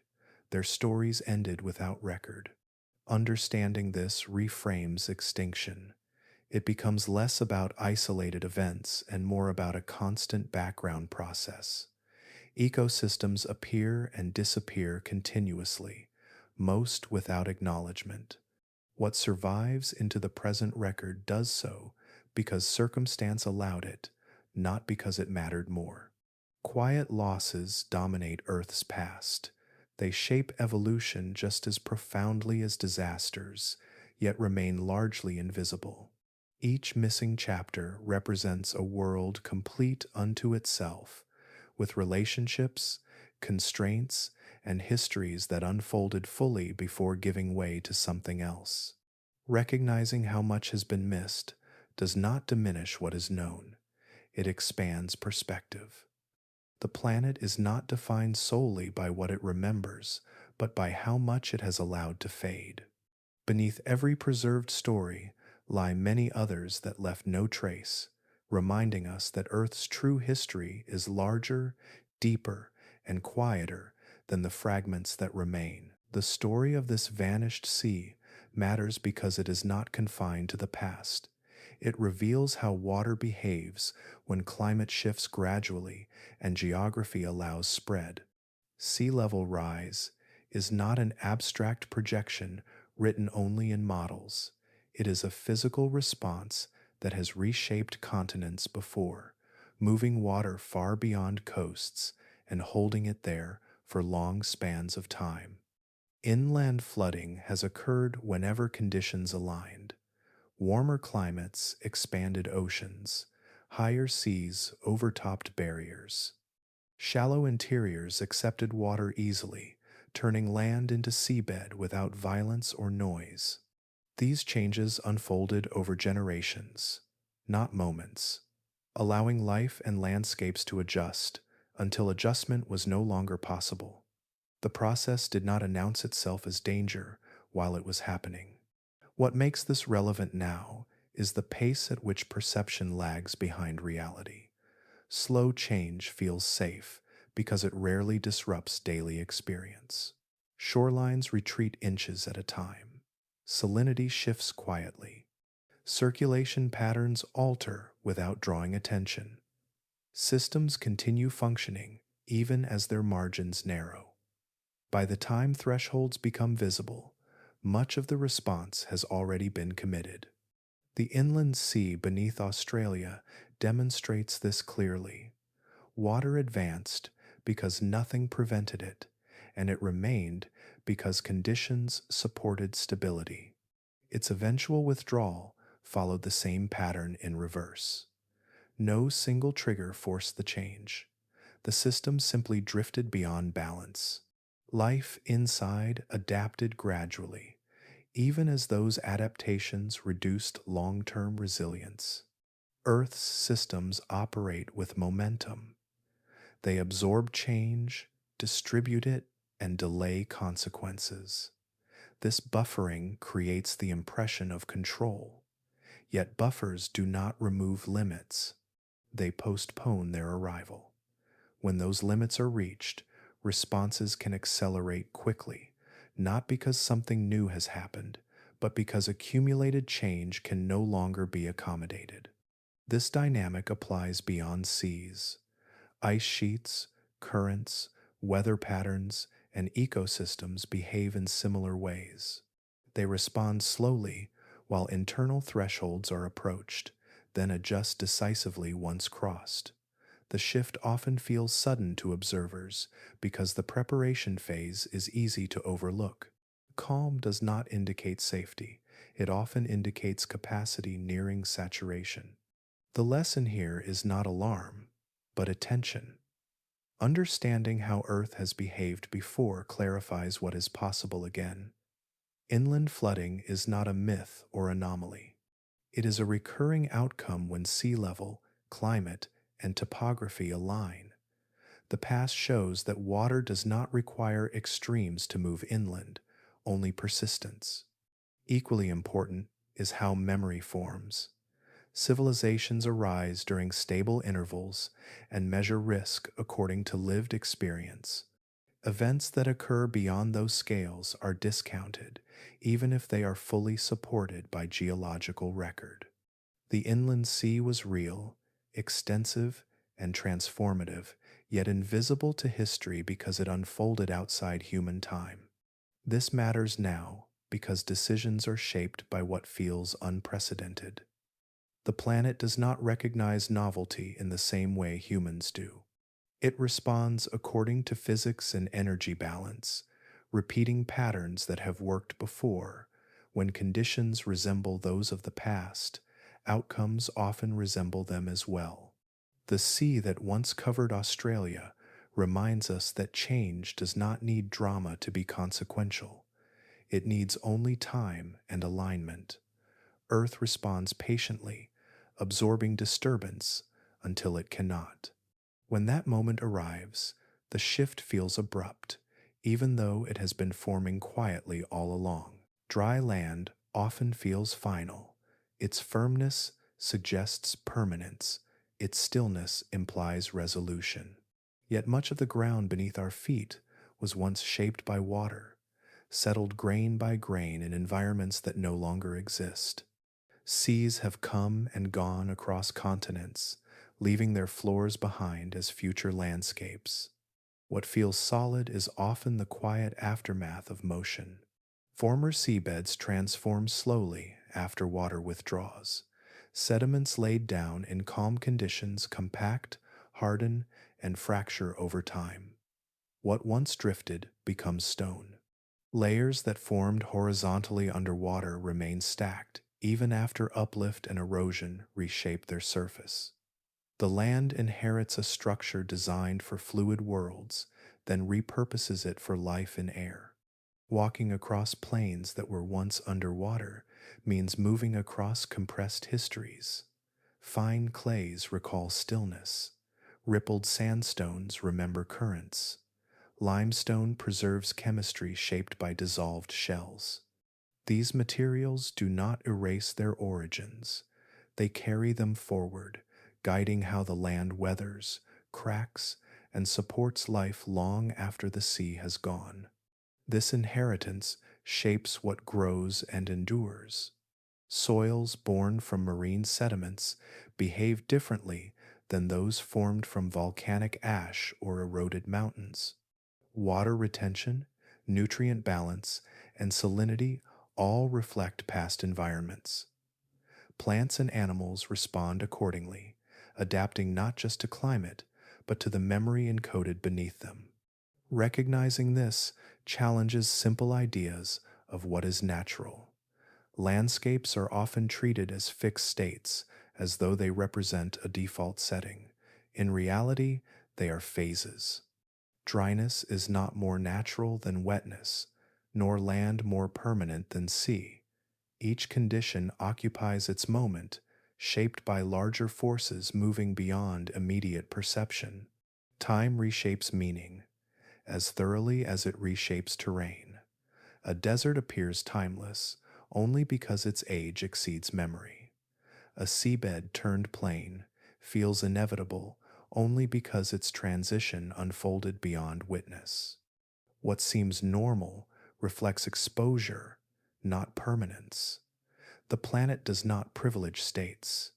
Their stories ended without record. Understanding this reframes extinction. It becomes less about isolated events and more about a constant background process. Ecosystems appear and disappear continuously, most without acknowledgement. What survives into the present record does so because circumstance allowed it, not because it mattered more. Quiet losses dominate Earth's past. They shape evolution just as profoundly as disasters, yet remain largely invisible. Each missing chapter represents a world complete unto itself, with relationships, constraints, and histories that unfolded fully before giving way to something else. Recognizing how much has been missed does not diminish what is known, it expands perspective. The planet is not defined solely by what it remembers, but by how much it has allowed to fade. Beneath every preserved story lie many others that left no trace, reminding us that Earth's true history is larger, deeper, and quieter than the fragments that remain. The story of this vanished sea matters because it is not confined to the past. It reveals how water behaves when climate shifts gradually and geography allows spread. Sea level rise is not an abstract projection written only in models. It is a physical response that has reshaped continents before, moving water far beyond coasts and holding it there for long spans of time. Inland flooding has occurred whenever conditions aligned. Warmer climates expanded oceans, higher seas overtopped barriers. Shallow interiors accepted water easily, turning land into seabed without violence or noise. These changes unfolded over generations, not moments, allowing life and landscapes to adjust until adjustment was no longer possible. The process did not announce itself as danger while it was happening. What makes this relevant now is the pace at which perception lags behind reality. Slow change feels safe because it rarely disrupts daily experience. Shorelines retreat inches at a time. Salinity shifts quietly. Circulation patterns alter without drawing attention. Systems continue functioning even as their margins narrow. By the time thresholds become visible, much of the response has already been committed. The inland sea beneath Australia demonstrates this clearly. Water advanced because nothing prevented it, and it remained because conditions supported stability. Its eventual withdrawal followed the same pattern in reverse. No single trigger forced the change. The system simply drifted beyond balance. Life inside adapted gradually, even as those adaptations reduced long-term resilience. Earth's systems operate with momentum. They absorb change, distribute it, and delay consequences. This buffering creates the impression of control. Yet buffers do not remove limits. They postpone their arrival. When those limits are reached, responses can accelerate quickly, not because something new has happened, but because accumulated change can no longer be accommodated. This dynamic applies beyond seas. Ice sheets, currents, weather patterns, and ecosystems behave in similar ways. They respond slowly while internal thresholds are approached, then adjust decisively once crossed. The shift often feels sudden to observers because the preparation phase is easy to overlook. Calm does not indicate safety, it often indicates capacity nearing saturation. The lesson here is not alarm, but attention. Understanding how Earth has behaved before clarifies what is possible again. Inland flooding is not a myth or anomaly. It is a recurring outcome when sea level, climate, and topography align. The past shows that water does not require extremes to move inland, only persistence. Equally important is how memory forms. Civilizations arise during stable intervals and measure risk according to lived experience. Events that occur beyond those scales are discounted, even if they are fully supported by geological record. The inland sea was real, extensive, and transformative, yet invisible to history because it unfolded outside human time. This matters now because decisions are shaped by what feels unprecedented. The planet does not recognize novelty in the same way humans do. It responds according to physics and energy balance, repeating patterns that have worked before. When conditions resemble those of the past, outcomes often resemble them as well. The sea that once covered Australia reminds us that change does not need drama to be consequential. It needs only time and alignment. Earth responds patiently, absorbing disturbance until it cannot. When that moment arrives, the shift feels abrupt, even though it has been forming quietly all along. Dry land often feels final. Its firmness suggests permanence, its stillness implies resolution. Yet much of the ground beneath our feet was once shaped by water, settled grain by grain in environments that no longer exist. Seas have come and gone across continents, leaving their floors behind as future landscapes. What feels solid is often the quiet aftermath of motion. Former seabeds transform slowly after water withdraws. Sediments laid down in calm conditions compact, harden, and fracture over time. What once drifted becomes stone. Layers that formed horizontally underwater remain stacked, even after uplift and erosion reshape their surface. The land inherits a structure designed for fluid worlds, then repurposes it for life in air. Walking across plains that were once underwater means moving across compressed histories. Fine clays recall stillness. Rippled sandstones remember currents. Limestone preserves chemistry shaped by dissolved shells. These materials do not erase their origins. They carry them forward, guiding how the land weathers, cracks, and supports life long after the sea has gone. This inheritance shapes what grows and endures. Soils born from marine sediments behave differently than those formed from volcanic ash or eroded mountains. Water retention, nutrient balance, and salinity all reflect past environments. Plants and animals respond accordingly, adapting not just to climate, but to the memory encoded beneath them. Recognizing this challenges simple ideas of what is natural. Landscapes are often treated as fixed states, as though they represent a default setting. In reality, they are phases. Dryness is not more natural than wetness, nor land more permanent than sea. Each condition occupies its moment, shaped by larger forces moving beyond immediate perception. Time reshapes meaning, as thoroughly as it reshapes terrain. A desert appears timeless only because its age exceeds memory. A seabed turned plain feels inevitable only because its transition unfolded beyond witness. What seems normal reflects exposure, not permanence. The planet does not privilege states.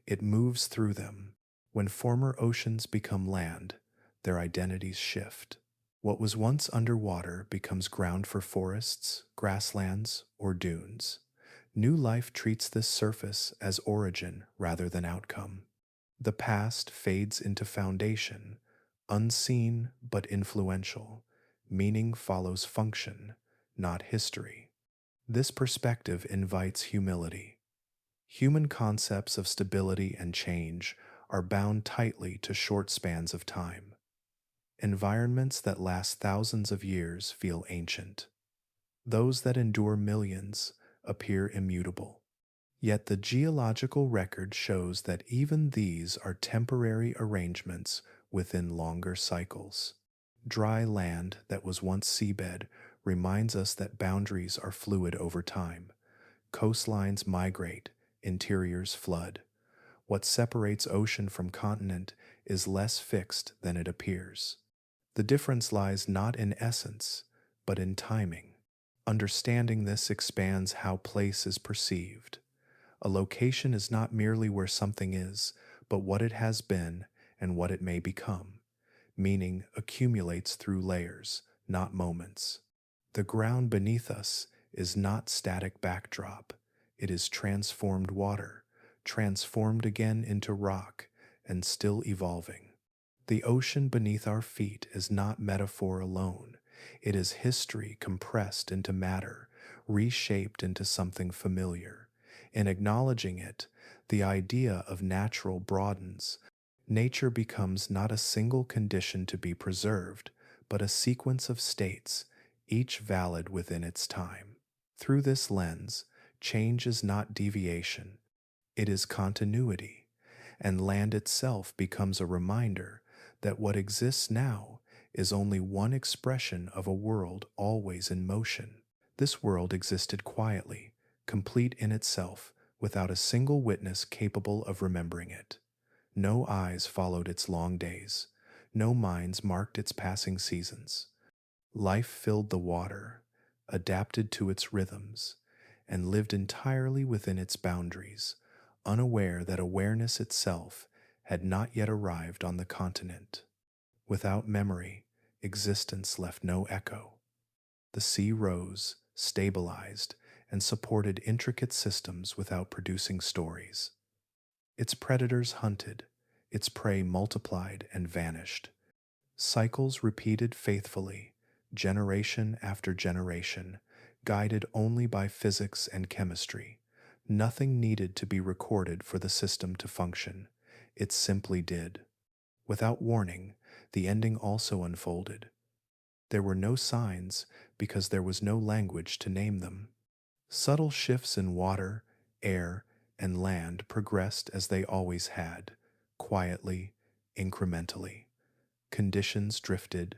It moves through them. When former oceans become land, their identities shift. What was once underwater becomes ground for forests, grasslands, or dunes. New life treats this surface as origin rather than outcome. The past fades into foundation, unseen but influential. Meaning follows function, not history. This perspective invites humility. Human concepts of stability and change are bound tightly to short spans of time. Environments that last thousands of years feel ancient. Those that endure millions appear immutable. Yet the geological record shows that even these are temporary arrangements within longer cycles. Dry land that was once seabed reminds us that boundaries are fluid over time. Coastlines migrate, interiors flood. What separates ocean from continent is less fixed than it appears. The difference lies not in essence, but in timing. Understanding this expands how place is perceived. A location is not merely where something is, but what it has been and what it may become. Meaning accumulates through layers, not moments. The ground beneath us is not static backdrop. It is transformed water, transformed again into rock, and still evolving. The ocean beneath our feet is not metaphor alone. It is history compressed into matter, reshaped into something familiar. In acknowledging it, the idea of natural broadens. Nature becomes not a single condition to be preserved, but a sequence of states, each valid within its time. Through this lens, change is not deviation, it is continuity, and land itself becomes a reminder that what exists now is only one expression of a world always in motion. This world existed quietly, complete in itself, without a single witness capable of remembering it. No eyes followed its long days, no minds marked its passing seasons. Life filled the water, adapted to its rhythms, and lived entirely within its boundaries, unaware that awareness itself had not yet arrived on the continent. Without memory, existence left no echo. The sea rose, stabilized, and supported intricate systems without producing stories. Its predators hunted, its prey multiplied and vanished. Cycles repeated faithfully, generation after generation, guided only by physics and chemistry. Nothing needed to be recorded for the system to function. It simply did. Without warning, the ending also unfolded. There were no signs because there was no language to name them. Subtle shifts in water, air, and land progressed as they always had, quietly, incrementally. Conditions drifted,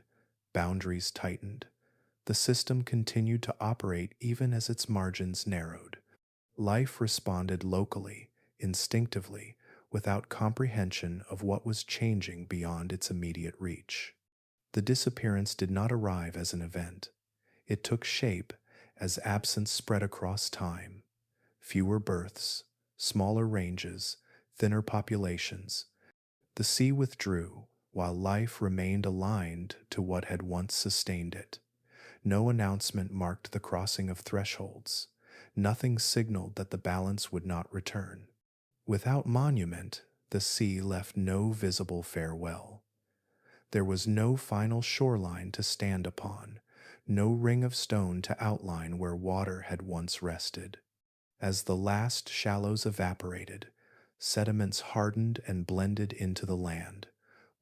boundaries tightened. The system continued to operate even as its margins narrowed. Life responded locally, instinctively, without comprehension of what was changing beyond its immediate reach. The disappearance did not arrive as an event. It took shape as absence spread across time. Fewer births, smaller ranges, thinner populations. The sea withdrew, while life remained aligned to what had once sustained it. No announcement marked the crossing of thresholds. Nothing signaled that the balance would not return. Without monument, the sea left no visible farewell. There was no final shoreline to stand upon, no ring of stone to outline where water had once rested. As the last shallows evaporated, sediments hardened and blended into the land.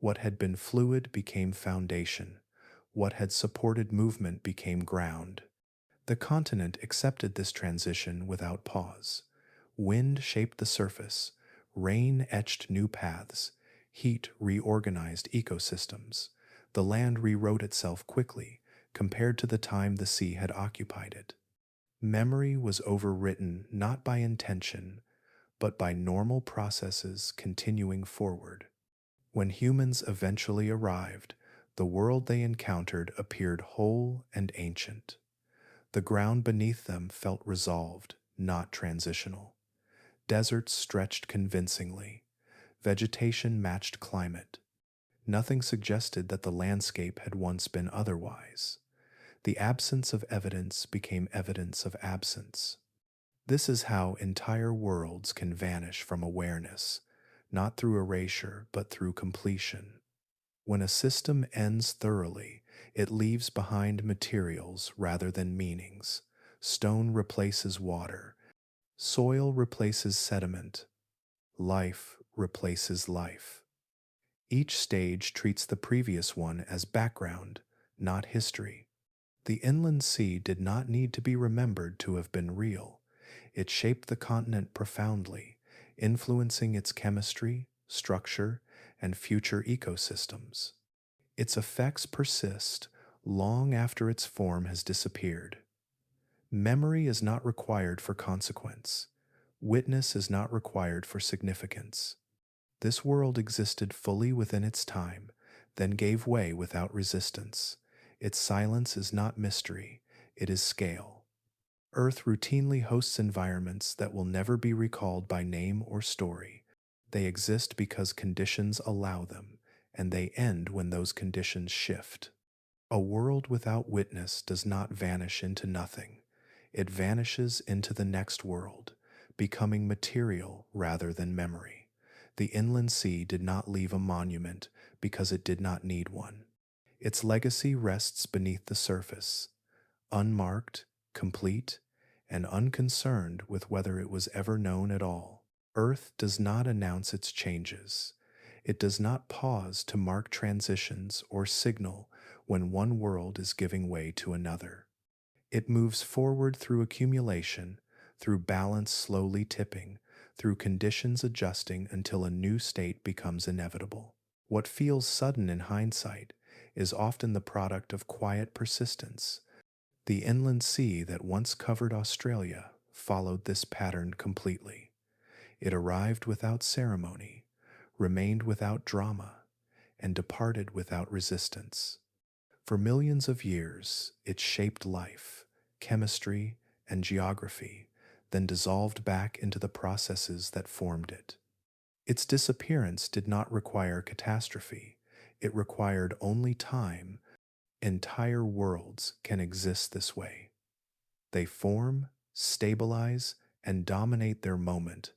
What had been fluid became foundation. What had supported movement became ground. The continent accepted this transition without pause. Wind shaped the surface, rain etched new paths, heat reorganized ecosystems. The land rewrote itself quickly compared to the time the sea had occupied it. Memory was overwritten not by intention, but by normal processes continuing forward. When humans eventually arrived, the world they encountered appeared whole and ancient. The ground beneath them felt resolved, not transitional. Deserts stretched convincingly. Vegetation matched climate. Nothing suggested that the landscape had once been otherwise. The absence of evidence became evidence of absence. This is how entire worlds can vanish from awareness, not through erasure, but through completion. When a system ends thoroughly, it leaves behind materials rather than meanings. Stone replaces water, soil replaces sediment, life replaces life. Each stage treats the previous one as background, not history. The inland sea did not need to be remembered to have been real. It shaped the continent profoundly, influencing its chemistry, structure, and future ecosystems. Its effects persist long after its form has disappeared. Memory is not required for consequence. Witness is not required for significance. This world existed fully within its time, then gave way without resistance. Its silence is not mystery, it is scale. Earth routinely hosts environments that will never be recalled by name or story. They exist because conditions allow them, and they end when those conditions shift. A world without witness does not vanish into nothing. It vanishes into the next world, becoming material rather than memory. The inland sea did not leave a monument because it did not need one. Its legacy rests beneath the surface, unmarked, complete, and unconcerned with whether it was ever known at all. Earth does not announce its changes. It does not pause to mark transitions or signal when one world is giving way to another. It moves forward through accumulation, through balance slowly tipping, through conditions adjusting until a new state becomes inevitable. What feels sudden in hindsight is often the product of quiet persistence. The inland sea that once covered Australia followed this pattern completely. It arrived without ceremony, remained without drama, and departed without resistance. For millions of years, it shaped life, chemistry, and geography, then dissolved back into the processes that formed it. Its disappearance did not require catastrophe, it required only time. Entire worlds can exist this way. They form, stabilize, and dominate their moment,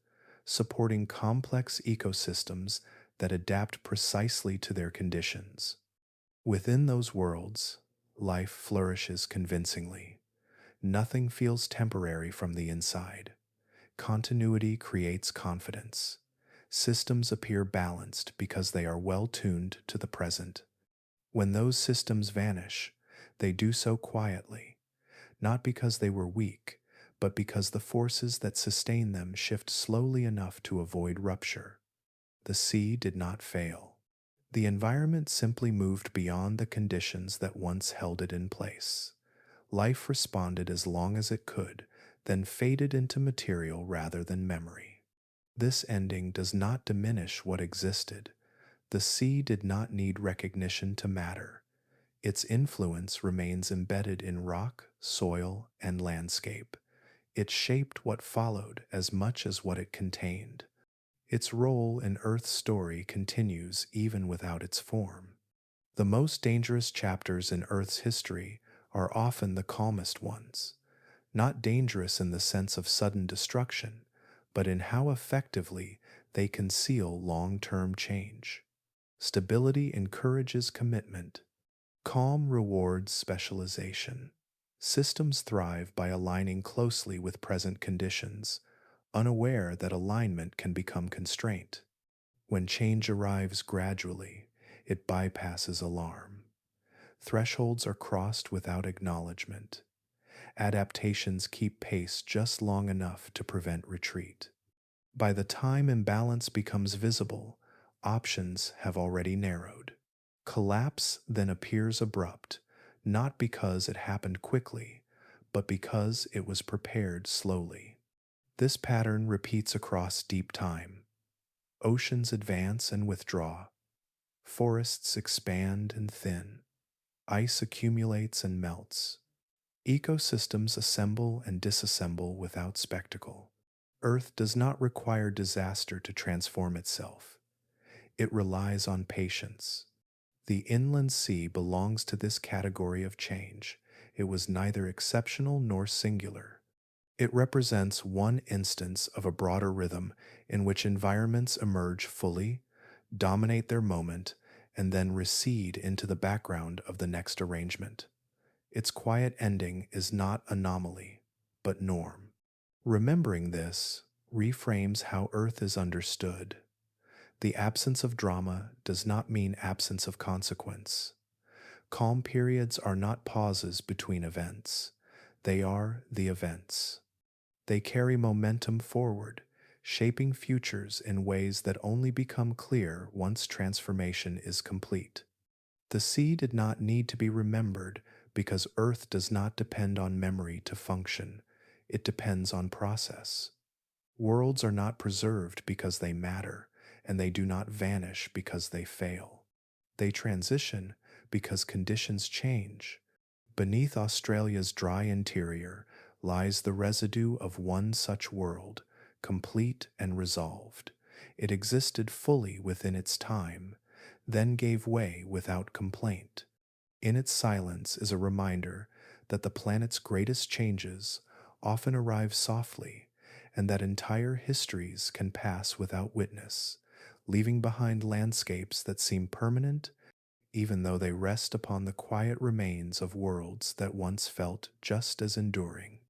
supporting complex ecosystems that adapt precisely to their conditions. Within those worlds, life flourishes convincingly. Nothing feels temporary from the inside. Continuity creates confidence. Systems appear balanced because they are well tuned to the present. When those systems vanish, they do so quietly, not because they were weak, but because the forces that sustain them shift slowly enough to avoid rupture. The sea did not fail. The environment simply moved beyond the conditions that once held it in place. Life responded as long as it could, then faded into material rather than memory. This ending does not diminish what existed. The sea did not need recognition to matter. Its influence remains embedded in rock, soil, and landscape. It shaped what followed as much as what it contained. Its role in Earth's story continues even without its form. The most dangerous chapters in Earth's history are often the calmest ones, not dangerous in the sense of sudden destruction, but in how effectively they conceal long-term change. Stability encourages commitment. Calm rewards specialization. Systems thrive by aligning closely with present conditions, unaware that alignment can become constraint. When change arrives gradually, it bypasses alarm. Thresholds are crossed without acknowledgement. Adaptations keep pace just long enough to prevent retreat. By the time imbalance becomes visible, options have already narrowed. Collapse then appears abrupt, not because it happened quickly, but because it was prepared slowly. This pattern repeats across deep time. Oceans advance and withdraw. Forests expand and thin. Ice accumulates and melts. Ecosystems assemble and disassemble without spectacle. Earth does not require disaster to transform itself. It relies on patience. The inland sea belongs to this category of change. It was neither exceptional nor singular. It represents one instance of a broader rhythm in which environments emerge fully, dominate their moment, and then recede into the background of the next arrangement. Its quiet ending is not anomaly, but norm. Remembering this reframes how Earth is understood. The absence of drama does not mean absence of consequence. Calm periods are not pauses between events, they are the events. They carry momentum forward, shaping futures in ways that only become clear once transformation is complete. The sea did not need to be remembered because Earth does not depend on memory to function, it depends on process. Worlds are not preserved because they matter, and they do not vanish because they fail. They transition because conditions change. Beneath Australia's dry interior lies the residue of one such world, complete and resolved. It existed fully within its time, then gave way without complaint. In its silence is a reminder that the planet's greatest changes often arrive softly, and that entire histories can pass without witness, leaving behind landscapes that seem permanent even though they rest upon the quiet remains of worlds that once felt just as enduring.